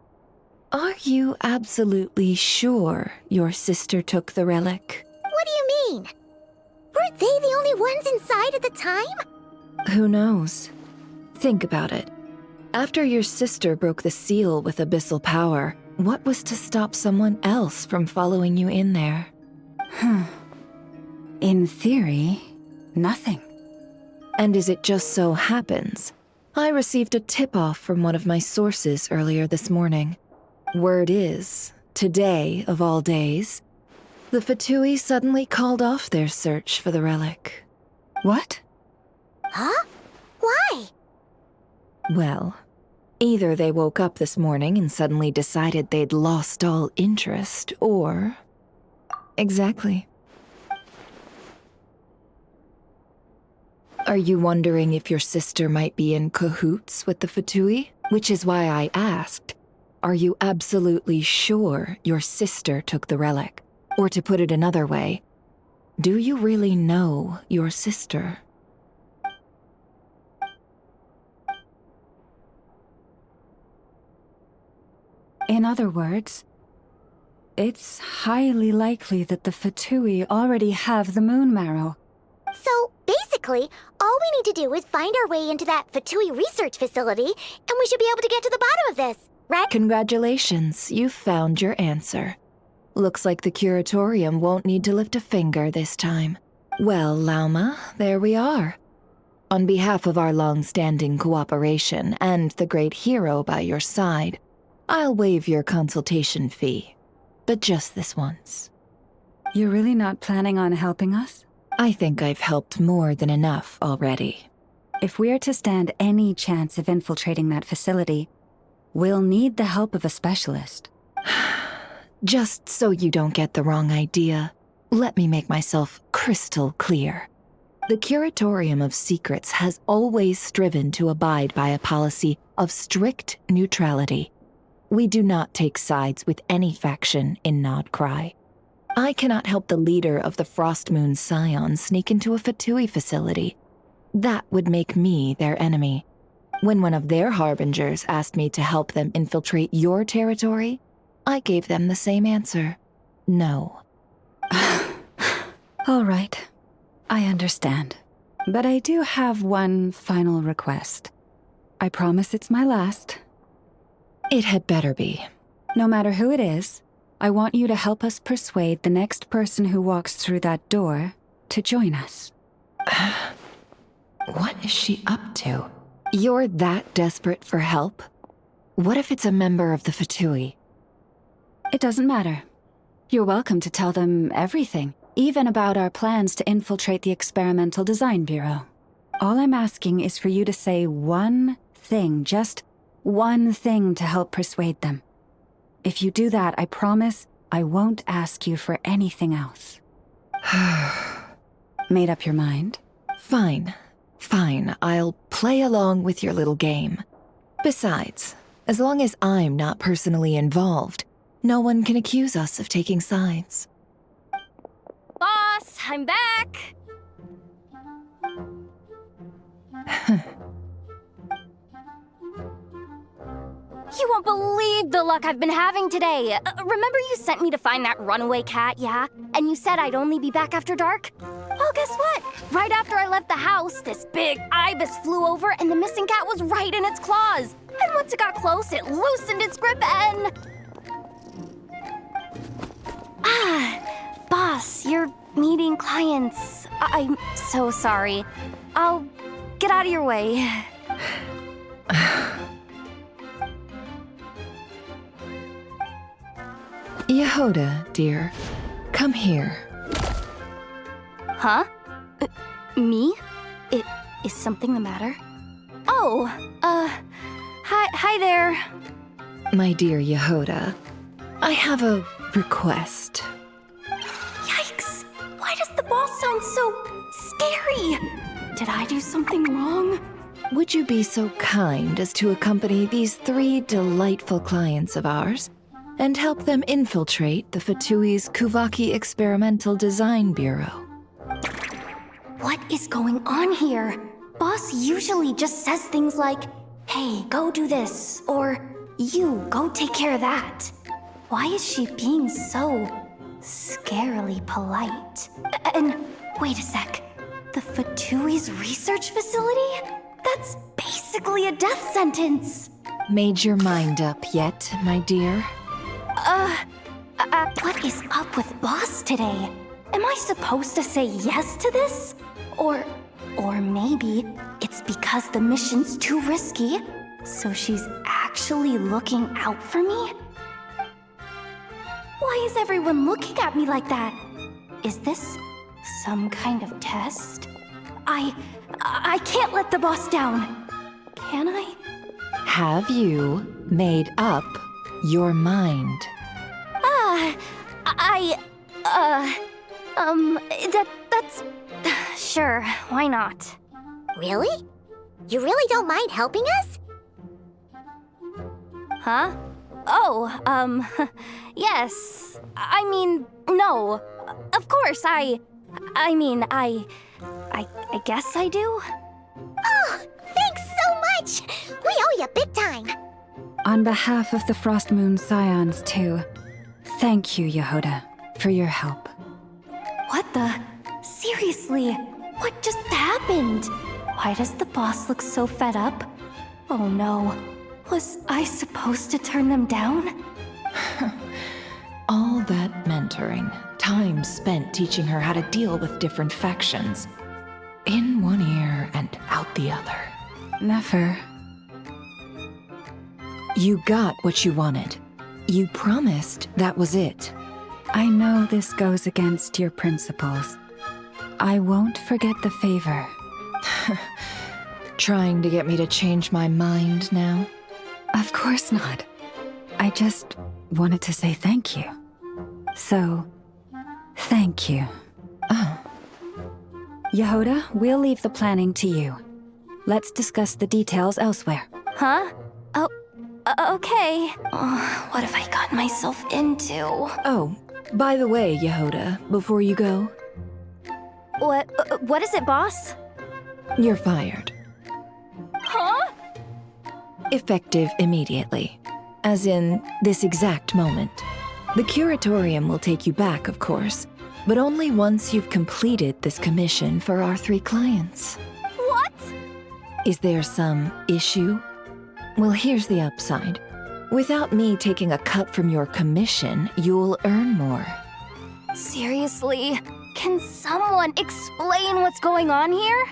Are you absolutely sure your sister took the relic? What do you mean? Weren't they the only ones inside at the time? Who knows? Think about it. After your sister broke the seal with abyssal power, what was to stop someone else from following you in there? In theory, nothing. And as it just so happens, I received a tip-off from one of my sources earlier this morning. Word is, today, of all days, the Fatui suddenly called off their search for the relic. What? Huh? Why? Well, either they woke up this morning and suddenly decided they'd lost all interest, or... Exactly. Are you wondering if your sister might be in cahoots with the Fatui? Which is why I asked, are you absolutely sure your sister took the relic? Or to put it another way, do you really know your sister? In other words, it's highly likely that the Fatui already have the moon marrow. So, basically, all we need to do is find our way into that Fatui research facility, and we should be able to get to the bottom of this, right? Congratulations, you've found your answer. Looks like the curatorium won't need to lift a finger this time. Well, Lauma, there we are. On behalf of our long-standing cooperation and the great hero by your side, I'll waive your consultation fee. But just this once. You're really not planning on helping us? I think I've helped more than enough already. If we're to stand any chance of infiltrating that facility, we'll need the help of a specialist. Just so you don't get the wrong idea, let me make myself crystal clear. The Curatorium of Secrets has always striven to abide by a policy of strict neutrality. We do not take sides with any faction in Nodcry. I cannot help the leader of the Frostmoon Scions sneak into a Fatui facility. That would make me their enemy. When one of their harbingers asked me to help them infiltrate your territory, I gave them the same answer. No. All right. I understand. But I do have one final request. I promise it's my last. It had better be. No matter who it is, I want you to help us persuade the next person who walks through that door to join us. What is she up to? You're that desperate for help? What if it's a member of the Fatui? It doesn't matter. You're welcome to tell them everything, even about our plans to infiltrate the Experimental Design Bureau. All I'm asking is for you to say one thing, just one thing to help persuade them. If you do that, I promise I won't ask you for anything else. Made up your mind? Fine. Fine, I'll play along with your little game. Besides, as long as I'm not personally involved, no one can accuse us of taking sides. Boss, I'm back! You won't believe the luck I've been having today. Remember you sent me to find that runaway cat, yeah? And you said I'd only be back after dark? Well, guess what? Right after I left the house, this big ibis flew over and the missing cat was right in its claws. And once it got close, it loosened its grip and... Boss, you're meeting clients. I'm so sorry. I'll get out of your way. Yehoda, dear, come here. Huh? Me? Is something the matter? Oh, hi there. My dear Yehoda, I have a request. Yikes! Why does the boss sound so scary? Did I do something wrong? Would you be so kind as to accompany these 3 delightful clients of ours and help them infiltrate the Fatui's Kuvaki Experimental Design Bureau? What is going on here? Boss usually just says things like, hey, go do this, or you, go take care of that. Why is she being so scarily polite? And wait a sec, the Fatui's research facility? That's basically a death sentence. Made your mind up yet, my dear? What is up with Boss today? Am I supposed to say yes to this? Or maybe it's because the mission's too risky, so she's actually looking out for me? Why is everyone looking at me like that? Is this some kind of test? I can't let the boss down. Can I? Have you made up your mind? That's... Sure, why not? Really? You really don't mind helping us? Huh? Oh, yes. I mean, no. Of course, I guess I do. Oh, thanks so much! We owe you big time! On behalf of the Frost Moon Scions, too, thank you, Yehoda, for your help. What the? Seriously, what just happened? Why does the boss look so fed up? Oh no. Was I supposed to turn them down? All that mentoring, time spent teaching her how to deal with different factions. In one ear and out the other. Never. You got what you wanted. You promised that was it. I know this goes against your principles. I won't forget the favor. Trying to get me to change my mind now? Of course not. I just wanted to say thank you. So, thank you. Oh. Yehoda, we'll leave the planning to you. Let's discuss the details elsewhere. Huh? Oh, okay. What have I gotten myself into? Oh, by the way, Yehoda, before you go... What is it, boss? You're fired. Huh? Effective immediately. As in, this exact moment. The curatorium will take you back, of course, but only once you've completed this commission for our 3 clients. What? Is there some issue? Well, here's the upside. Without me taking a cut from your commission, you'll earn more. Seriously? Can someone explain what's going on here?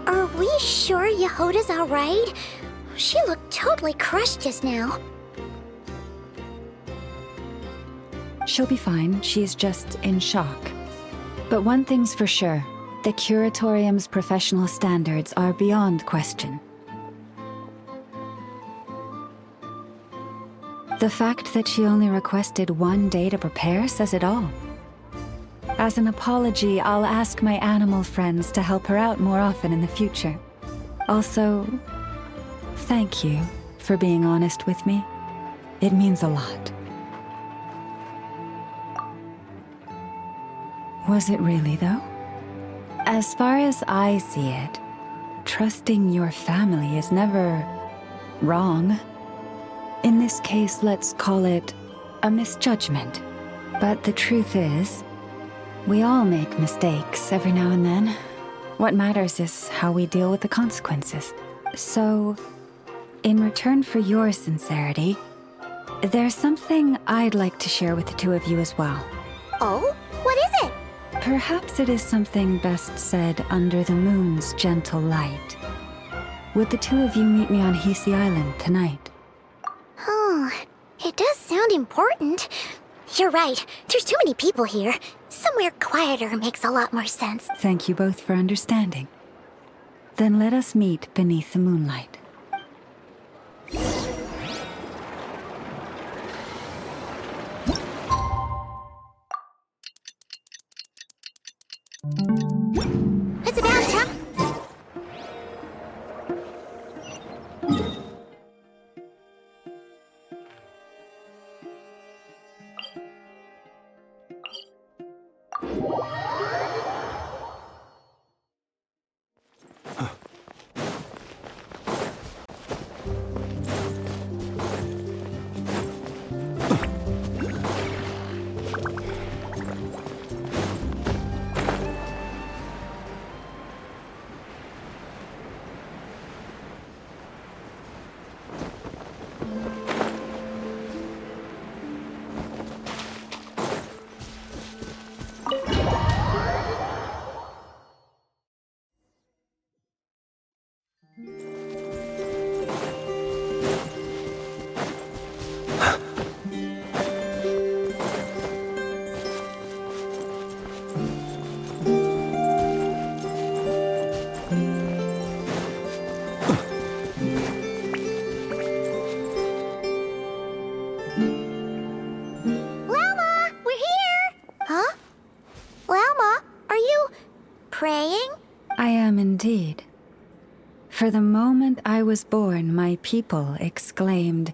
Are we sure Yehoda's alright? She looked totally crushed just now. She'll be fine. She's just in shock. But one thing's for sure. The curatorium's professional standards are beyond question. The fact that she only requested 1 day to prepare says it all. As an apology, I'll ask my animal friends to help her out more often in the future. Also, thank you for being honest with me. It means a lot. Was it really, though? As far as I see it, trusting your family is never wrong. In this case, let's call it a misjudgment. But the truth is, we all make mistakes every now and then. What matters is how we deal with the consequences. So, in return for your sincerity, there's something I'd like to share with the 2 of you as well. Oh? What is it? Perhaps it is something best said under the moon's gentle light. Would the 2 of you meet me on Hisi Island tonight? Oh, it does sound important. You're right. There's too many people here. Somewhere quieter makes a lot more sense. Thank you both for understanding. Then let us meet beneath the moonlight. It's about time. praying? I am indeed. For the moment I was born, my people exclaimed,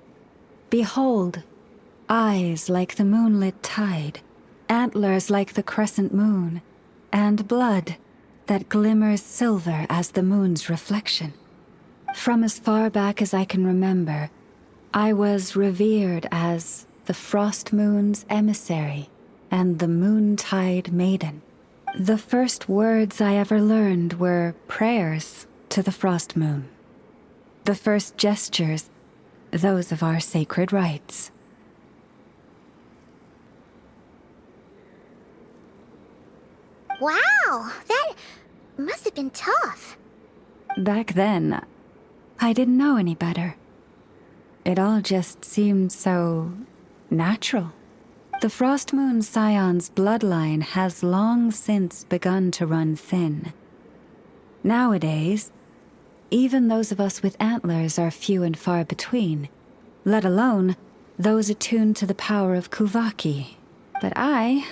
"Behold, eyes like the moonlit tide, antlers like the crescent moon, and blood that glimmers silver as the moon's reflection." From as far back as I can remember, I was revered as the Frost Moon's emissary and the Moontide Maiden. The first words I ever learned were prayers to the Frost Moon. The first gestures, those of our sacred rites. Wow, that must have been tough. Back then, I didn't know any better. It all just seemed so natural. The Frost Moon Scion's bloodline has long since begun to run thin. Nowadays, even those of us with antlers are few and far between, let alone those attuned to the power of Kuvaki. But I...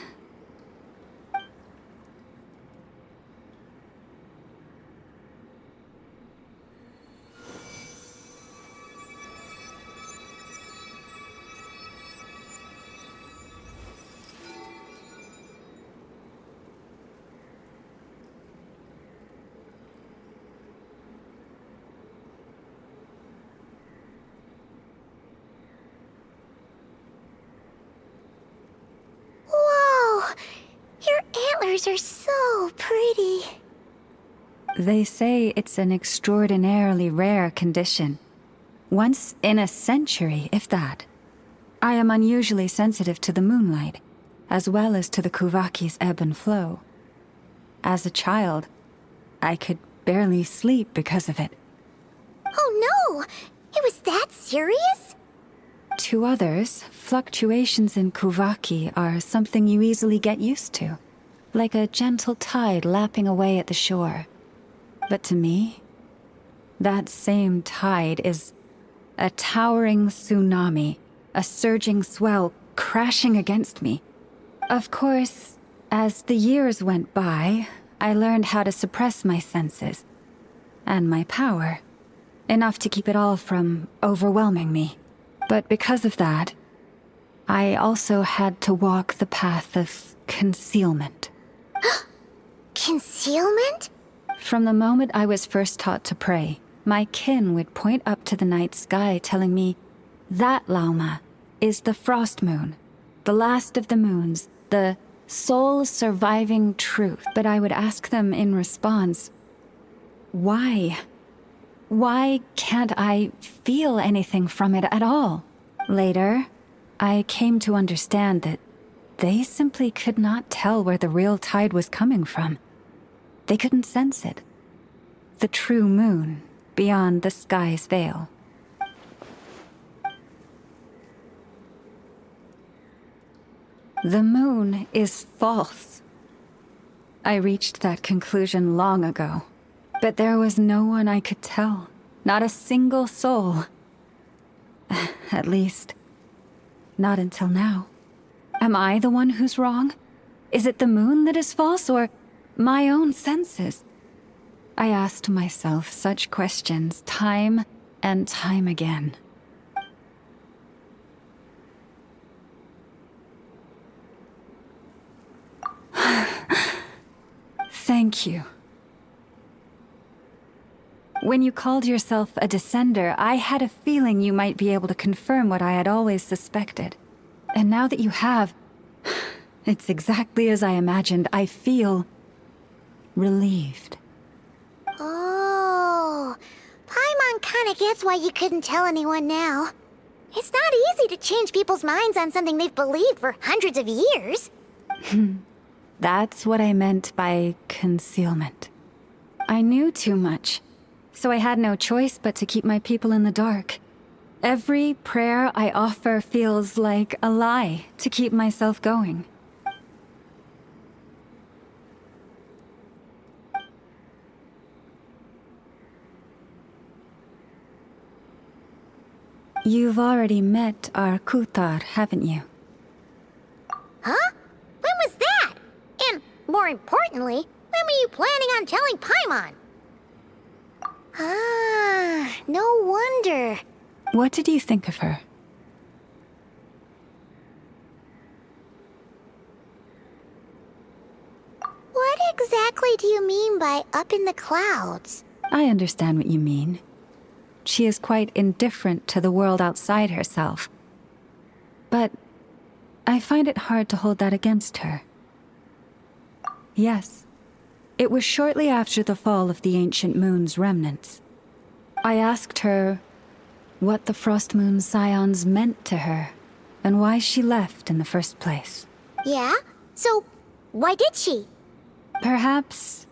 Whoa! Your antlers are so pretty. They say it's an extraordinarily rare condition. Once in a century, if that. I am unusually sensitive to the moonlight, as well as to the Kuvaki's ebb and flow. As a child, I could barely sleep because of it. Oh no! It was that serious? To others, fluctuations in Kuvaki are something you easily get used to, like a gentle tide lapping away at the shore. But to me, that same tide is a towering tsunami, a surging swell crashing against me. Of course, as the years went by, I learned how to suppress my senses and my power, enough to keep it all from overwhelming me. But because of that, I also had to walk the path of concealment. Concealment? From the moment I was first taught to pray, my kin would point up to the night sky telling me, "That, Lauma, is the Frost Moon, the last of the moons, the sole surviving truth." But I would ask them in response, why? Why can't I feel anything from it at all? Later, I came to understand that they simply could not tell where the real tide was coming from. They couldn't sense it. The true moon beyond the sky's veil. The moon is false. I reached that conclusion long ago. But there was no one I could tell. Not a single soul. At least, not until now. Am I the one who's wrong? Is it the moon that is false, or my own senses? I asked myself such questions time and time again. Thank you. When you called yourself a descender, I had a feeling you might be able to confirm what I had always suspected. And now that you have, it's exactly as I imagined. I feel relieved. Oh, Paimon kinda gets why you couldn't tell anyone now. It's not easy to change people's minds on something they've believed for hundreds of years. That's what I meant by concealment. I knew too much, so I had no choice but to keep my people in the dark. Every prayer I offer feels like a lie to keep myself going. You've already met our Kutar, haven't you? Huh? When was that? And more importantly, when were you planning on telling Paimon. Ah, no wonder. What did you think of her? What exactly do you mean by up in the clouds? I understand what you mean. She is quite indifferent to the world outside herself. But I find it hard to hold that against her. Yes, it was shortly after the fall of the ancient moon's remnants. I asked her what the Frost Moon Scions meant to her, and why she left in the first place. Yeah? So, why did she? Perhaps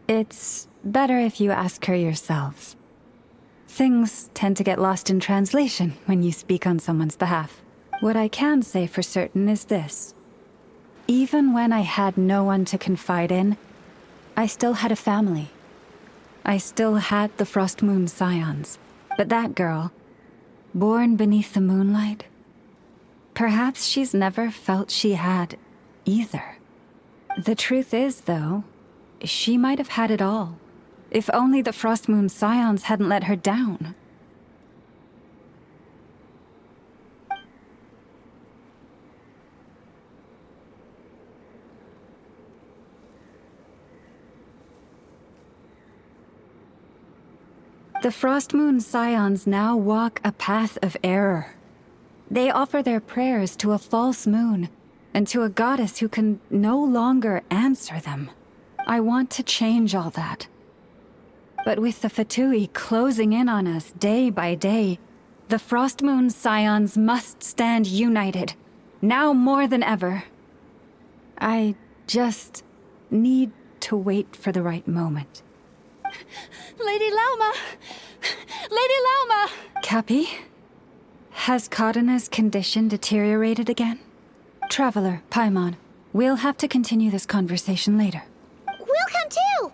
it's better if you ask her yourselves. Things tend to get lost in translation when you speak on someone's behalf. What I can say for certain is this. Even when I had no one to confide in, I still had a family. I still had the Frost Moon Scions. But that girl, born beneath the moonlight, perhaps she's never felt she had either. The truth is, though, she might have had it all. If only the Frost Moon Scions hadn't let her down. The Frost Moon Scions now walk a path of error. They offer their prayers to a false moon, and to a goddess who can no longer answer them. I want to change all that. But with the Fatui closing in on us day by day, the Frost Moon Scions must stand united, now more than ever. I just need to wait for the right moment. Lady Lauma! Lady Lauma! Cappy? Has Kadana's condition deteriorated again? Traveler, Paimon, we'll have to continue this conversation later. We'll come too!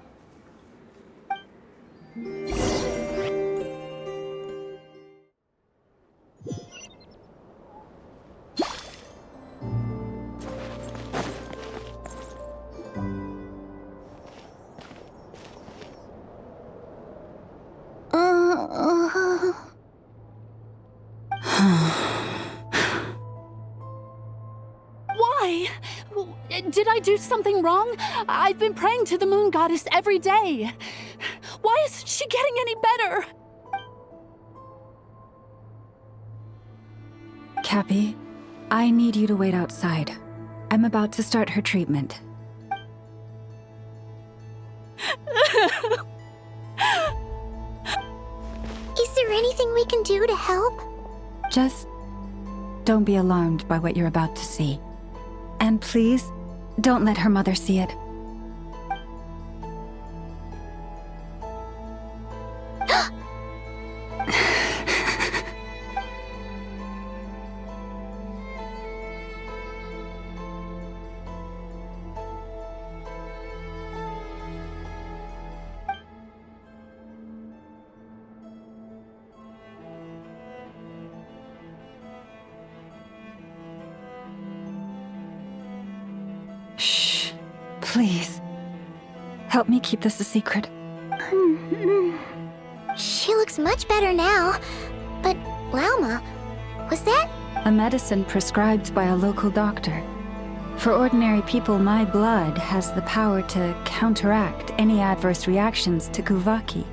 Why? Did I do something wrong? I've been praying to the moon goddess every day. Why isn't she getting any better? Cappy, I need you to wait outside. I'm about to start her treatment. Is there anything we can do to help? Just don't be alarmed by what you're about to see. And please, don't let her mother see it. Shh. Please. Help me keep this a secret. She looks much better now. But, Lauma, was that? A medicine prescribed by a local doctor. For ordinary people, my blood has the power to counteract any adverse reactions to Kuvaki.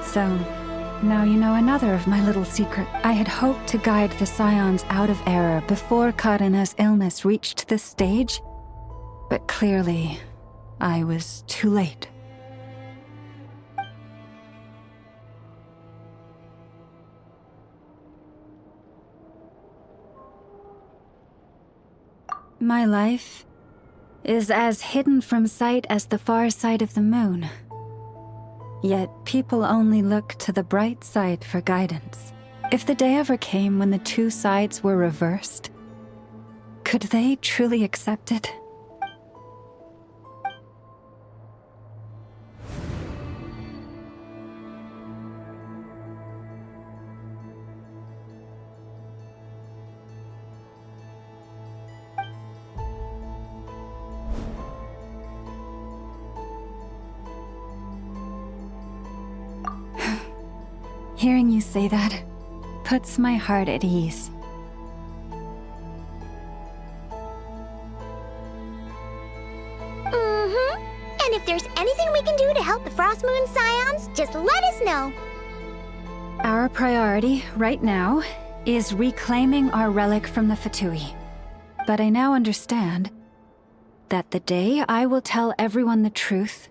So, now you know another of my little secret. I had hoped to guide the Scions out of error before Kadana's illness reached this stage, but clearly, I was too late. My life is as hidden from sight as the far side of the moon. Yet people only look to the bright side for guidance. If the day ever came when the two sides were reversed, could they truly accept it? Hearing you say that puts my heart at ease. And if there's anything we can do to help the Frost Moon Scions, just let us know. Our priority right now is reclaiming our relic from the Fatui. But I now understand that the day I will tell everyone the truth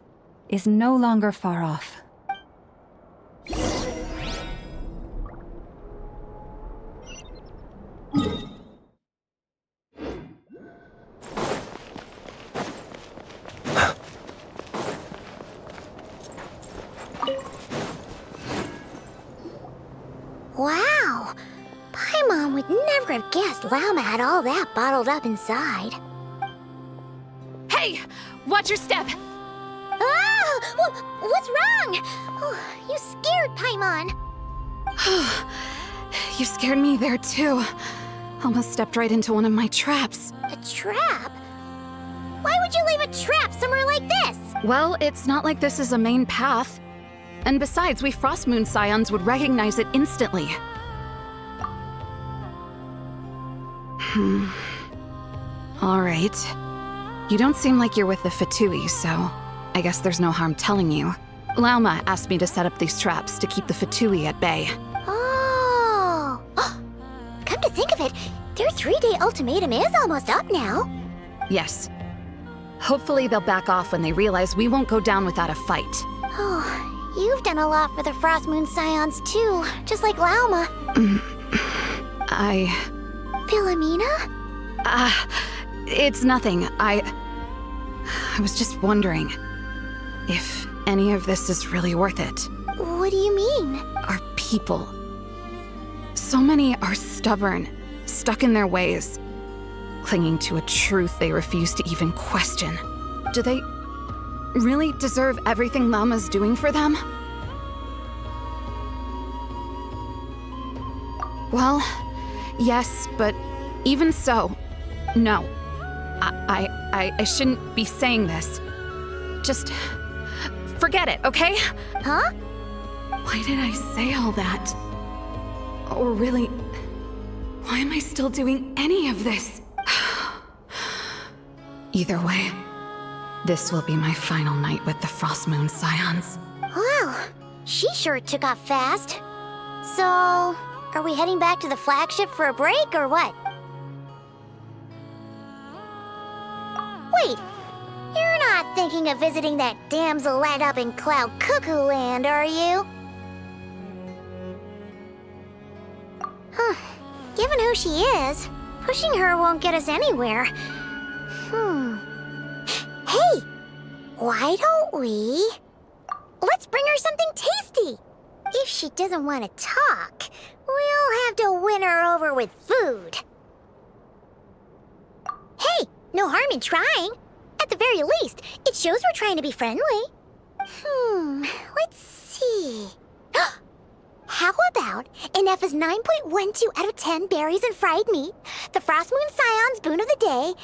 is no longer far off. Wow! Paimon would never have guessed Lauma had all that bottled up inside. Hey! Watch your step! Ah! What's wrong? Oh, you scared Paimon. You scared me there too. Almost stepped right into one of my traps. A trap? Why would you leave a trap somewhere like this? Well, it's not like this is a main path. And besides, we Frost Moon Scions would recognize it instantly. Alright. You don't seem like you're with the Fatui, so I guess there's no harm telling you. Lauma asked me to set up these traps to keep the Fatui at bay. Oh! Come to think of it, their 3-day ultimatum is almost up now. Yes. Hopefully they'll back off when they realize we won't go down without a fight. Oh, you've done a lot for the Frost Moon Scions too, just like Lauma. Philomena? It's nothing. I was just wondering if any of this is really worth it. What do you mean? Our people. So many are stubborn, stuck in their ways, clinging to a truth they refuse to even question. Do they really deserve everything Lama's doing for them? Well, yes, but even so, no. I shouldn't be saying this. Just forget it, okay? Huh? Why did I say all that? Or really, why am I still doing any of this? Either way, this will be my final night with the Frost Moon Scions. Wow, she sure took off fast. So, are we heading back to the flagship for a break or what? Wait, you're not thinking of visiting that damselette up in Cloud Cuckoo Land, are you? Huh. Given who she is, pushing her won't get us anywhere. Hey, why don't we... Let's bring her something tasty. If she doesn't want to talk, we'll have to win her over with food. Hey, no harm in trying. At the very least, it shows we're trying to be friendly. Let's see. How about Ineffa's 9.12 out of 10 berries and fried meat, the Frost Moon Scion's boon of the day,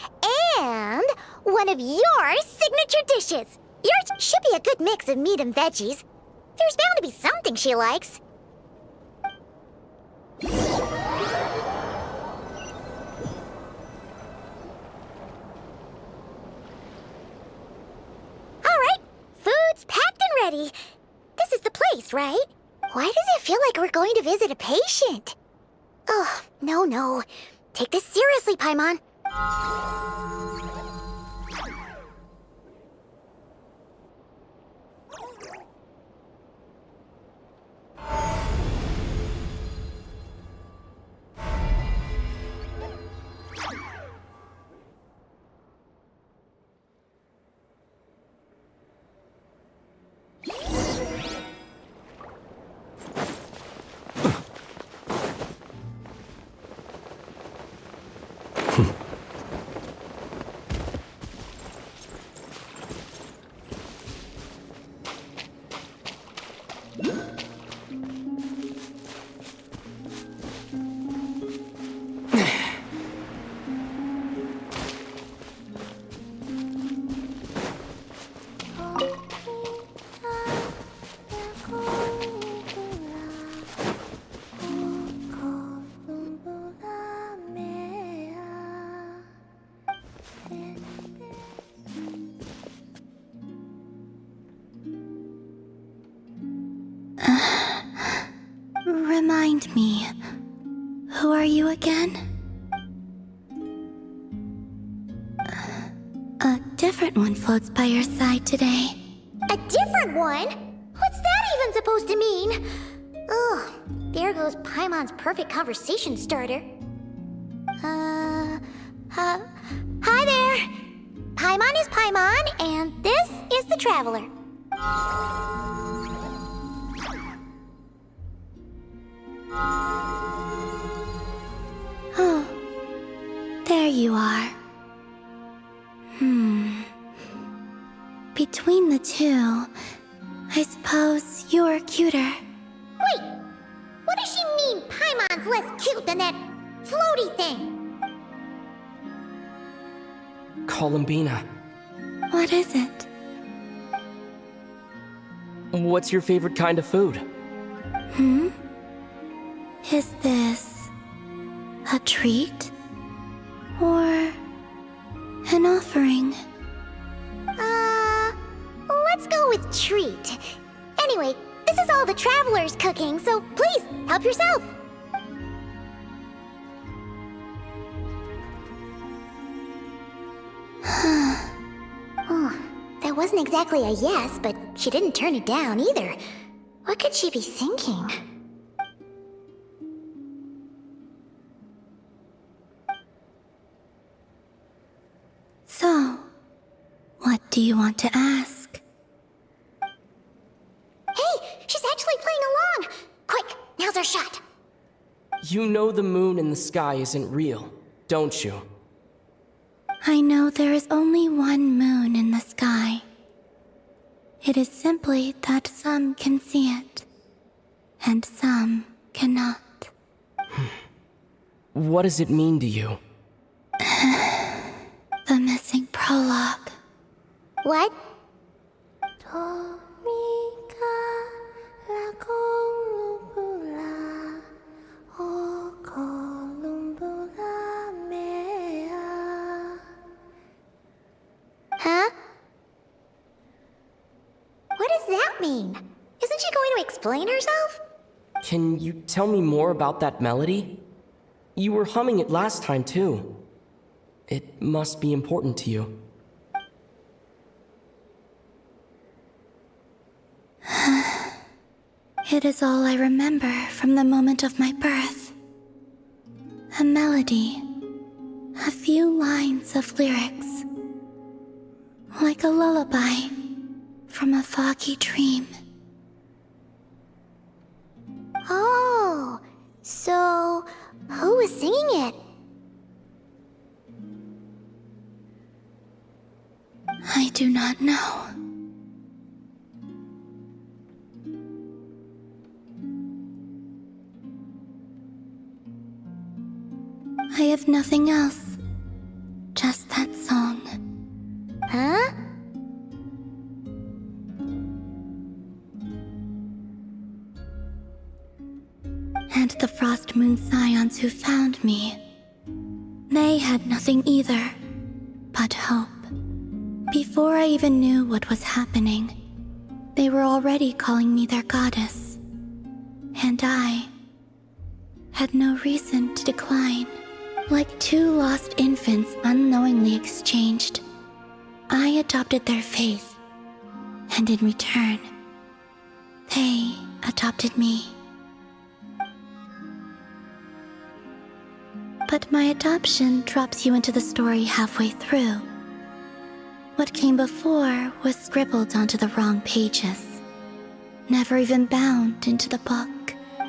and one of your signature dishes. Yours should be a good mix of meat and veggies. There's bound to be something she likes. All right, food's packed and ready. This is the place, right? Why does it feel like we're going to visit a patient? Oh, no. Take this seriously, Paimon. are you again? A different one floats by your side today. A different one? What's that even supposed to mean? Ugh, there goes Paimon's perfect conversation starter. Hi there! Paimon is Paimon, and this is the Traveler. Oh, there you are. Between the two, I suppose you're cuter. Wait! What does she mean Paimon's less cute than that floaty thing? Columbina, What is it? what's your favorite kind of food? Is this a treat? Or an offering? Let's go with treat. Anyway, this is all the Traveler's cooking, so please, help yourself. Oh, that wasn't exactly a yes, but she didn't turn it down either. What could she be thinking? So, what do you want to ask? Hey, she's actually playing along! Quick, now's our shot. You know the moon in the sky isn't real, don't you? I know there is only one moon in the sky. It is simply that some can see it, and some cannot. What does it mean to you? The missing prologue. What? Huh? What does that mean? Isn't she going to explain herself? Can you tell me more about that melody? You were humming it last time, too. It must be important to you. It is all I remember from the moment of my birth. A melody. A few lines of lyrics. Like a lullaby from a foggy dream. Oh, so who was singing it? I do not know. I have nothing else. Just that song. Huh? And the Frost Moon Scions who found me. They had nothing either, but hope. Before I even knew what was happening, they were already calling me their goddess. And I had no reason to decline. Like two lost infants unknowingly exchanged, I adopted their faith, and in return, they adopted me. But my adoption drops you into the story halfway through. What came before was scribbled onto the wrong pages, never even bound into the book.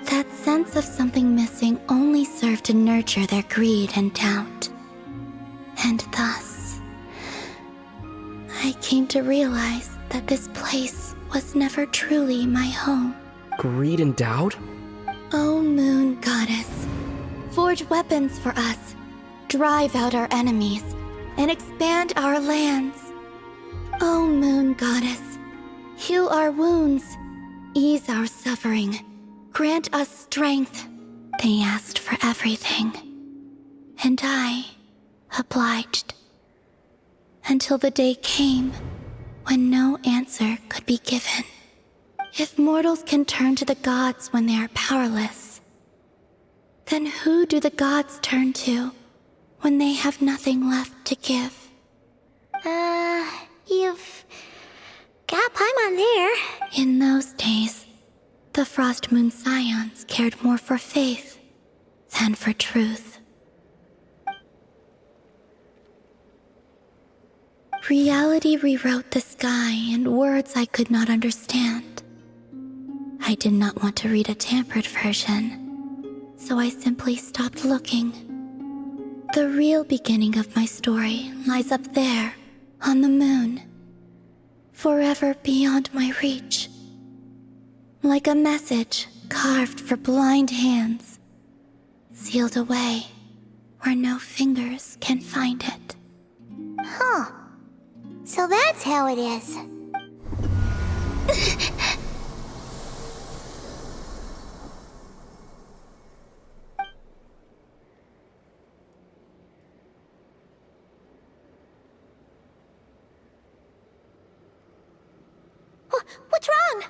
That sense of something missing only served to nurture their greed and doubt. And thus, I came to realize that this place was never truly my home. Greed and doubt? O Moon Goddess, forge weapons for us, drive out our enemies, and expand our lands. O Moon Goddess, heal our wounds, ease our suffering, grant us strength. They asked for everything, and I obliged. Until the day came when no answer could be given. If mortals can turn to the gods when they are powerless, Then who do the gods turn to when they have nothing left to give? You've got Paimon there. In those days, the Frost Moon Scions cared more for faith than for truth. Reality rewrote the sky in words I could not understand. I did not want to read a tampered version, so I simply stopped looking. The real beginning of my story lies up there, on the moon, forever beyond my reach. Like a message carved for blind hands, sealed away where no fingers can find it. Huh. So that's how it is. What's wrong?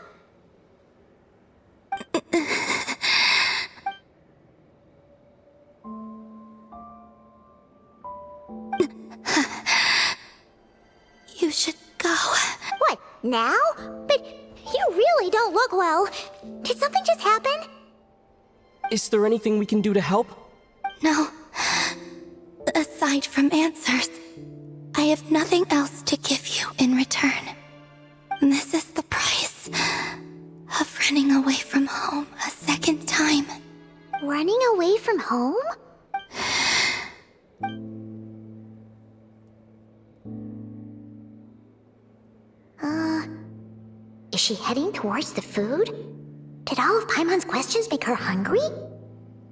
You should go. What, now? But you really don't look well. Did something just happen? Is there anything we can do to help? No. Aside from answers, I have nothing else to give you in return. This is the price of running away from home a second time. Running away from home? Is she heading towards the food? Did all of Paimon's questions make her hungry?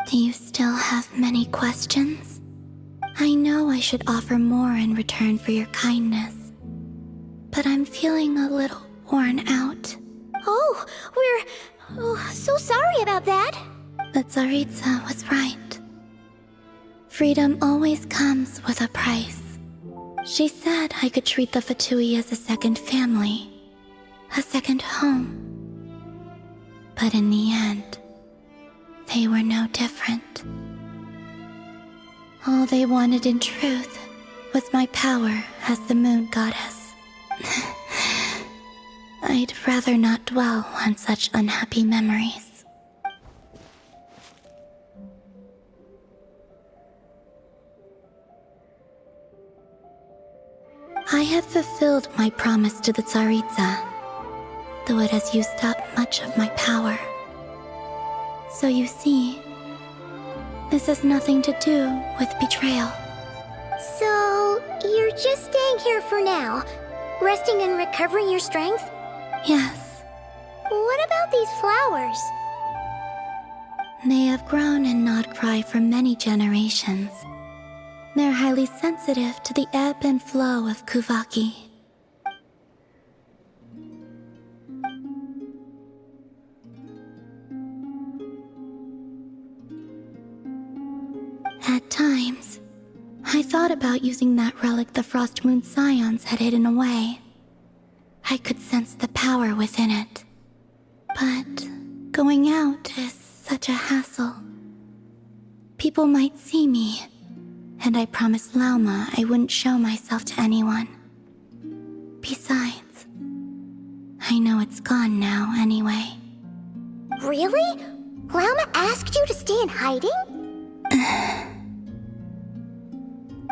Do you still have many questions? I know I should offer more in return for your kindness, but I'm feeling a little worn out. Oh, we're so sorry about that. The Tsaritsa was right. Freedom always comes with a price. She said I could treat the Fatui as a second family, a second home. But in the end, they were no different. All they wanted in truth was my power as the moon goddess. I'd rather not dwell on such unhappy memories. I have fulfilled my promise to the Tsaritsa, though it has used up much of my power. So you see, this has nothing to do with betrayal. So, you're just staying here for now, resting and recovering your strength? Yes. What about these flowers? They have grown in Nodcry for many generations. They're highly sensitive to the ebb and flow of Kuvaki. At times, I thought about using that relic the Frost Moon Scions had hidden away. I could sense the power within it. But going out is such a hassle. People might see me, and I promised Lauma I wouldn't show myself to anyone. Besides, I know it's gone now anyway. Really? Lauma asked you to stay in hiding?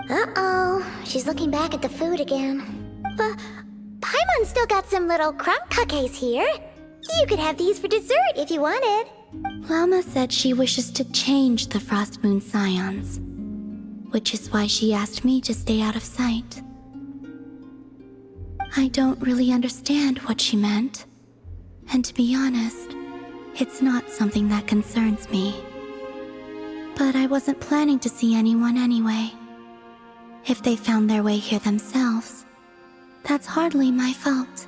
Uh-oh, she's looking back at the food again. But Paimon's still got some little crumb cookies here. You could have these for dessert if you wanted. Lauma said she wishes to change the Frost Moon Scions, which is why she asked me to stay out of sight. I don't really understand what she meant, and to be honest, it's not something that concerns me. But I wasn't planning to see anyone anyway. If they found their way here themselves, that's hardly my fault.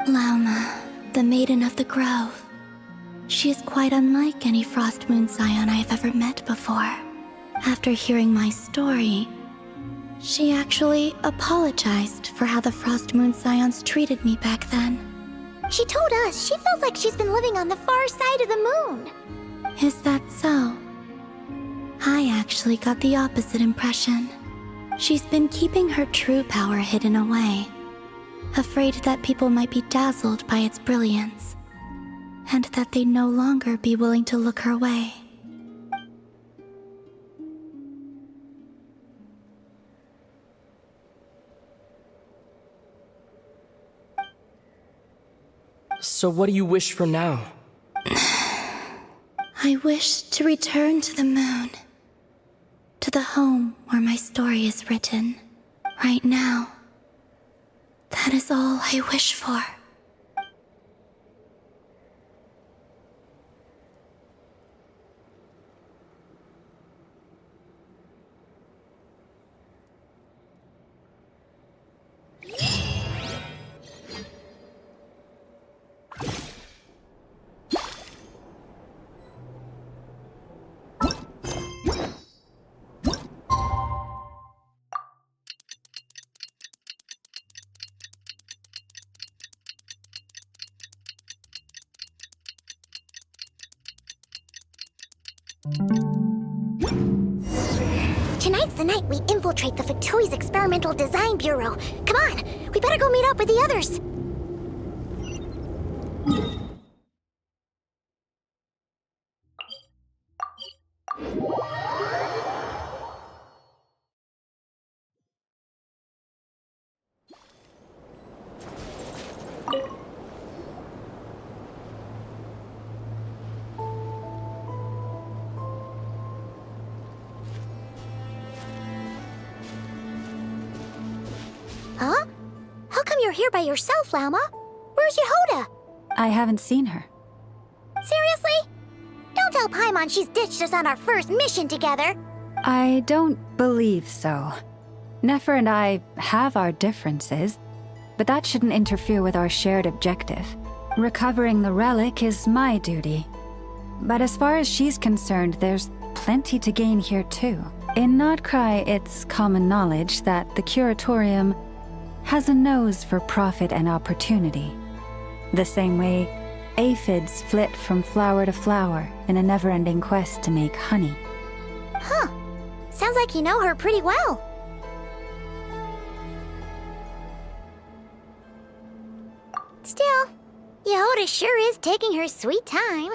Lauma, the Maiden of the Grove. She is quite unlike any Frost Moon Scion I have ever met before. After hearing my story, She actually apologized for how the Frost Moon Scions treated me back then. She told us she feels like she's been living on the far side of the moon. Is that so? I actually got the opposite impression. She's been keeping her true power hidden away, afraid that people might be dazzled by its brilliance, and that they'd no longer be willing to look her way. So what do you wish for now? I wish to return to the moon, to the home where my story is written. Right now, that is all I wish for. Tonight's the night we infiltrate the Fatui's Experimental Design Bureau. Come on, we better go meet up with the others. Huh? How come you're here by yourself, Lauma? Where's Yehoda? I haven't seen her. Seriously? Don't tell Paimon she's ditched us on our first mission together. I don't believe so. Nefer and I have our differences, but that shouldn't interfere with our shared objective. Recovering the relic is my duty. But as far as she's concerned, there's plenty to gain here too. In Nodcry, it's common knowledge that the Curatorium has a nose for profit and opportunity. The same way aphids flit from flower to flower in a never-ending quest to make honey. Huh. Sounds like you know her pretty well. Still, Yehoda sure is taking her sweet time.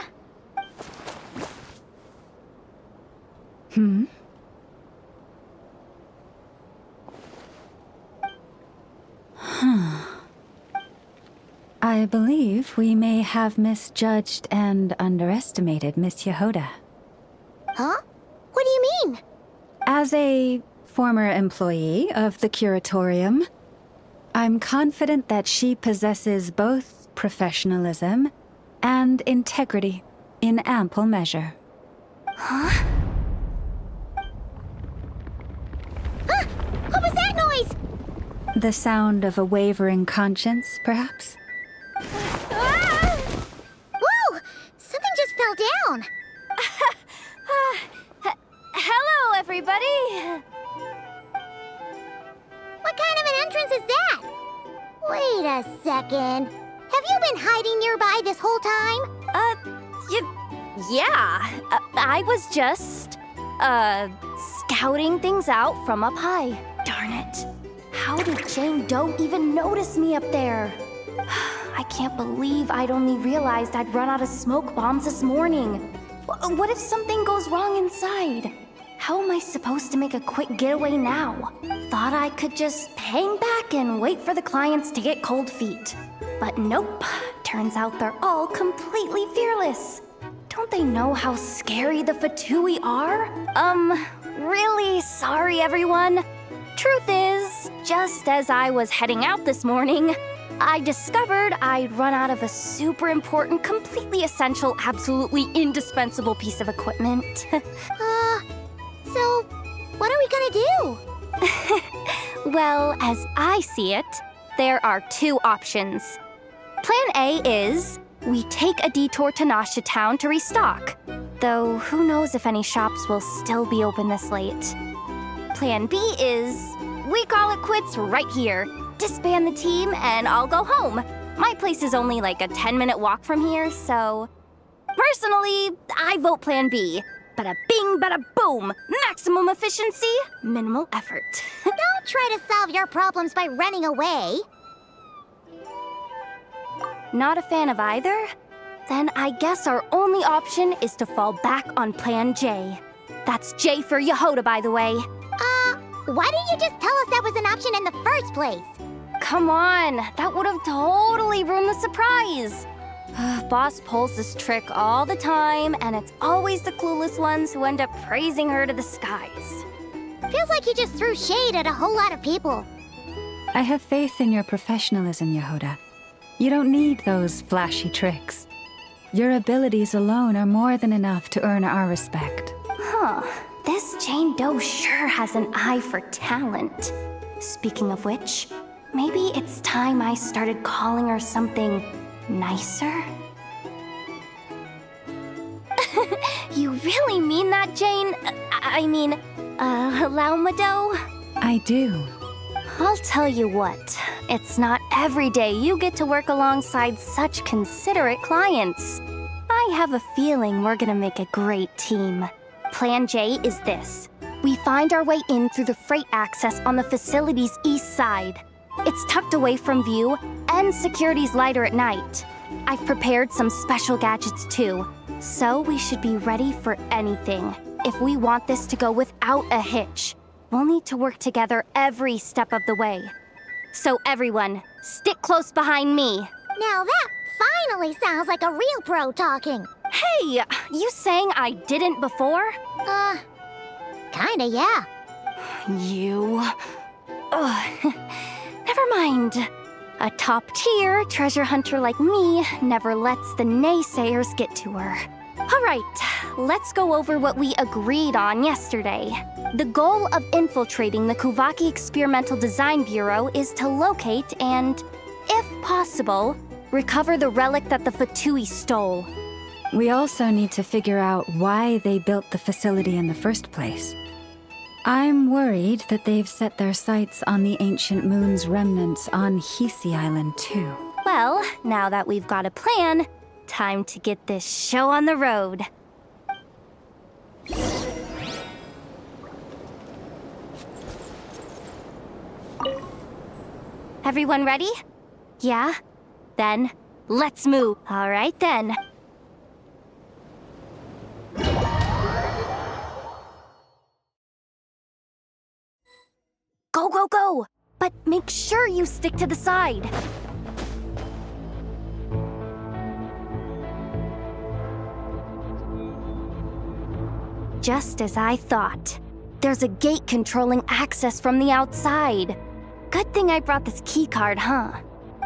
Hmm? I believe we may have misjudged and underestimated Miss Yehoda. Huh? What do you mean? As a former employee of the Curatorium, I'm confident that she possesses both professionalism and integrity in ample measure. Huh? Huh? What was that noise? The sound of a wavering conscience, perhaps? Ah! Whoa! Something just fell down. Hello, everybody! What kind of an entrance is that? Wait a second. Have you been hiding nearby this whole time? Yeah. I was just, scouting things out from up high. Darn it. How did Jane Doe even notice me up there? I can't believe I'd only realized I'd run out of smoke bombs this morning. What if something goes wrong inside? How am I supposed to make a quick getaway now? Thought I could just hang back and wait for the clients to get cold feet. But nope. Turns out they're all completely fearless. Don't they know how scary the Fatui are? Really sorry, everyone. Truth is, just as I was heading out this morning, I discovered I'd run out of a super important, completely essential, absolutely indispensable piece of equipment. So, what are we gonna do? Well, as I see it, there are two options. Plan A is we take a detour to Nasha Town to restock, though who knows if any shops will still be open this late. Plan B is we call it quits right here. Disband the team and I'll go home. My place is only like a 10-minute walk from here, so... Personally, I vote Plan B. Bada bing, bada boom. Maximum efficiency, minimal effort. Don't try to solve your problems by running away. Not a fan of either? Then I guess our only option is to fall back on Plan J. That's J for Yehoda, by the way. Why didn't you just tell us that was an option in the first place? Come on, that would have totally ruined the surprise. Boss pulls this trick all the time, and it's always the clueless ones who end up praising her to the skies. Feels like you just threw shade at a whole lot of people. I have faith in your professionalism, Yehoda. You don't need those flashy tricks. Your abilities alone are more than enough to earn our respect. Huh. This Jane Doe sure has an eye for talent. Speaking of which, maybe it's time I started calling her something nicer? You really mean that, Jane? Laumado? I do. I'll tell you what, it's not every day you get to work alongside such considerate clients. I have a feeling we're gonna make a great team. Plan J is this. We find our way in through the freight access on the facility's east side. It's tucked away from view, and security's lighter at night. I've prepared some special gadgets too, so we should be ready for anything. If we want this to go without a hitch, we'll need to work together every step of the way. So everyone, stick close behind me. Now that finally sounds like a real pro talking. Hey, you saying I didn't before? Kinda, yeah. You... Ugh. Never mind. A top-tier treasure hunter like me never lets the naysayers get to her. All right, let's go over what we agreed on yesterday. The goal of infiltrating the Kuvaki Experimental Design Bureau is to locate and, if possible, recover the relic that the Fatui stole. We also need to figure out why they built the facility in the first place. I'm worried that they've set their sights on the ancient moon's remnants on Hisi Island too. Well, now that we've got a plan, time to get this show on the road. Everyone ready? Yeah? Then, let's move. All right then. Go, go, go! But make sure you stick to the side. Just as I thought. There's a gate controlling access from the outside. Good thing I brought this keycard, huh?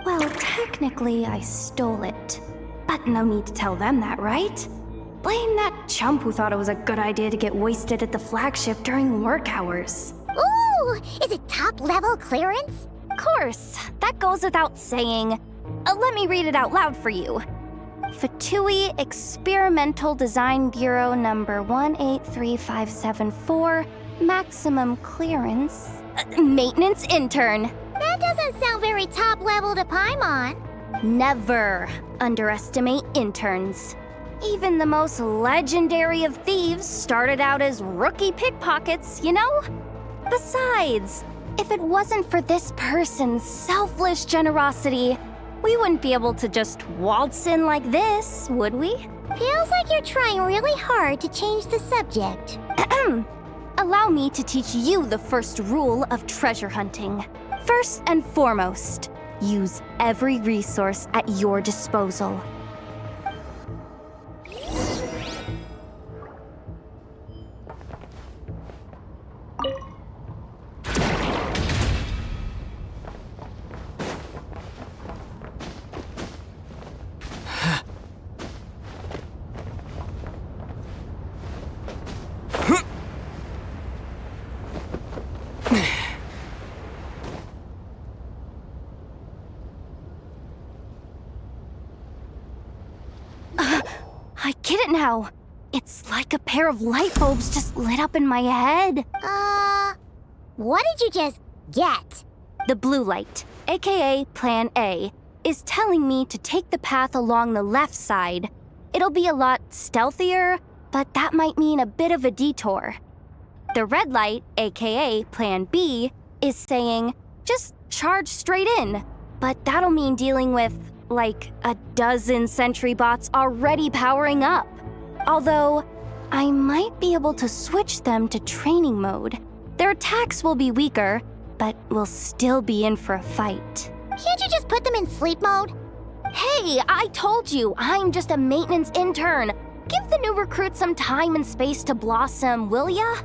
Well, technically, I stole it. But no need to tell them that, right? Blame that chump who thought it was a good idea to get wasted at the flagship during work hours. Ooh, is it top-level clearance? Of course, that goes without saying. Let me read it out loud for you. Fatui Experimental Design Bureau number 183574, maximum clearance. Maintenance intern. That doesn't sound very top-level to Paimon. Never underestimate interns. Even the most legendary of thieves started out as rookie pickpockets, you know? Besides, if it wasn't for this person's selfless generosity, we wouldn't be able to just waltz in like this, would we? Feels like you're trying really hard to change the subject. Allow me to teach you the first rule of treasure hunting. First and foremost, use every resource at your disposal. I get it now. It's like a pair of light bulbs just lit up in my head. What did you just get? The blue light, aka Plan A, is telling me to take the path along the left side. It'll be a lot stealthier, but that might mean a bit of a detour. The red light, aka Plan B, is saying, just charge straight in. But that'll mean dealing with, like, a dozen sentry bots already powering up. Although, I might be able to switch them to training mode. Their attacks will be weaker, but we'll still be in for a fight. Can't you just put them in sleep mode? Hey, I told you, I'm just a maintenance intern. Give the new recruits some time and space to blossom, will ya?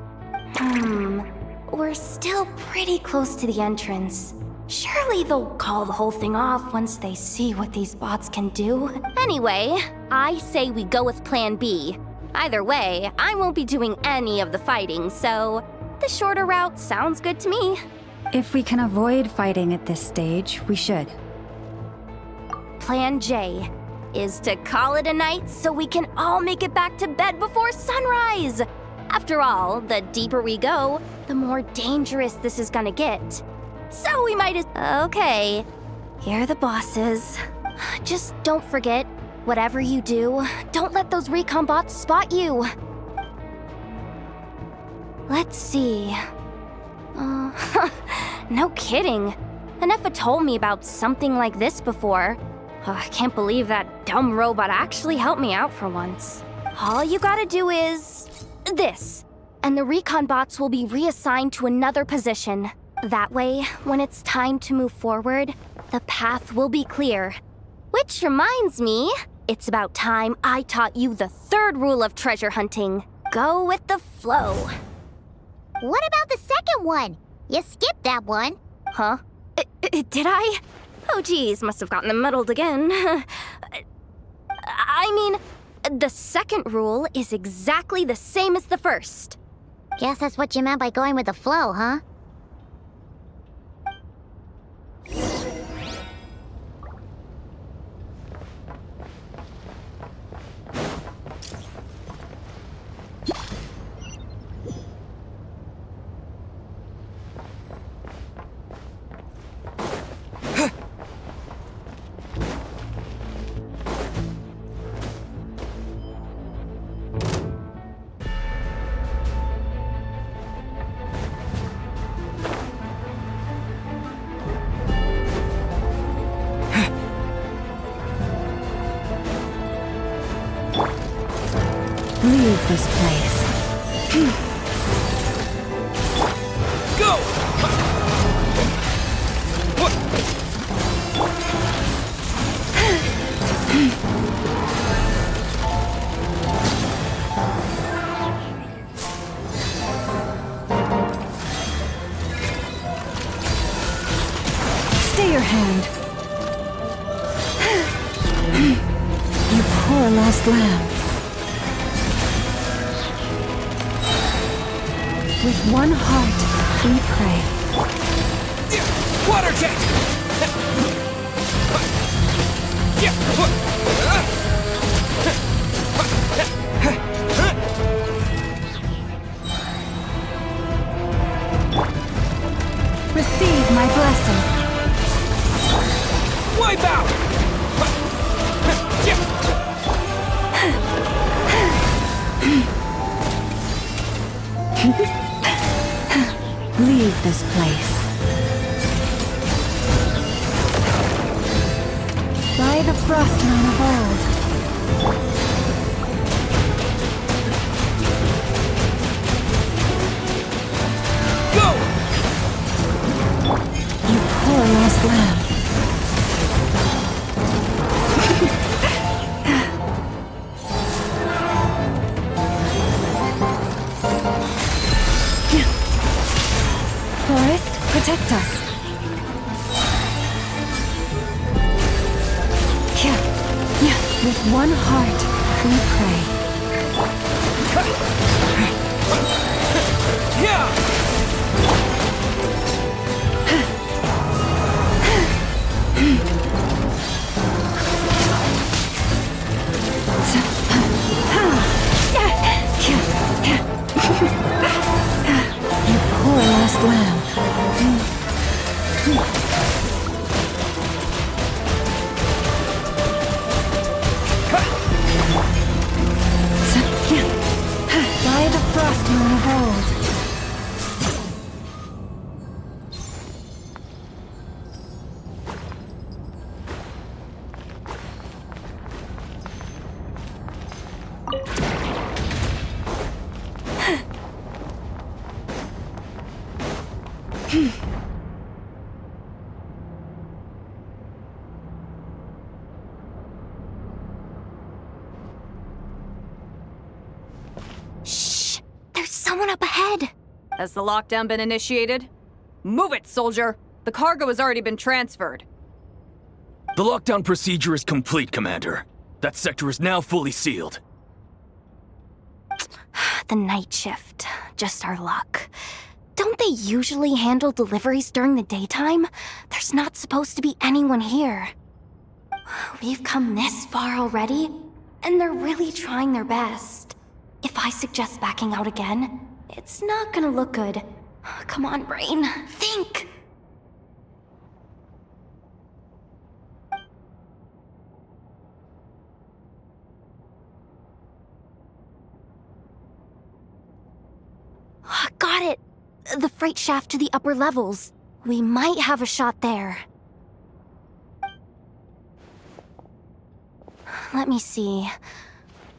We're still pretty close to the entrance. Surely they'll call the whole thing off once they see what these bots can do. Anyway, I say we go with Plan B. Either way, I won't be doing any of the fighting, so the shorter route sounds good to me. If we can avoid fighting at this stage, we should. Plan J is to call it a night so we can all make it back to bed before sunrise. After all, the deeper we go, the more dangerous this is gonna get. So we might Okay, here are the bosses. Just don't forget, whatever you do, don't let those recon bots spot you. Let's see. No kidding. Anefa told me about something like this before. I can't believe that dumb robot actually helped me out for once. All you gotta do is this, and the recon bots will be reassigned to another position. That way, when it's time to move forward, the path will be clear. Which reminds me, it's about time I taught you the third rule of treasure hunting. Go with the flow. What about the second one? You skipped that one. Huh? Did I? Oh geez, must have gotten muddled again. I mean, the second rule is exactly the same as the first. Guess that's what you meant by going with the flow, huh? Leave this place. Go! Stay your hand. You poor lost lamb. With one heart, we pray. Water jet! Receive my blessing. Wipe out! Leave this place. By the Frostman of old. Go! You poor lost lamb. Forest, protect us. With one heart, we pray. You poor lost lamb. someone up ahead. Has the lockdown been initiated? Move it, soldier! The cargo has already been transferred. The lockdown procedure is complete, Commander. That sector is now fully sealed. The night shift. Just our luck. Don't they usually handle deliveries during the daytime? There's not supposed to be anyone here. We've come this far already, and they're really trying their best. If I suggest backing out again, it's not gonna look good. Come on, brain. Think! Got it! The freight shaft to the upper levels. We might have a shot there. Let me see.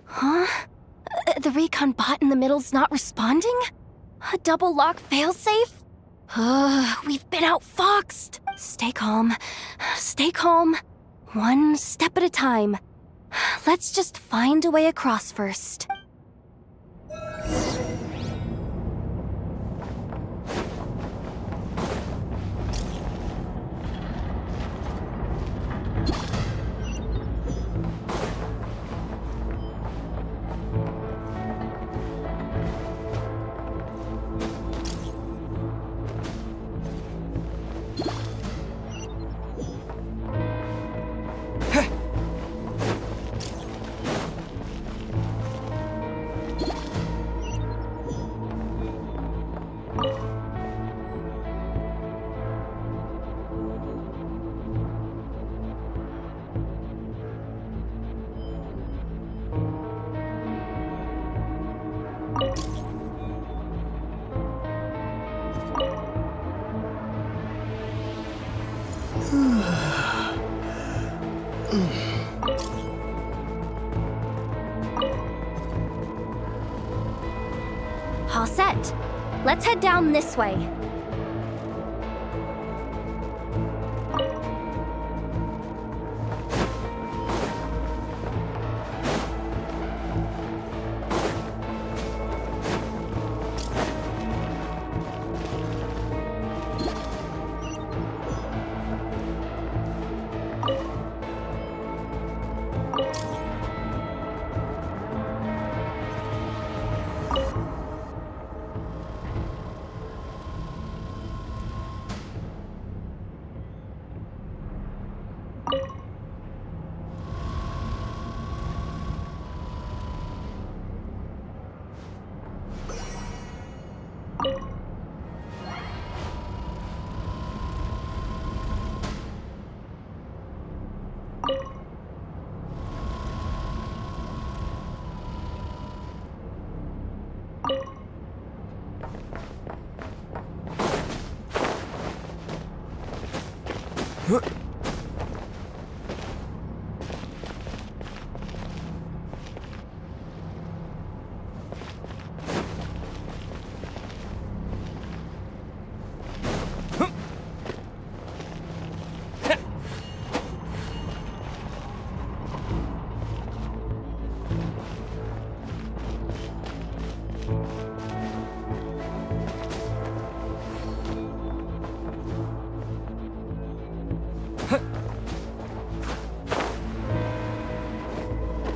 Huh? The recon bot in the middle's not responding? A double lock failsafe? We've been outfoxed. Stay calm. Stay calm. One step at a time. Let's just find a way across first. All set. Let's head down this way.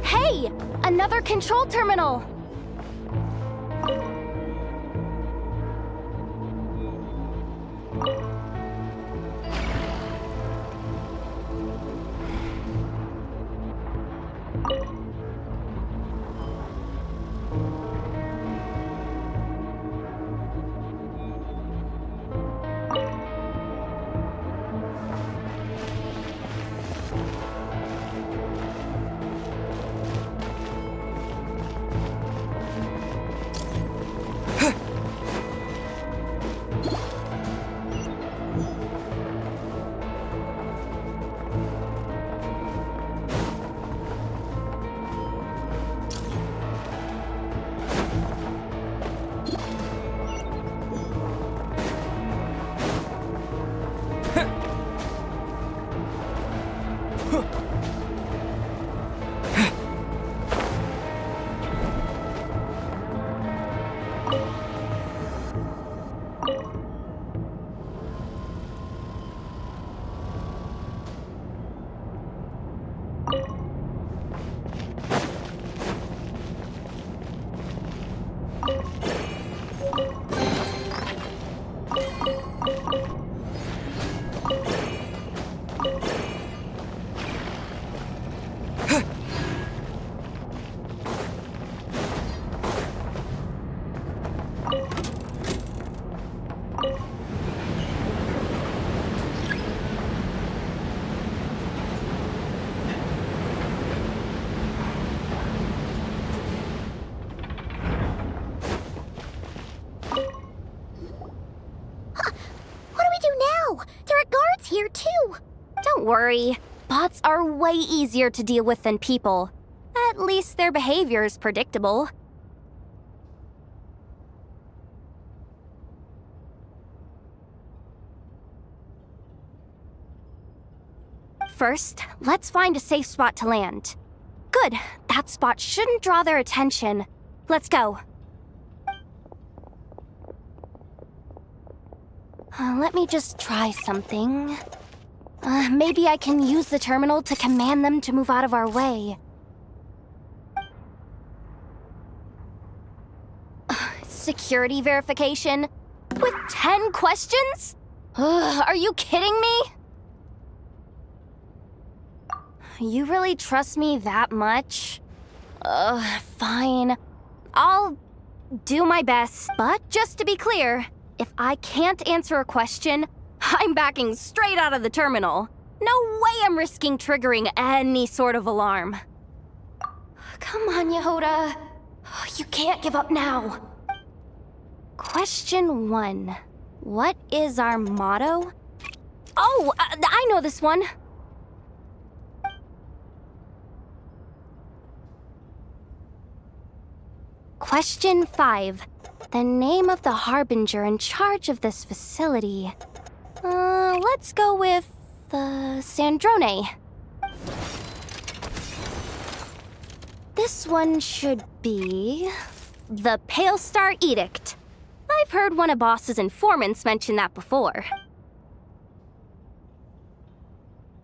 Hey! Another control terminal! Don't worry. Bots are way easier to deal with than people. At least their behavior is predictable. First, let's find a safe spot to land. Good. That spot shouldn't draw their attention. Let's go. Let me just try something. Maybe I can use the terminal to command them to move out of our way. Security verification? With 10 questions? Are you kidding me? You really trust me that much? Fine. I'll do my best. But just to be clear, if I can't answer a question, I'm backing straight out of the terminal. No way I'm risking triggering any sort of alarm. Come on, Yehoda. You can't give up now. Question 1. What is our motto? Oh, I know this one. Question 5. The name of the harbinger in charge of this facility. Let's go with, Sandrone. This one should be the Pale Star Edict. I've heard one of Boss's informants mention that before.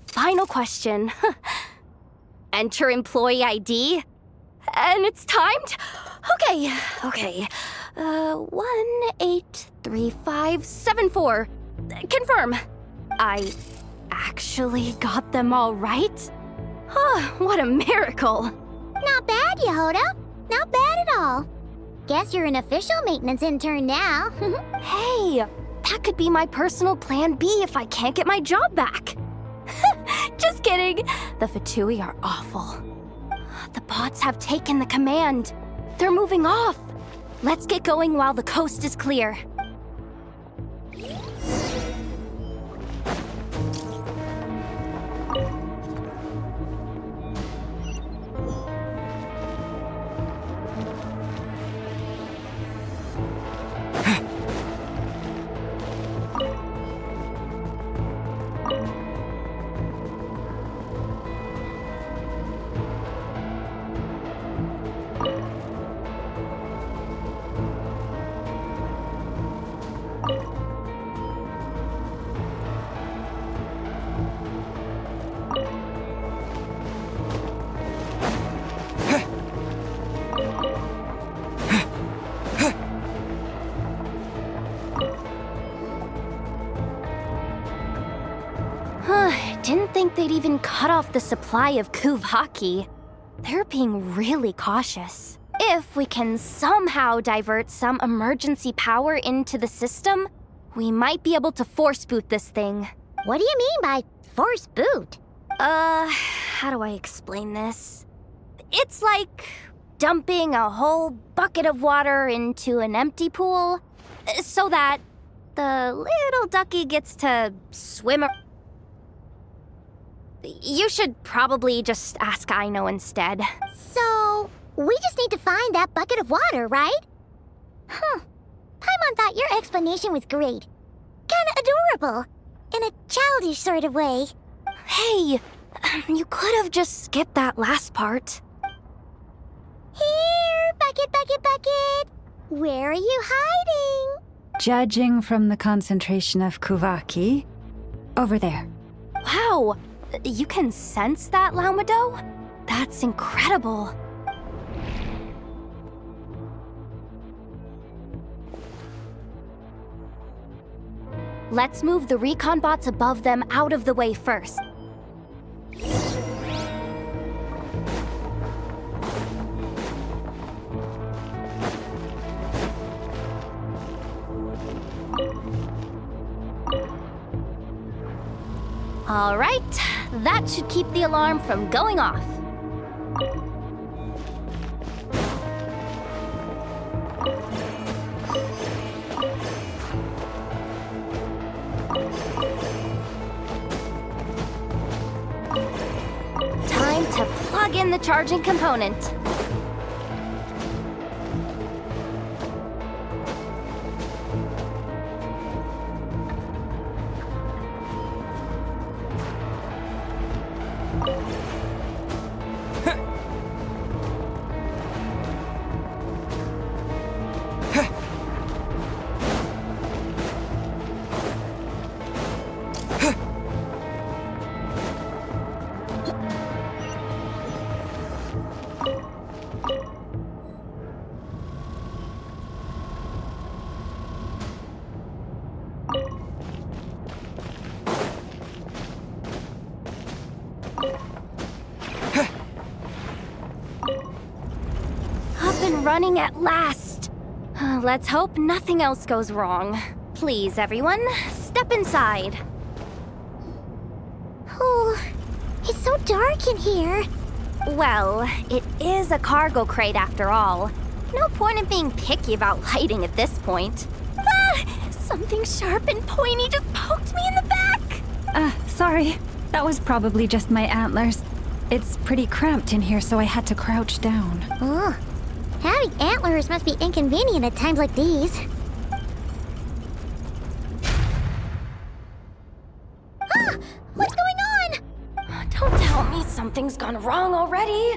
Final question. Enter employee ID. And it's timed? Okay. 183574. Confirm. I actually got them all right? What a miracle. Not bad, Yehoda. Not bad at all. Guess you're an official maintenance intern now. Hey, that could be my personal plan B if I can't get my job back. Just kidding. The Fatui are awful. The bots have taken the command. They're moving off. Let's get going while the coast is clear. Didn't think they'd even cut off the supply of Kuvaki. They're being really cautious. If we can somehow divert some emergency power into the system, we might be able to force boot this thing. What do you mean by force boot? How do I explain this? It's like dumping a whole bucket of water into an empty pool so that the little ducky gets to swim. You should probably just ask Aino instead. So, we just need to find that bucket of water, right? Paimon thought your explanation was great. Kinda adorable. In a childish sort of way. Hey, you could have just skipped that last part. Here, bucket, bucket, bucket. Where are you hiding? Judging from the concentration of Kuvaki, over there. Wow, you can sense that, Laumado? That's incredible. Let's move the recon bots above them out of the way first. All right, that should keep the alarm from going off. to plug in the charging component. Running at last. Let's hope nothing else goes wrong. Please, everyone, step inside. Oh, it's so dark in here. Well, it is a cargo crate after all. No point in being picky about lighting at this point. Ah! Something sharp and pointy just poked me in the back! Sorry. That was probably just my antlers. It's pretty cramped in here, so I had to crouch down. Oh. Having antlers must be inconvenient at times like these. Ah! What's going on? Don't tell me something's gone wrong already.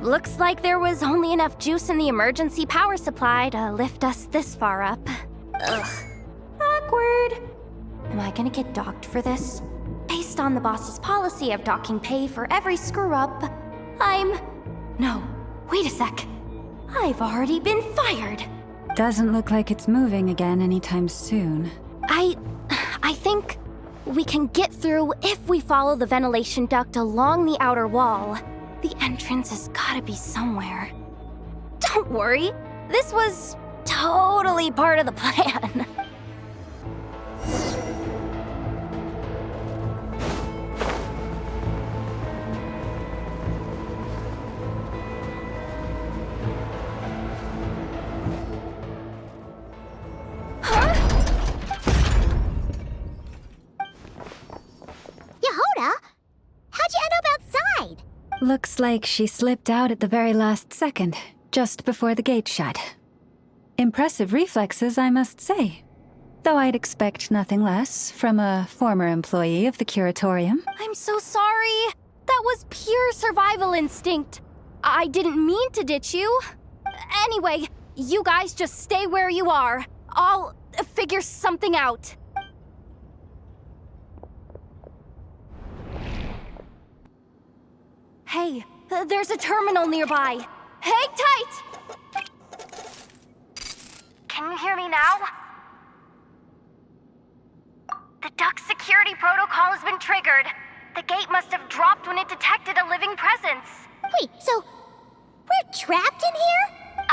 Looks like there was only enough juice in the emergency power supply to lift us this far up. Ugh. Awkward. Am I gonna get docked for this? Based on the boss's policy of docking pay for every screw-up, No. Wait a sec. I've already been fired. Doesn't look like it's moving again anytime soon. I think we can get through if we follow the ventilation duct along the outer wall. The entrance has gotta be somewhere. Don't worry. This was totally part of the plan. How'd you end up outside? Looks like she slipped out at the very last second, just before the gate shut. Impressive reflexes, I must say. Though I'd expect nothing less from a former employee of the curatorium. I'm so sorry. That was pure survival instinct. I didn't mean to ditch you. Anyway, you guys just stay where you are. I'll figure something out. Hey, there's a terminal nearby. Hang tight! Can you hear me now? The duct security protocol has been triggered. The gate must have dropped when it detected a living presence. Wait, so we're trapped in here?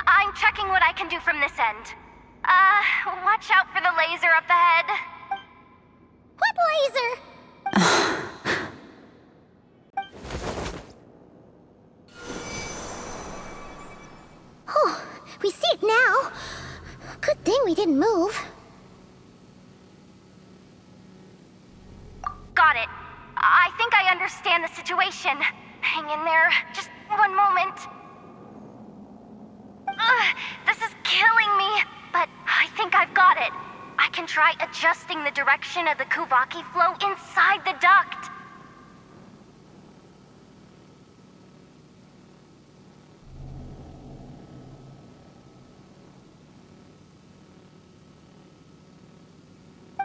I'm checking what I can do from this end. Watch out for the laser up ahead. What laser? Oh, we see it now. Good thing we didn't move. Got it. I think I understand the situation. Hang in there. Just one moment. This is killing me, but I think I've got it. I can try adjusting the direction of the Kuvaki flow inside the duct.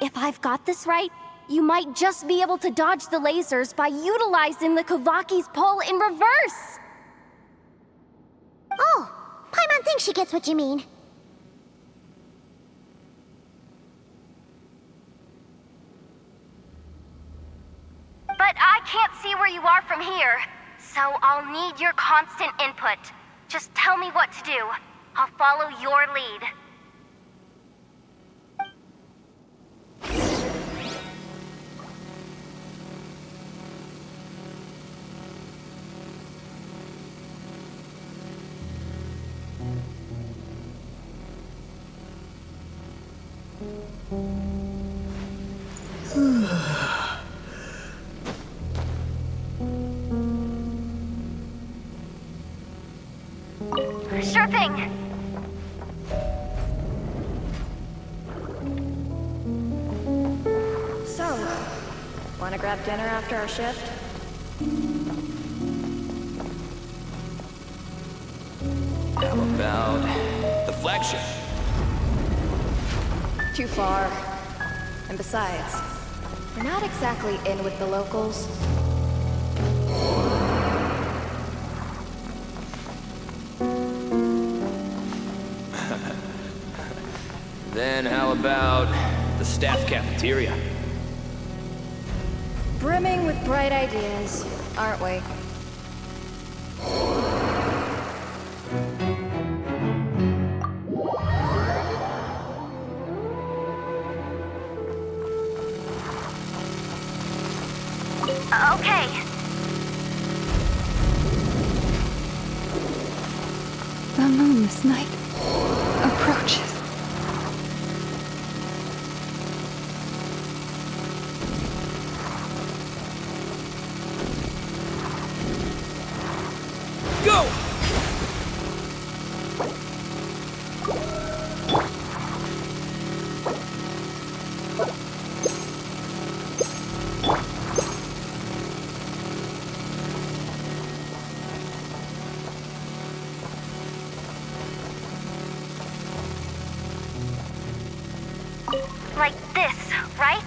If I've got this right, you might just be able to dodge the lasers by utilizing the Kuvaki's pull in reverse! Oh, Paimon thinks she gets what you mean. But I can't see where you are from here, so I'll need your constant input. Just tell me what to do. I'll follow your lead. Sure thing. So, wanna grab dinner after our shift? How about the flagship? Too far. And besides, we're not exactly in with the locals. Then how about the staff cafeteria? Brimming with bright ideas, aren't we? Okay. The moon this night approaches. Go! Like this, right?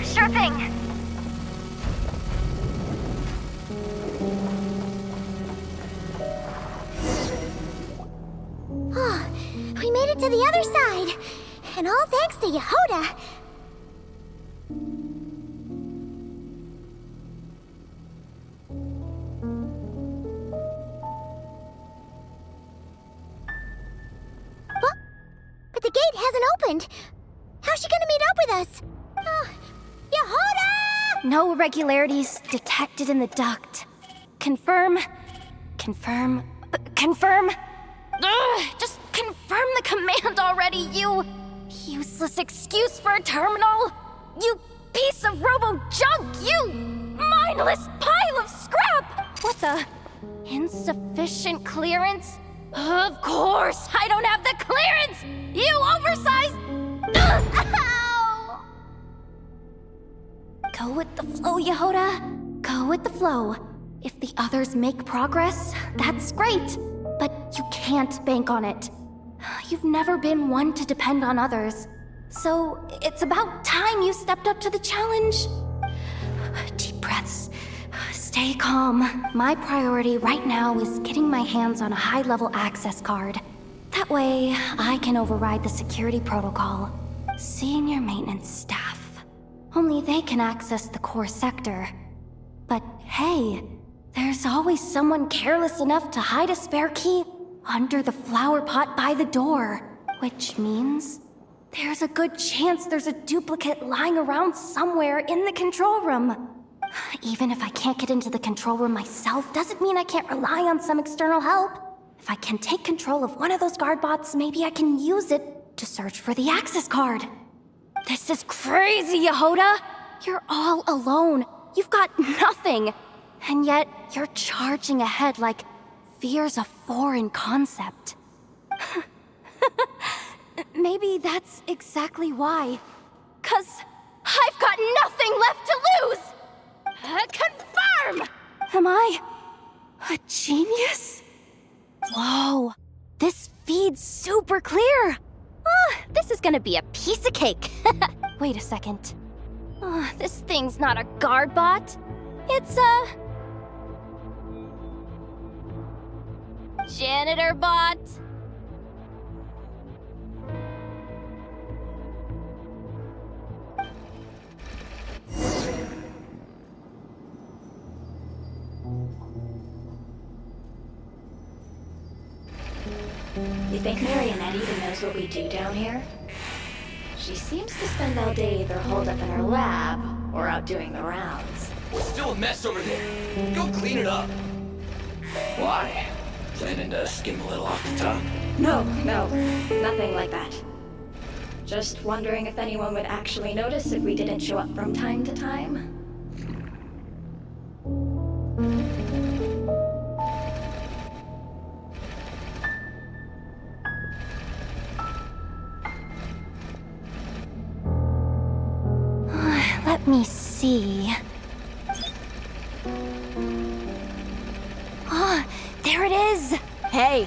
Sure thing. Oh, we made it to the other side. And all thanks to Yehoda. What? But the gate hasn't opened. How's she gonna meet up with us? Yehoda! No irregularities detected in the duct. Confirm. Confirm. Confirm. Ugh, just confirm the command already, you useless excuse for a terminal. You piece of robo-junk, you mindless pile of scrap! What the? Insufficient clearance? Of course, I don't have the clearance! You oversized... Ugh, ow! Go with the flow, Yehoda. Go with the flow. If the others make progress, that's great. But you can't bank on it. You've never been one to depend on others. So it's about time you stepped up to the challenge. Deep breaths. Stay calm. My priority right now is getting my hands on a high-level access card. That way, I can override the security protocol. Senior maintenance staff. Only they can access the core sector. But hey, there's always someone careless enough to hide a spare key under the flower pot by the door. Which means there's a good chance there's a duplicate lying around somewhere in the control room. Even if I can't get into the control room myself, doesn't mean I can't rely on some external help. If I can take control of one of those guard bots, maybe I can use it to search for the access card. This is crazy, Yehoda! You're all alone. You've got nothing. And yet, you're charging ahead like fear's a foreign concept. Maybe that's exactly why. 'Cause I've got nothing left to lose! Confirm! Am I a genius? Whoa, this feed's super clear. This is gonna be a piece of cake. Wait a second. This thing's not a guard bot. It's a... janitor bot. You think Marionette even knows what we do down here? She seems to spend all day either holed up in her lab or out doing the rounds. It's still a mess over there. Go clean it up. Why? Planning to skim a little off the top? No, nothing like that. Just wondering if anyone would actually notice if we didn't show up from time to time. Let me see. Ah, there it is! Hey!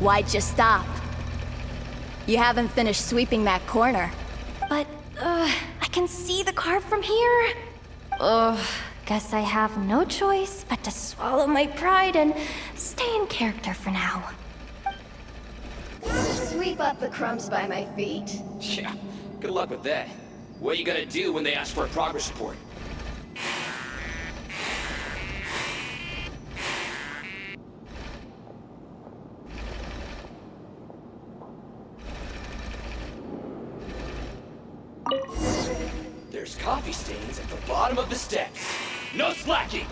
Why'd you stop? You haven't finished sweeping that corner. But, I can see the card from here. Guess I have no choice but to swallow my pride and stay in character for now. Sweep up the crumbs by my feet. Yeah, good luck with that. What are you gonna do when they ask for a progress report? There's coffee stains at the bottom of the steps. No slacking!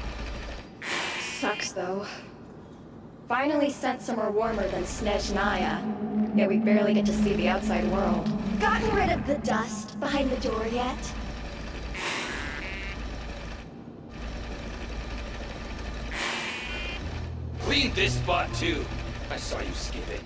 Sucks though. Finally sent somewhere warmer than Snezhnaya, yet we barely get to see the outside world. Gotten rid of the dust behind the door yet? Clean this spot too. I saw you skip it.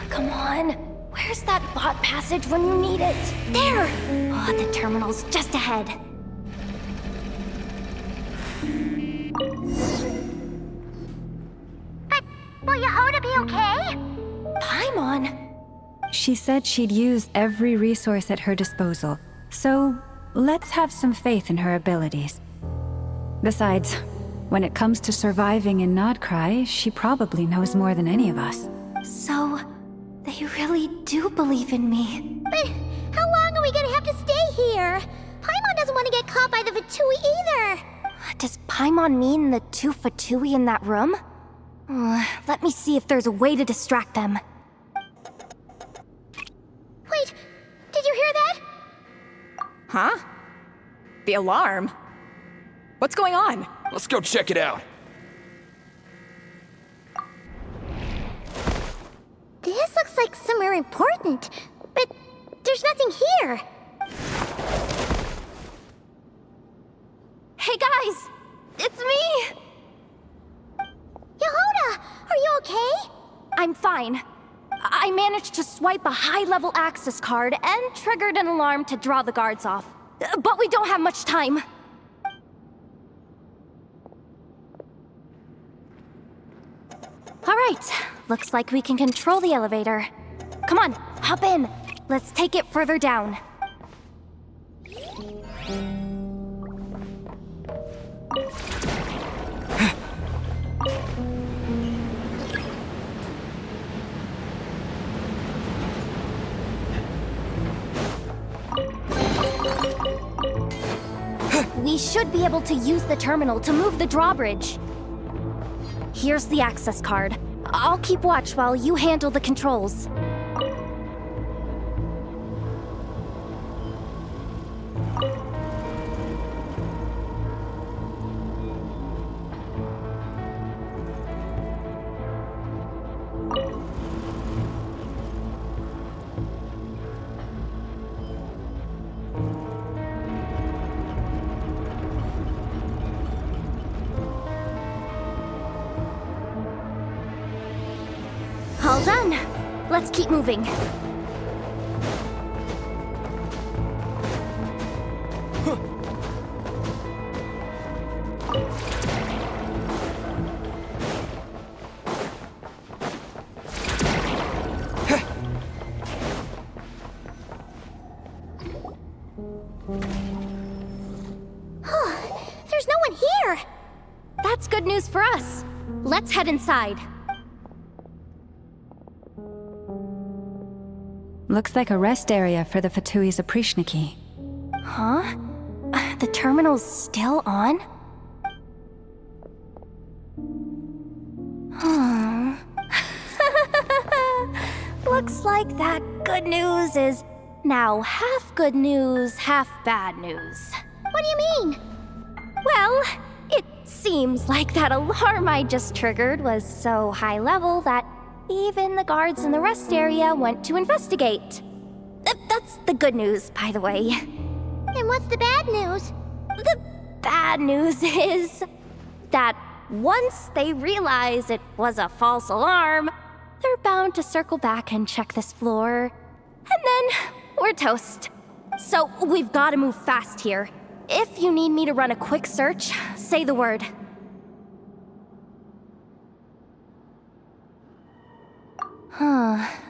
Come on. Where's that bot passage when you need it? There! Oh, the terminal's just ahead. But will Yehoda be okay? Paimon? She said she'd use every resource at her disposal, so let's have some faith in her abilities. Besides, when it comes to surviving in Nodcry, she probably knows more than any of us. So, they really do believe in me. But how long are we gonna have to stay here? Paimon doesn't want to get caught by the Fatui either. Does Paimon mean the two Fatui in that room? Let me see if there's a way to distract them. Wait, did you hear that? Huh? The alarm? What's going on? Let's go check it out. This looks like somewhere important, but there's nothing here. Hey guys! It's me! Yehoda, are you okay? I'm fine. I managed to swipe a high-level access card and triggered an alarm to draw the guards off. But we don't have much time. Alright, looks like we can control the elevator. Come on, hop in. Let's take it further down. We should be able to use the terminal to move the drawbridge. Here's the access card. I'll keep watch while you handle the controls. All done. Let's keep moving. There's no one here. That's good news for us. Let's head inside. Looks like a rest area for the Fatui's Oprishniki. Huh? The terminal's still on? Looks like that good news is now half good news, half bad news. What do you mean? Well, it seems like that alarm I just triggered was so high level that even the guards in the rest area went to investigate. That's the good news, by the way. And what's the bad news? bad news is that once they realize it was a false alarm, they're bound to circle back and check this floor. And then we're toast. So we've got to move fast here. If you need me to run a quick search, say the word.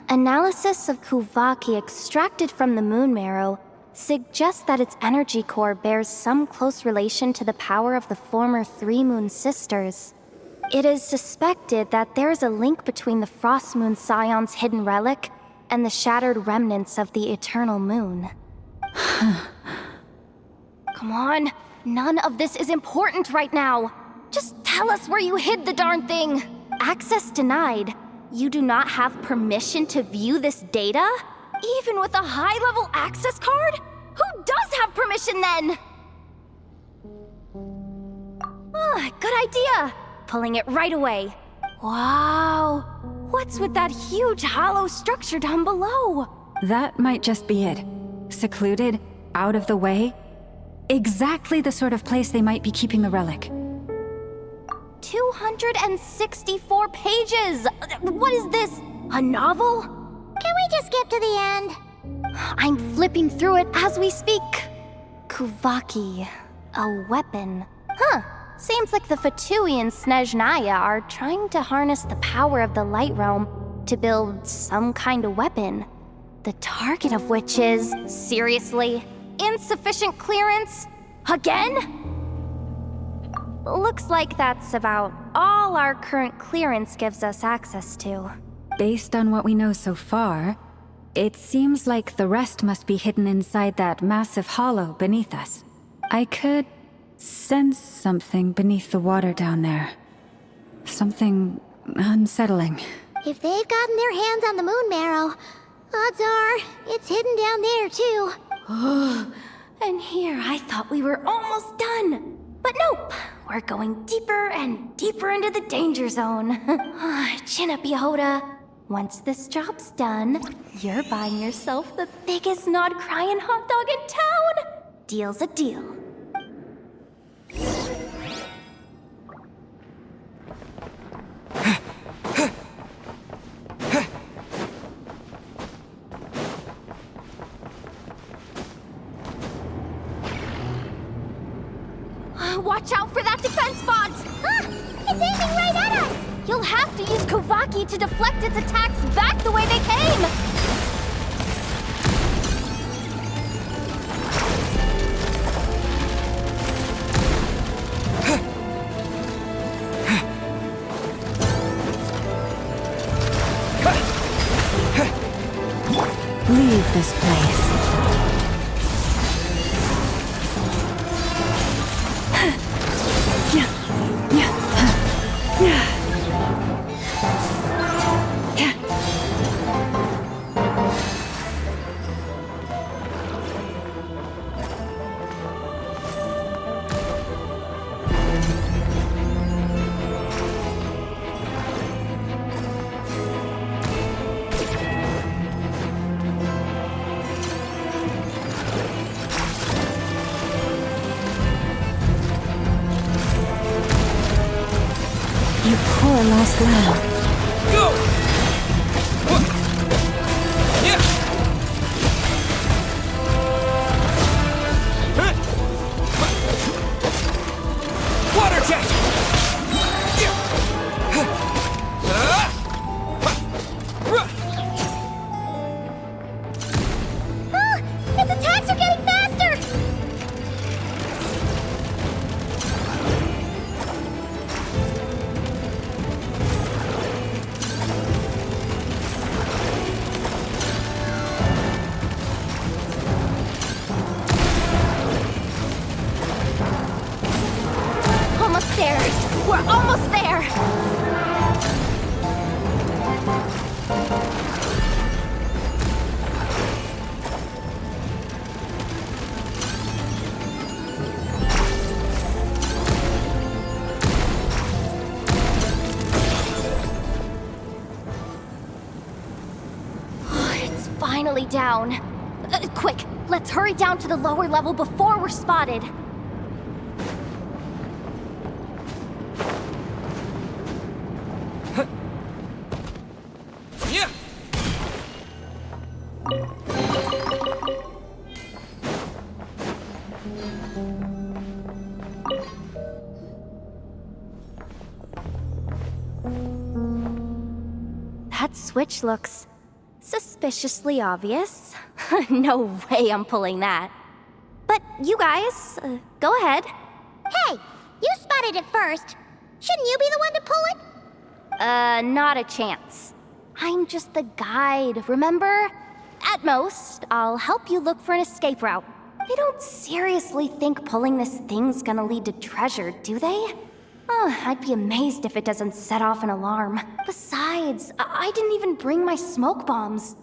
Analysis of Kuvaki extracted from the moon marrow suggests that its energy core bears some close relation to the power of the former Three Moon Sisters. It is suspected that there is a link between the Frost Moon Scion's hidden relic and the shattered remnants of the Eternal Moon. Come on, none of this is important right now. Just tell us where you hid the darn thing. Access denied. You do not have permission to view this data? Even with a high-level access card? Who does have permission then? Good idea. Pulling it right away. Wow. What's with that huge hollow structure down below? That might just be it. Secluded, out of the way. Exactly the sort of place they might be keeping the relic. 264 pages! What is this? A novel? Can we just skip to the end? I'm flipping through it as we speak. Kuvaki. A weapon. Seems like the Fatui and Snezhnaya are trying to harness the power of the Light Realm to build some kind of weapon. The target of which is, seriously, insufficient clearance? Again? Looks like that's about all our current clearance gives us access to. Based on what we know so far, it seems like the rest must be hidden inside that massive hollow beneath us. I could sense something beneath the water down there. Something unsettling. If they've gotten their hands on the moon marrow, odds are it's hidden down there too. And here I thought we were almost done. But nope, we're going deeper and deeper into the danger zone. Chin up, Yehoda. Once this job's done, you're buying yourself the biggest nod-crying hot dog in town. Deal's a deal. Watch out for that defense bot! It's aiming right at us! You'll have to use Kuvaki to deflect its attacks back the way they came! Leave this place. Poor lost lamb. Go! Yeah! Water jet! Its attacks are getting faster! There! We're almost there! It's finally down. Quick, let's hurry down to the lower level before we're spotted. which looks suspiciously obvious. No way I'm pulling that. But you guys, go ahead. Hey, you spotted it first. Shouldn't you be the one to pull it? Not a chance. I'm just the guide, remember? At most, I'll help you look for an escape route. They don't seriously think pulling this thing's gonna lead to treasure, do they? I'd be amazed if it doesn't set off an alarm. Besides, I didn't even bring my smoke bombs.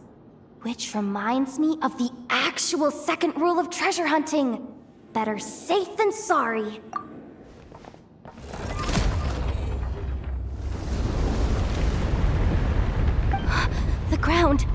Which reminds me of the actual second rule of treasure hunting. Better safe than sorry. The ground.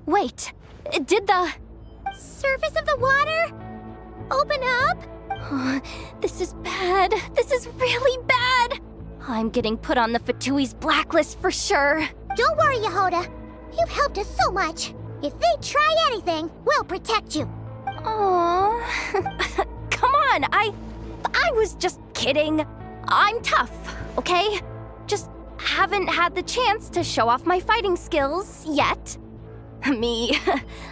Wait, did the surface of the water open up? This is bad. This is really bad. I'm getting put on the Fatui's blacklist for sure. Don't worry, Yehoda. You've helped us so much. If they try anything, we'll protect you. Aww. Come on, I was just kidding. I'm tough, okay? Just haven't had the chance to show off my fighting skills yet. Me,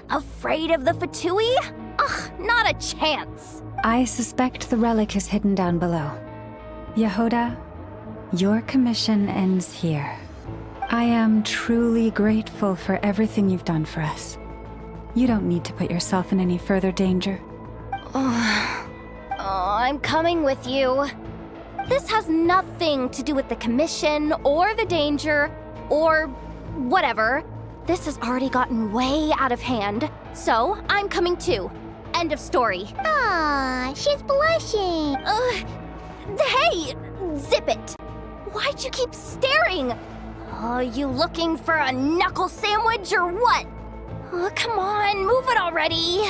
afraid of the Fatui? Ugh, not a chance. I suspect the relic is hidden down below. Yehoda, your commission ends here. I am truly grateful for everything you've done for us. You don't need to put yourself in any further danger. I'm coming with you. This has nothing to do with the commission or the danger or whatever. This has already gotten way out of hand, so I'm coming too. End of story. Ah, she's blushing. Hey, zip it. Why'd you keep staring? You looking for a knuckle sandwich or what? Come on, move it already.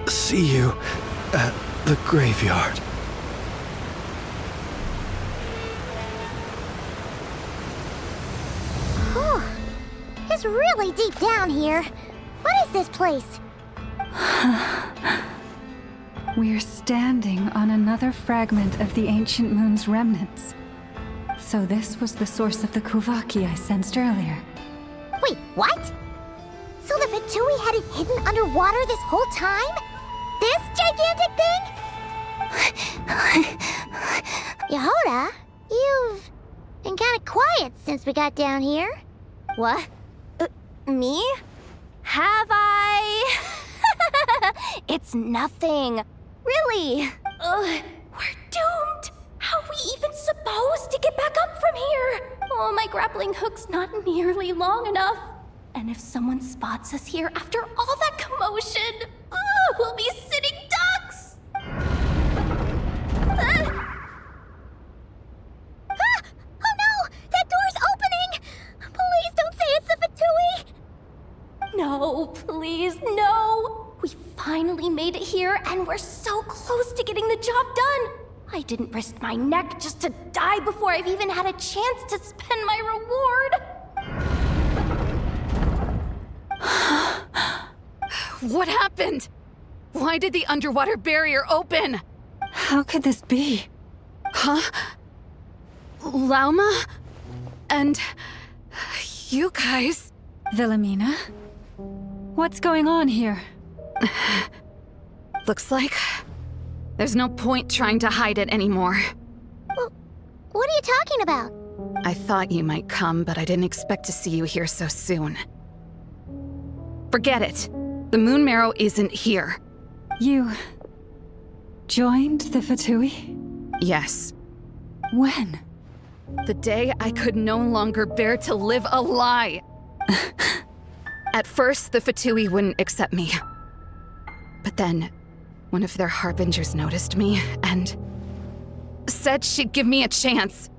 See you at the graveyard. Whew. It's really deep down here. What is this place? We're standing on another fragment of the ancient moon's remnants. So this was the source of the Kuvaki I sensed earlier. Wait, what? So the Fatui had it hidden underwater this whole time? This gigantic thing? Yehoda, you've been kind of quiet since we got down here. What? Me? Have I? It's nothing. Really. We're doomed. How are we even supposed to get back up from here? Oh, my grappling hook's not nearly long enough. And if someone spots us here after all that commotion, we'll be sitting ducks! Oh no! That door's opening! Please don't say it's the Fatui! No, please, no! We finally made it here, and we're so close to getting the job done! I didn't risk my neck just to die before I've even had a chance to spend my reward! What happened? Why did the underwater barrier open? How could this be? Huh? Lauma? And you guys? Wilhelmina? What's going on here? Looks like there's no point trying to hide it anymore. Well, what are you talking about? I thought you might come, but I didn't expect to see you here so soon. Forget it. The Moon Marrow isn't here. You joined the Fatui? Yes. When? The day I could no longer bear to live a lie. At first, the Fatui wouldn't accept me. But then, one of their harbingers noticed me and said she'd give me a chance.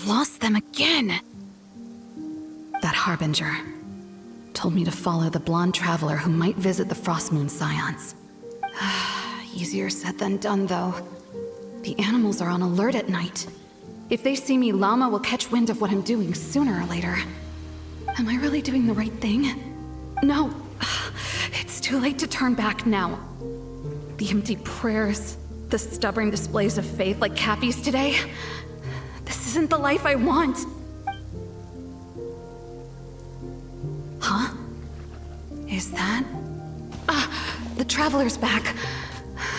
Lost them again. That harbinger told me to follow the blonde traveler who might visit the Frostmoon Scions. Easier said than done, though. The animals are on alert at night. If they see me, Llama will catch wind of what I'm doing sooner or later. Am I really doing the right thing? No. It's too late to turn back now. The empty prayers, the stubborn displays of faith like Cappy's today. This isn't the life I want. Huh? Is that? The Traveler's back.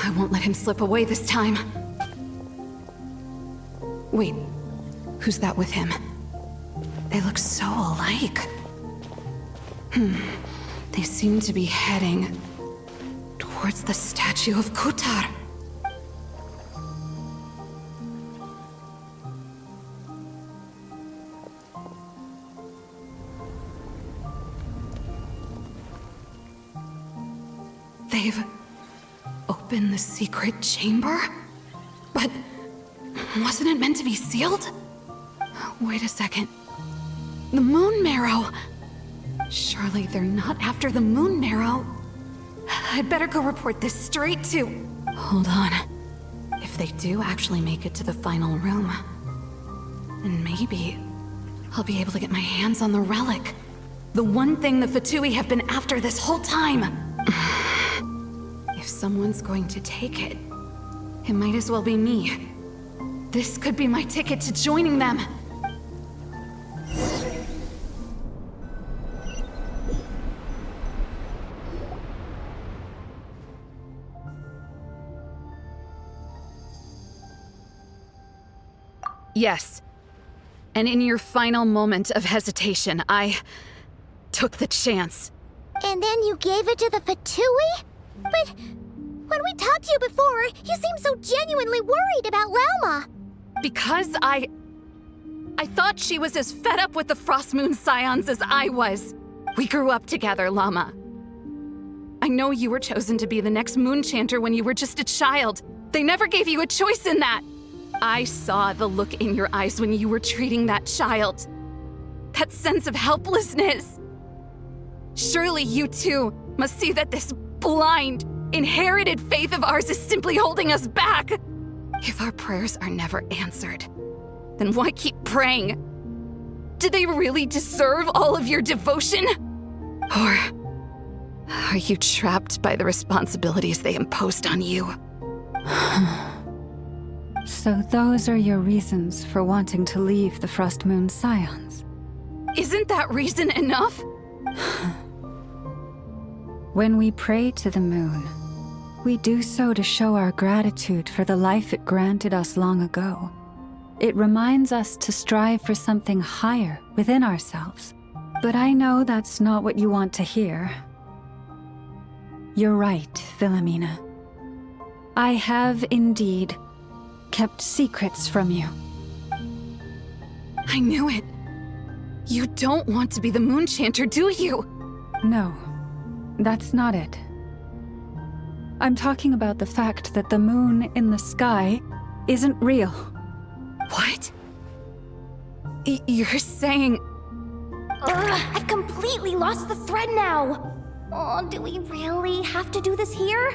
I won't let him slip away this time. Wait, who's that with him? They look so alike. They seem to be heading towards the statue of Kutar. They've opened the secret chamber? But wasn't it meant to be sealed? Wait a second. The Moon Marrow! Surely they're not after the Moon Marrow. I'd better go report this straight to... Hold on. If they do actually make it to the final room, then maybe I'll be able to get my hands on the relic. The one thing the Fatui have been after this whole time. If someone's going to take it, it might as well be me. This could be my ticket to joining them. Yes. And in your final moment of hesitation, I took the chance. And then you gave it to the Fatui? But when we talked to you before, you seemed so genuinely worried about Llama. Because I thought she was as fed up with the Frostmoon Scions as I was. We grew up together, Llama. I know you were chosen to be the next Moon Chanter when you were just a child. They never gave you a choice in that. I saw the look in your eyes when you were treating that child. That sense of helplessness. Surely you too must see that this blind, inherited faith of ours is simply holding us back. If our prayers are never answered, then why keep praying? Do they really deserve all of your devotion? Or are you trapped by the responsibilities they imposed on you? So those are your reasons for wanting to leave the Frostmoon Scions? Isn't that reason enough? When we pray to the moon, we do so to show our gratitude for the life it granted us long ago. It reminds us to strive for something higher within ourselves. But I know that's not what you want to hear. You're right, Philomena. I have indeed kept secrets from you. I knew it. You don't want to be the Moon Chanter, do you? No, that's not it. I'm talking about the fact that the moon in the sky isn't real. What? You're saying... I've completely lost the thread now. Oh, do we really have to do this here?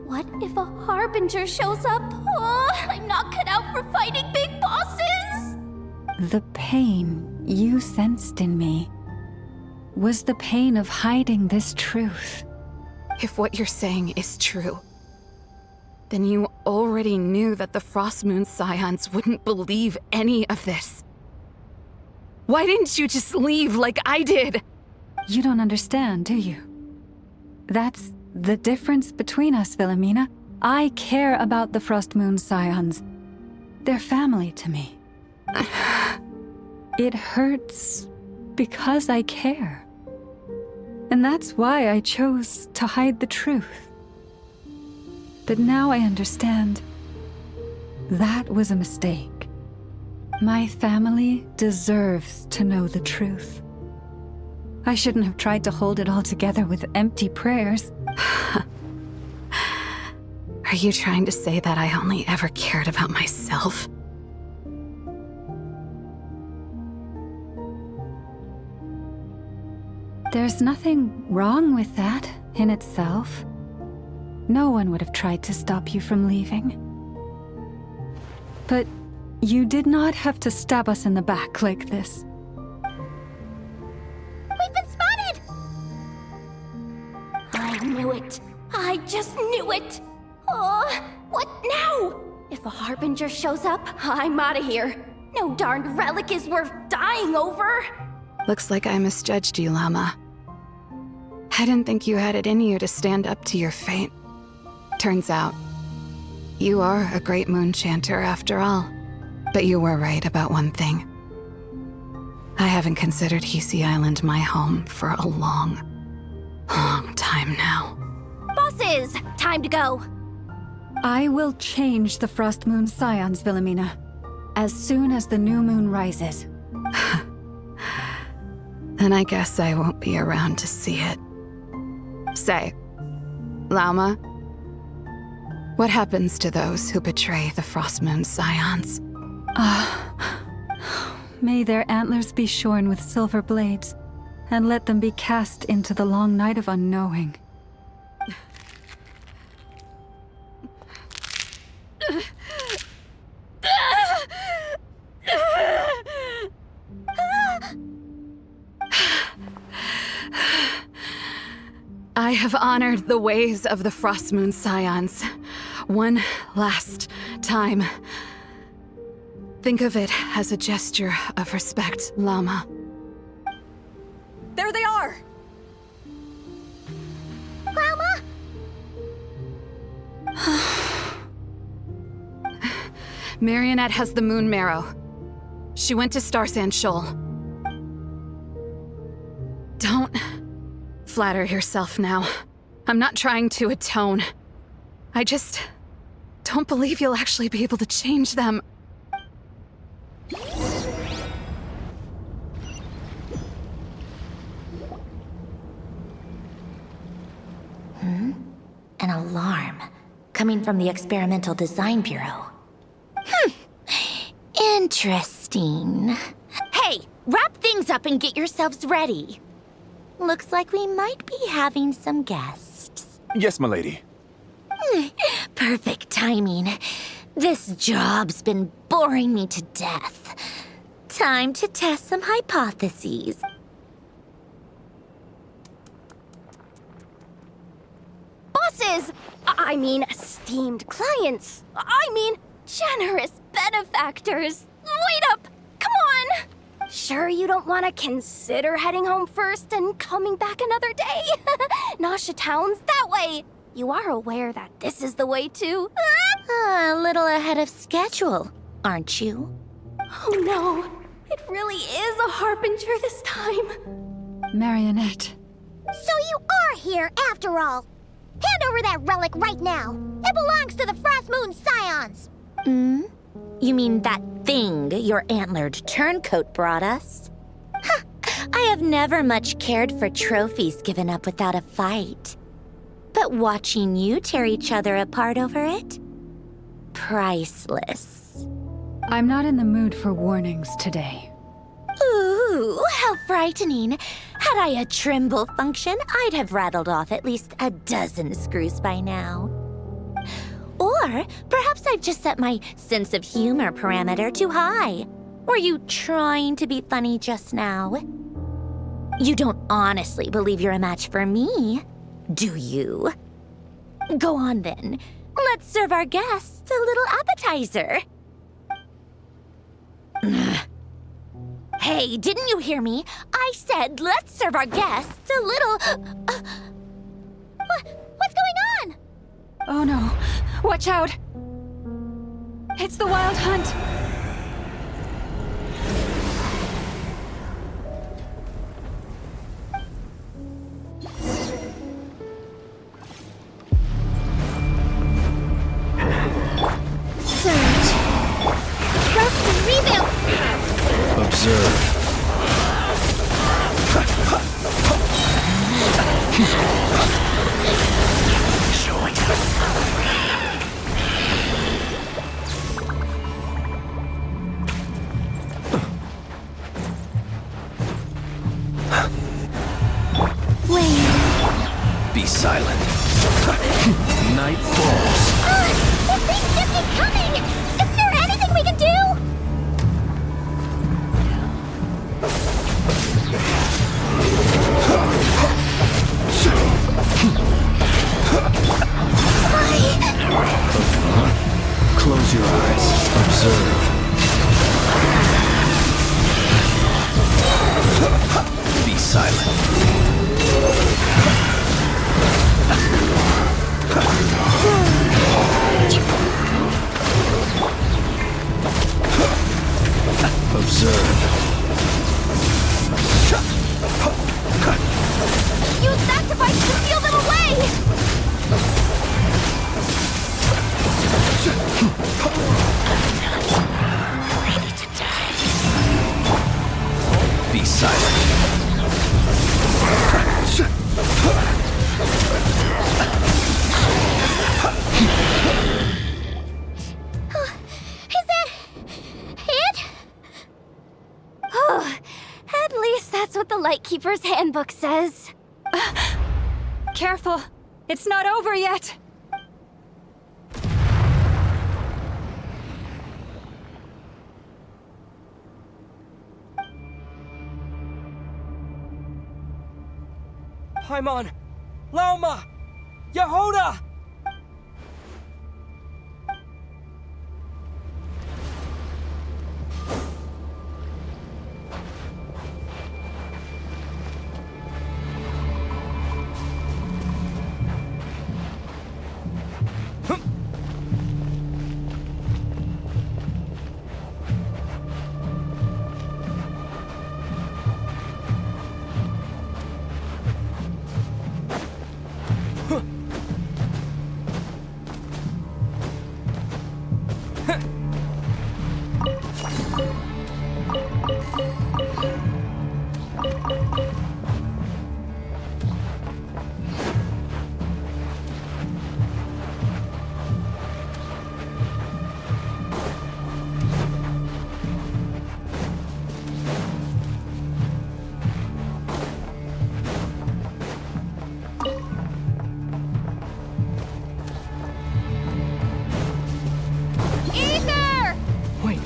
What if a harbinger shows up? Oh, I'm not cut out for fighting big bosses! The pain you sensed in me was the pain of hiding this truth. If what you're saying is true, then you already knew that the Frost Moon Scions wouldn't believe any of this. Why didn't you just leave like I did? You don't understand, do you? That's the difference between us, Wilhelmina. I care about the Frost Moon Scions. They're family to me. It hurts because I care. And that's why I chose to hide the truth. But now I understand. That was a mistake. My family deserves to know the truth. I shouldn't have tried to hold it all together with empty prayers. Are you trying to say that I only ever cared about myself? There's nothing wrong with that in itself. No one would have tried to stop you from leaving. But you did not have to stab us in the back like this. We've been spotted! I knew it. I just knew it. Oh, what now? If a harbinger shows up, I'm out of here. No darned relic is worth dying over. Looks like I misjudged you, Llama. I didn't think you had it in you to stand up to your fate. Turns out, you are a great moon chanter after all. But you were right about one thing. I haven't considered Hisi Island my home for a long, long time now. Bosses, time to go. I will change the Frost Moon Scions, Wilhelmina, as soon as the new moon rises. Then I guess I won't be around to see it. Say, Lauma, what happens to those who betray the Frost Moon Scions? May their antlers be shorn with silver blades, and let them be cast into the long night of unknowing. I have honored the ways of the Frost Moon Scions one last time. Think of it as a gesture of respect, Llama. There they are! Grandma? Marionette has the moon marrow. She went to Star Sand Shoal. Don't flatter yourself now. I'm not trying to atone. I just don't believe you'll actually be able to change them. An alarm coming from the Experimental Design Bureau. Interesting. Hey, wrap things up and get yourselves ready. Looks like we might be having some guests. Yes, m'lady. Perfect timing. This job's been boring me to death. Time to test some hypotheses. Bosses! I mean, esteemed clients. I mean, generous benefactors. Wait up! Come on! Sure you don't want to consider heading home first and coming back another day? Nasha Town's that way. You are aware that this is the way to... A little ahead of schedule, aren't you? Oh no, it really is a harbinger this time. Marionette. So you are here after all. Hand over that relic right now. It belongs to the Frost Moon Scions. You mean that thing your antlered turncoat brought us? I have never much cared for trophies given up without a fight. But watching you tear each other apart over it? Priceless. I'm not in the mood for warnings today. Ooh, How frightening. Had I a Trimble function, I'd have rattled off at least a dozen screws by now. Or perhaps I've just set my sense of humor parameter too high. Were you trying to be funny just now? You don't honestly believe you're a match for me, do you? Go on then. Let's serve our guests a little appetizer. Hey, didn't you hear me? I said let's serve our guests a little... What's going on? Oh no. Watch out! It's the Wild Hunt! Surge. Rest and rebuild. Observe. Showing Be silent. Night falls. This thing's just keep coming! Isn't there anything we can do? Close your eyes. Observe. Be silent. Observe. Use that device to seal them away! ready to die. Be silent. Is that it? Oh, at least that's what the Lightkeeper's Handbook says. Careful! It's not over yet! Paimon! Lauma! Yehoda!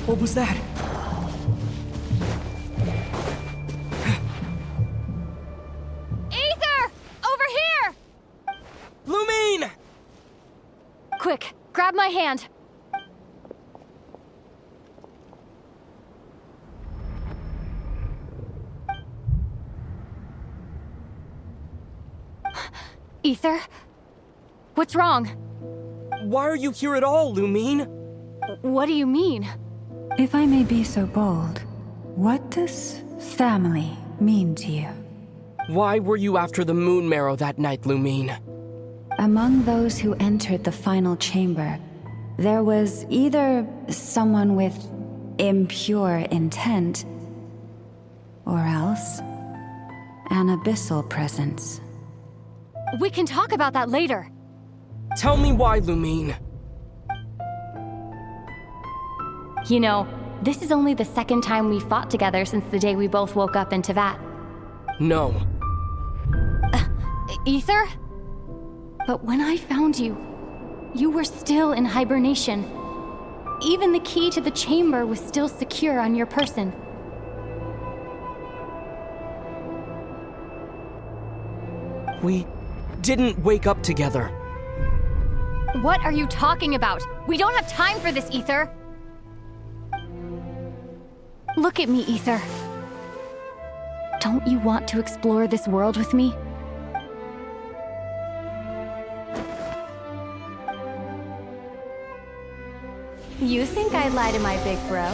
What was that? Aether! Over here! Lumine! Quick, grab my hand. Aether? What's wrong? Why are you here at all, Lumine? What do you mean? If I may be so bold, what does family mean to you? Why were you after the Moon Marrow that night, Lumine? Among those who entered the final chamber, there was either someone with impure intent, or else an abyssal presence. We can talk about that later. Tell me why, Lumine. You know, This is only the second time we fought together since the day we both woke up in Tevat. No. Ether? But when I found you, you were still in hibernation. Even the key to the chamber was still secure on your person. We didn't wake up together. What are you talking about? We don't have time for this, Ether. Look at me, Ether. Don't you want to explore this world with me? You think I'd lie to my big bro?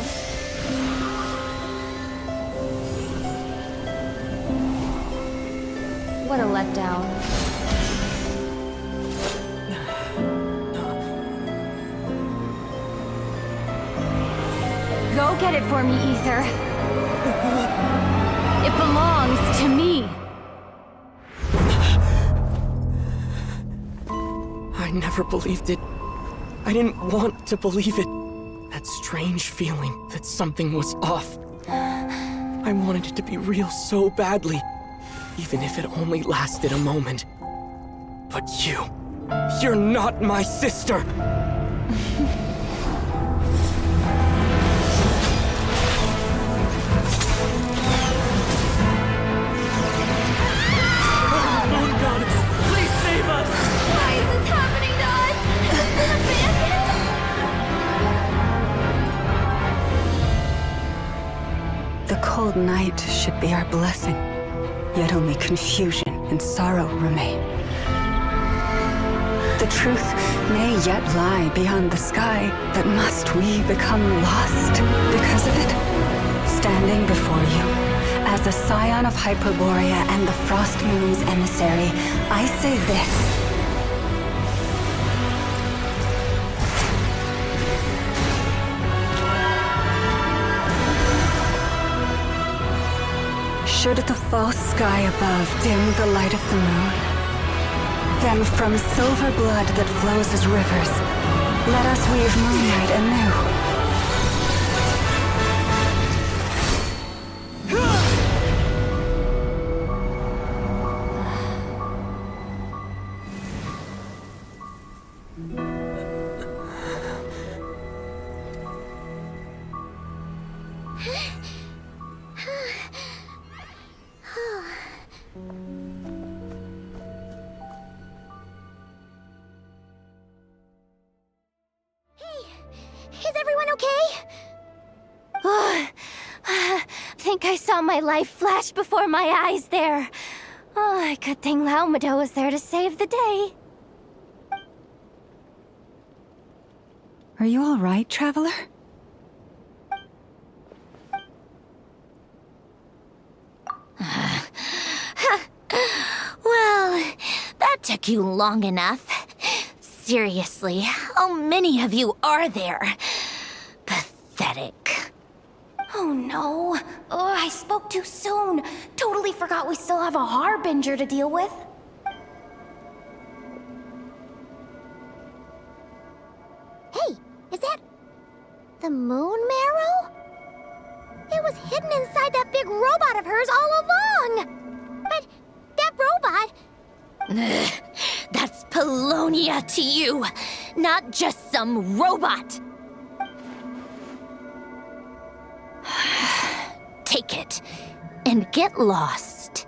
What a letdown. Go get it for me, Ether. It belongs to me. I never believed it. I didn't want to believe it. That strange feeling that something was off. I wanted it to be real so badly, even if it only lasted a moment. But you're not my sister! Moon Goddess, please save us! Why is this happening to us? The cold night should be our blessing, yet only confusion and sorrow remain. The truth may yet lie beyond the sky, but must we become lost because of it? Standing before you, as a scion of Hyperborea and the Frost Moon's emissary, I say this. Should the false sky above dim the light of the moon, then from silver blood that flows as rivers, let us weave moonlight anew. Is everyone okay? I think I saw my life flash before my eyes there. Oh, good thing Laumado was there to save the day. Are you all right, traveler? Well, that took you long enough. Seriously, how many of you are there? Pathetic. Oh no. Oh, I spoke too soon. Totally forgot we still have a Harbinger to deal with. Hey, is that the moon marrow? It was hidden inside that big robot of hers all along. But that robot... That's Polonia to you, not just some robot. Take it and get lost.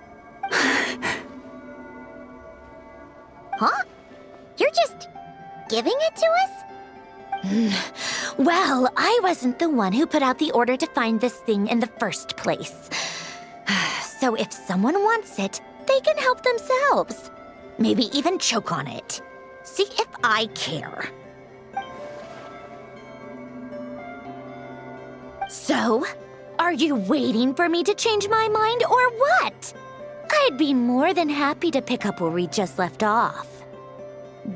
Huh? You're just giving it to us? Well, I wasn't the one who put out the order to find this thing in the first place. So if someone wants it, they can help themselves. Maybe even choke on it. See if I care. So, are you waiting for me to change my mind or what? I'd be more than happy to pick up where we just left off.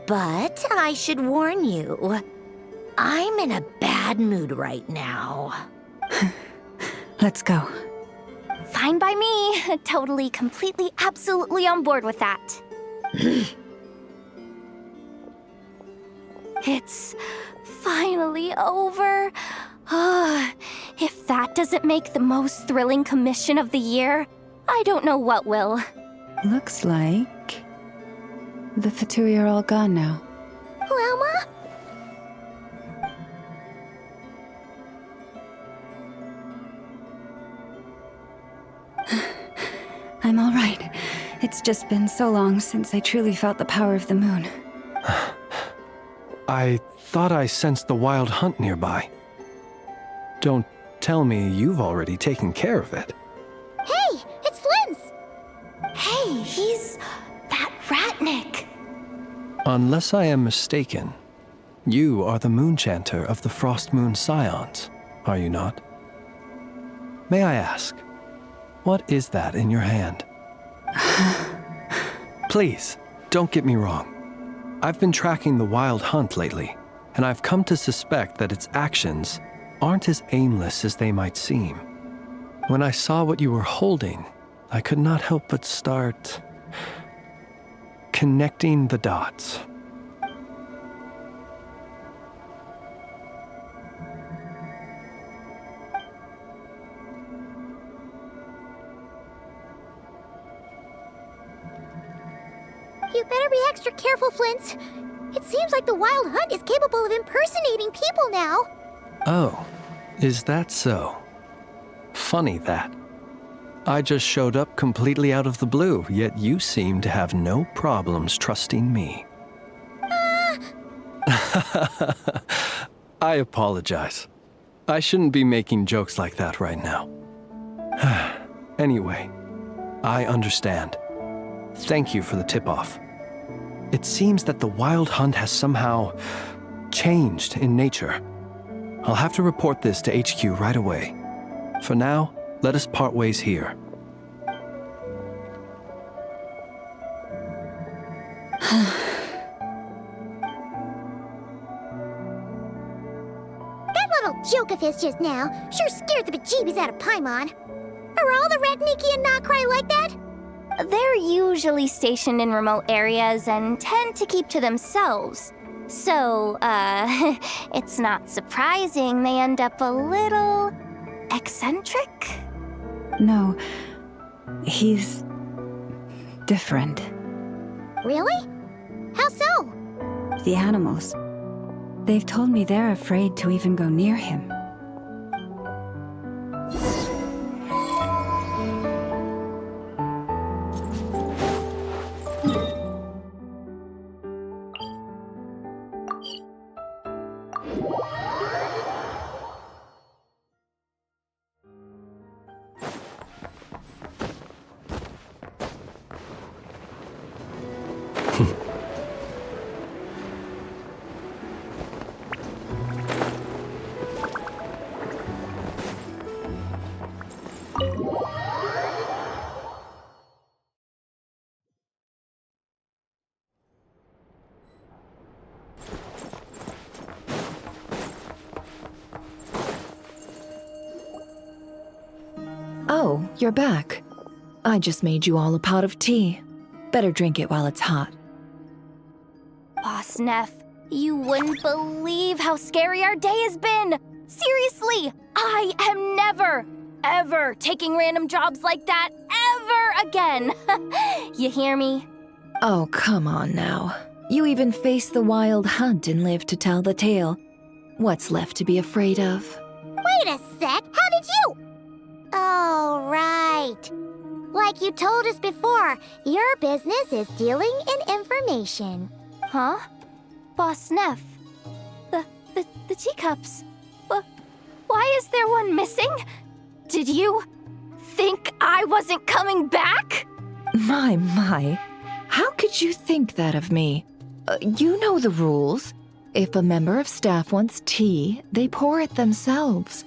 But I should warn you, I'm in a bad mood right now. Let's go. Fine by me. Totally, completely, absolutely on board with that. It's finally over. If that doesn't make the most thrilling commission of the year, I don't know what will. Looks like the Fatui are all gone now. Lelma? I'm all right. It's just been so long since I truly felt the power of the moon. I thought I sensed the wild hunt nearby. Don't tell me you've already taken care of it. Hey, it's Flynn's! Hey, he's that Ratnik. Unless I am mistaken, you are the Moonchanter of the Frost Moon Scions, are you not? May I ask, what is that in your hand? Please, don't get me wrong. I've been tracking the wild hunt lately, and I've come to suspect that its actions aren't as aimless as they might seem. When I saw what you were holding, I could not help but start connecting the dots. You better be extra careful, Flint. It seems like the Wild Hunt is capable of impersonating people now. Oh, is that so? Funny that. I just showed up completely out of the blue, yet you seem to have no problems trusting me. I apologize. I shouldn't be making jokes like that right now. Anyway, I understand. Thank you for the tip-off. It seems that the Wild Hunt has somehow changed in nature. I'll have to report this to HQ right away. For now, let us part ways here. That little joke of his just now sure scared the bejeebies out of Paimon. Are all the Ratniki and Nokrai like that? They're usually stationed in remote areas and tend to keep to themselves. So, it's not surprising they end up a little eccentric? No, he's different. Really? How so? The animals. They've told me they're afraid to even go near him. Oh, you're back. I just made you all a pot of tea. Better drink it while it's hot. Boss Neff, you wouldn't believe how scary our day has been! Seriously, I am never, ever taking random jobs like that ever again! You hear me? Oh, come on now. You even faced the wild hunt and lived to tell the tale. What's left to be afraid of? Wait a sec, how did you? Oh, right. Like you told us before, your business is dealing in information. Huh? Boss Neff? The teacups? Why is there one missing? Did you think I wasn't coming back? My. How could you think that of me? You know the rules. If a member of staff wants tea, they pour it themselves.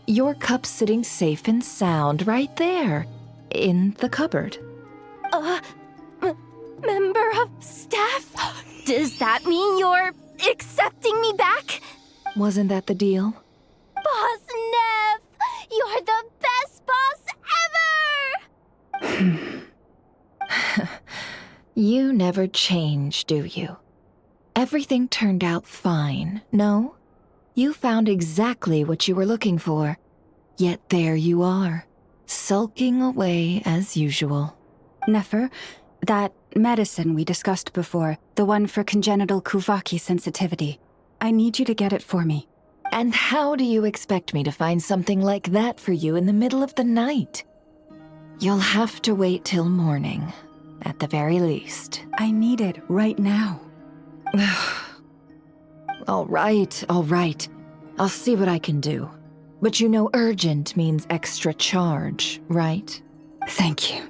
Your cup's sitting safe and sound right there, in the cupboard. Member of staff? Does that mean you're accepting me back? Wasn't that the deal? Boss Neff! You're the best boss ever! You never change, do you? Everything turned out fine, no? You found exactly what you were looking for. Yet there you are, sulking away as usual. Nefer, that medicine we discussed before, the one for congenital Kuvaki sensitivity, I need you to get it for me. And how do you expect me to find something like that for you in the middle of the night? You'll have to wait till morning, at the very least. I need it right now. All right. I'll see what I can do. But you know urgent means extra charge, right? Thank you.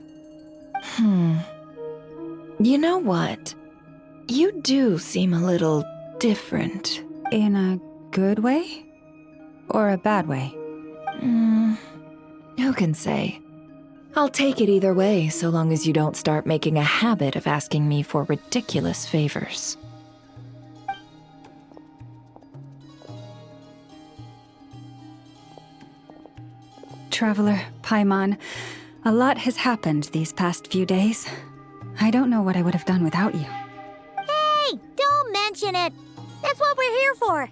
You know what? You do seem a little different. In a good way? Or a bad way? Who can say? I'll take it either way, so long as you don't start making a habit of asking me for ridiculous favors. Traveler, Paimon, a lot has happened these past few days. I don't know what I would have done without you. Hey, don't mention it. That's what we're here for.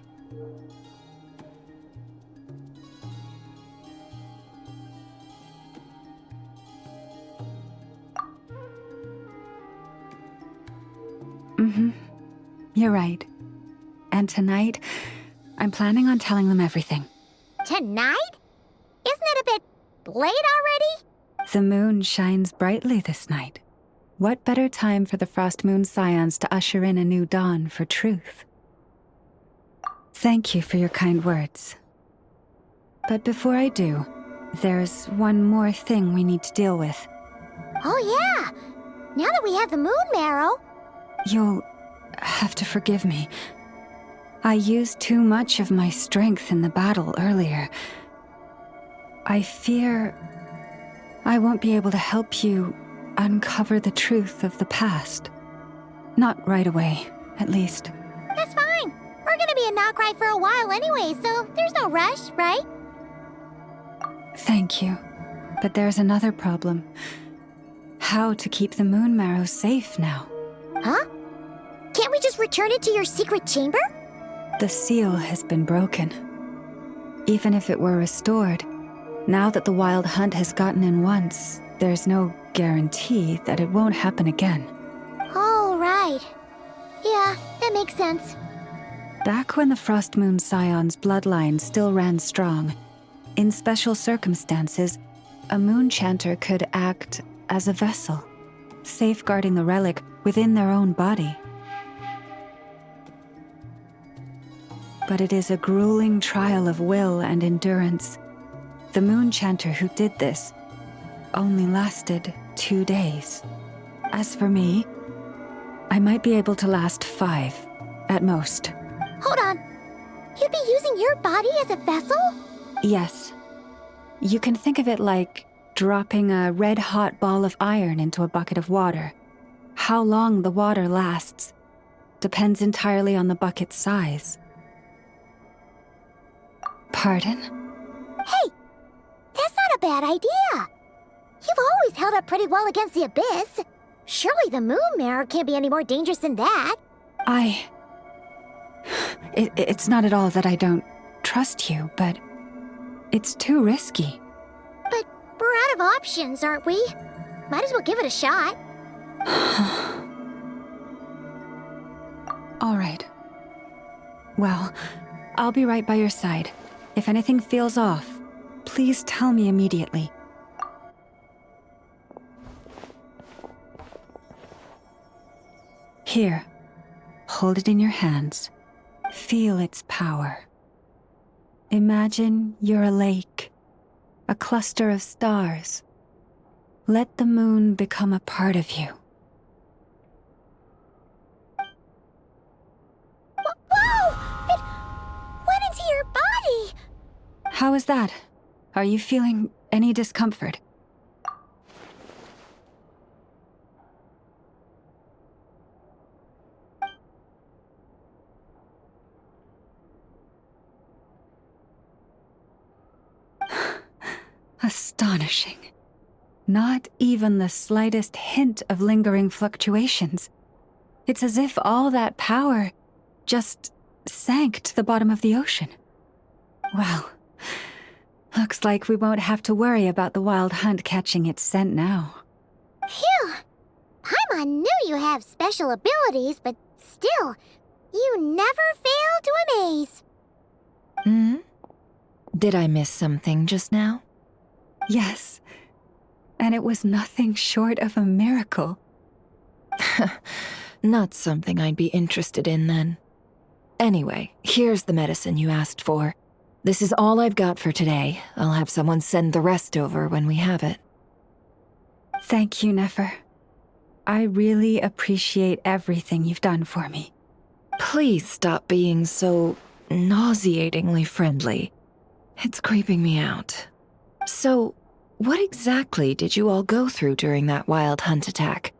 You're right. And tonight, I'm planning on telling them everything. Tonight? Isn't it a bit late already? The moon shines brightly this night. What better time for the Frost Moon Scions to usher in a new dawn for truth? Thank you for your kind words. But before I do, there's one more thing we need to deal with. Oh yeah! Now that we have the moon marrow... You'll have to forgive me. I used too much of my strength in the battle earlier. I fear I won't be able to help you uncover the truth of the past. Not right away, at least. That's fine. We're gonna be in Notcry for a while anyway, so there's no rush, right? Thank you. But there's another problem. How to keep the moon marrow safe now. Huh? Can't we just return it to your secret chamber? The seal has been broken. Even if it were restored, now that the wild hunt has gotten in once, there's no guarantee that it won't happen again. Oh, right. Yeah, that makes sense. Back when the Frost Moon Scion's bloodline still ran strong, in special circumstances, a moon chanter could act as a vessel, safeguarding the relic within their own body. But it is a grueling trial of will and endurance. The moon chanter who did this only lasted 2 days. As for me, I might be able to last 5, at most. Hold on. You'd be using your body as a vessel? Yes. You can think of it like dropping a red-hot ball of iron into a bucket of water. How long the water lasts depends entirely on the bucket's size. Pardon? Hey! That's not a bad idea! You've always held up pretty well against the abyss. Surely the moon mirror can't be any more dangerous than that. It's not at all that I don't trust you, but it's too risky. But we're out of options, aren't we? Might as well give it a shot. All right. Well, I'll be right by your side. If anything feels off, please tell me immediately. Here, hold it in your hands. Feel its power. Imagine you're a lake, a cluster of stars. Let the moon become a part of you. Whoa! It went into your body! How is that? Are you feeling any discomfort? Astonishing. Not even the slightest hint of lingering fluctuations. It's as if all that power just sank to the bottom of the ocean. Well, Looks like we won't have to worry about the wild hunt catching its scent now. Phew! Paimon knew you have special abilities, but still, you never fail to amaze. Hmm? Did I miss something just now? Yes. And it was nothing short of a miracle. Not something I'd be interested in then. Anyway, here's the medicine you asked for. This is all I've got for today. I'll have someone send the rest over when we have it. Thank you, Nefer. I really appreciate everything you've done for me. Please stop being so nauseatingly friendly. It's creeping me out. So, what exactly did you all go through during that wild hunt attack?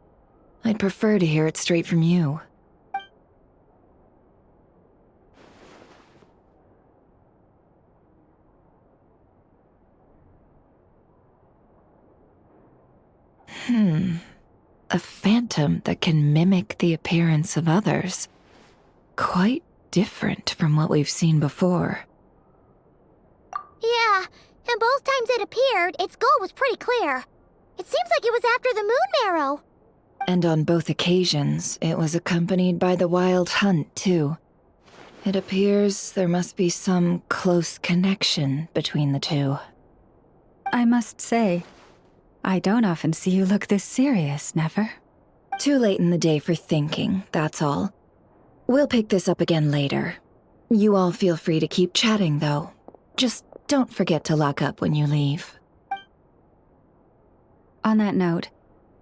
I'd prefer to hear it straight from you. A phantom that can mimic the appearance of others. Quite different from what we've seen before. Yeah, and both times it appeared, its goal was pretty clear. It seems like it was after the moon marrow. And on both occasions, it was accompanied by the wild hunt, too. It appears there must be some close connection between the two. I must say, I don't often see you look this serious, Nefer. Too late in the day for thinking, that's all. We'll pick this up again later. You all feel free to keep chatting, though. Just don't forget to lock up when you leave. On that note,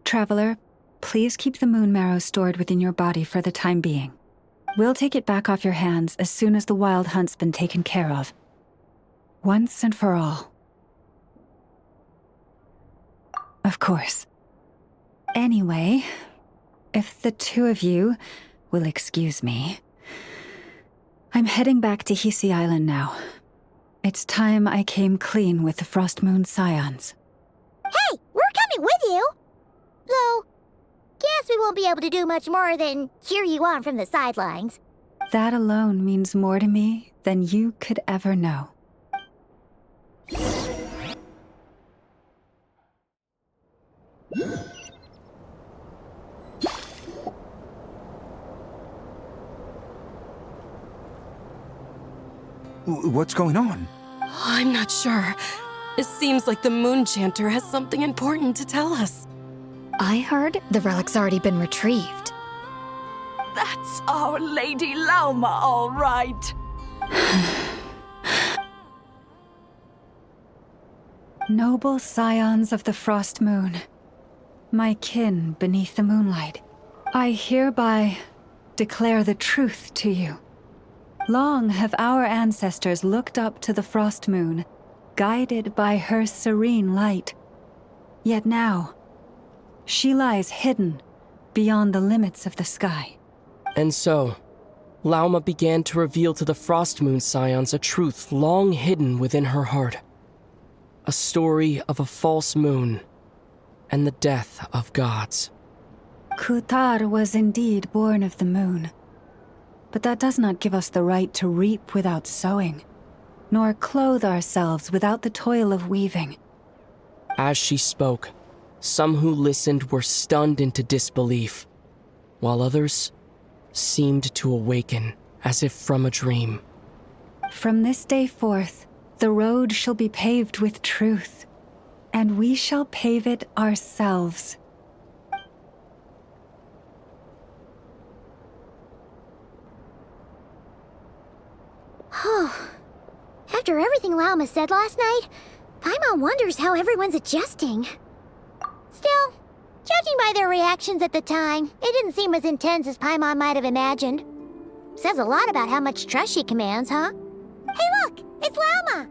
Traveler, please keep the moon marrow stored within your body for the time being. We'll take it back off your hands as soon as the wild hunt's been taken care of. Once and for all. Of course. Anyway, if the two of you will excuse me, I'm heading back to Hisi Island now. It's time I came clean with the Frost Moon Scions. Hey, we're coming with you! Though, guess we won't be able to do much more than cheer you on from the sidelines. That alone means more to me than you could ever know. What's going on? I'm not sure. It seems like the Moon Chanter has something important to tell us. I heard the relic's already been retrieved. That's our Lady Lauma, all right. Noble scions of the Frost Moon, my kin beneath the moonlight, I hereby declare the truth to you. Long have our ancestors looked up to the Frost Moon, guided by her serene light. Yet now, she lies hidden beyond the limits of the sky. And so, Lauma began to reveal to the Frost Moon Scions a truth long hidden within her heart. A story of a false moon and the death of gods. Kutar was indeed born of the moon. But that does not give us the right to reap without sowing, nor clothe ourselves without the toil of weaving. As she spoke, some who listened were stunned into disbelief, while others seemed to awaken as if from a dream. From this day forth, the road shall be paved with truth, and we shall pave it ourselves. After everything Lauma said last night, Paimon wonders how everyone's adjusting. Still, judging by their reactions at the time, it didn't seem as intense as Paimon might have imagined. Says a lot about how much trust she commands, huh? Hey look, it's Lauma!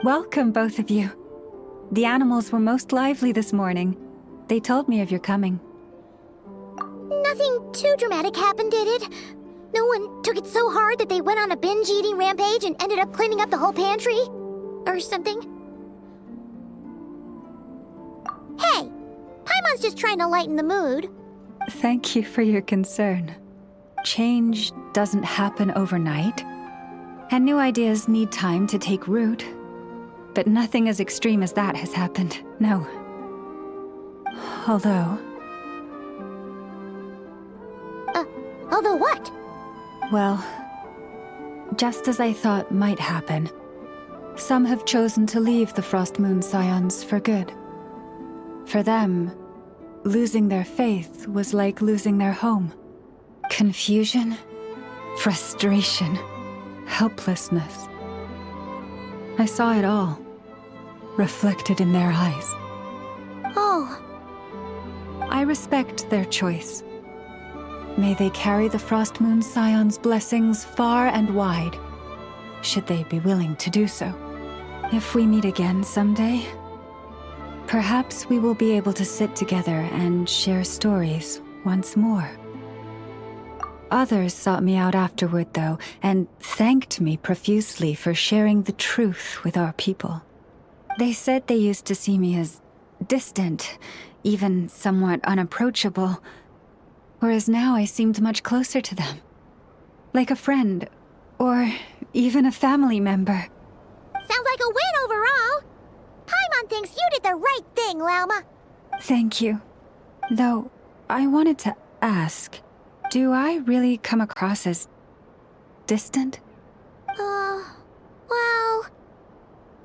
Welcome, both of you. The animals were most lively this morning. They told me of your coming. Nothing too dramatic happened, did it? No one took it so hard that they went on a binge-eating rampage and ended up cleaning up the whole pantry? Or something? Hey! Paimon's just trying to lighten the mood. Thank you for your concern. Change doesn't happen overnight, and new ideas need time to take root. But nothing as extreme as that has happened, no. Although... Although what? Well, just as I thought might happen, some have chosen to leave the Frost Moon Scions for good. For them, losing their faith was like losing their home. Confusion, frustration, helplessness. I saw it all, reflected in their eyes. Oh. I respect their choice. May they carry the Frost Moon Scion's blessings far and wide, should they be willing to do so. If we meet again someday, perhaps we will be able to sit together and share stories once more. Others sought me out afterward, though, and thanked me profusely for sharing the truth with our people. They said they used to see me as distant, even somewhat unapproachable, whereas now I seemed much closer to them. Like a friend, or even a family member. Sounds like a win overall. Paimon thinks you did the right thing, Lauma. Thank you. Though, I wanted to ask, do I really come across as distant? Well,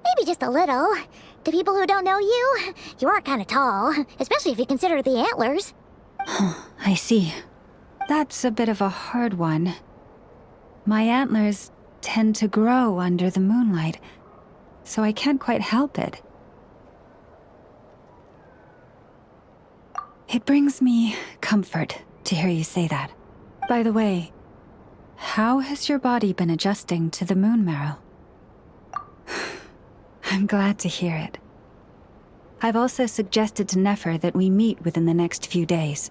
maybe just a little. To people who don't know you, you are kind of tall, especially if you consider the antlers. I see. That's a bit of a hard one. My antlers tend to grow under the moonlight, so I can't quite help it. It brings me comfort to hear you say that. By the way, how has your body been adjusting to the moon marrow? I'm glad to hear it. I've also suggested to Nefer that we meet within the next few days.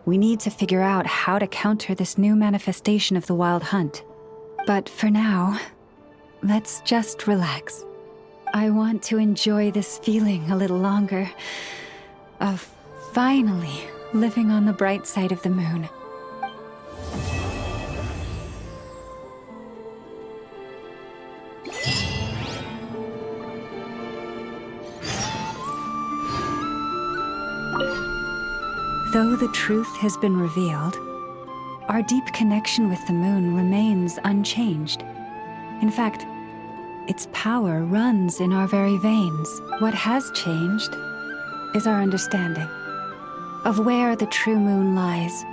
We need to figure out how to counter this new manifestation of the Wild Hunt. But for now, let's just relax. I want to enjoy this feeling a little longer of finally living on the bright side of the moon. Though the truth has been revealed, our deep connection with the moon remains unchanged. In fact, its power runs in our very veins. What has changed is our understanding of where the true moon lies,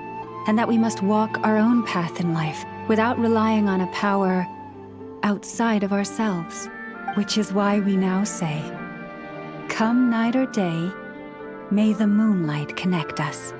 and that we must walk our own path in life without relying on a power outside of ourselves. Which is why we now say, come night or day, may the moonlight connect us.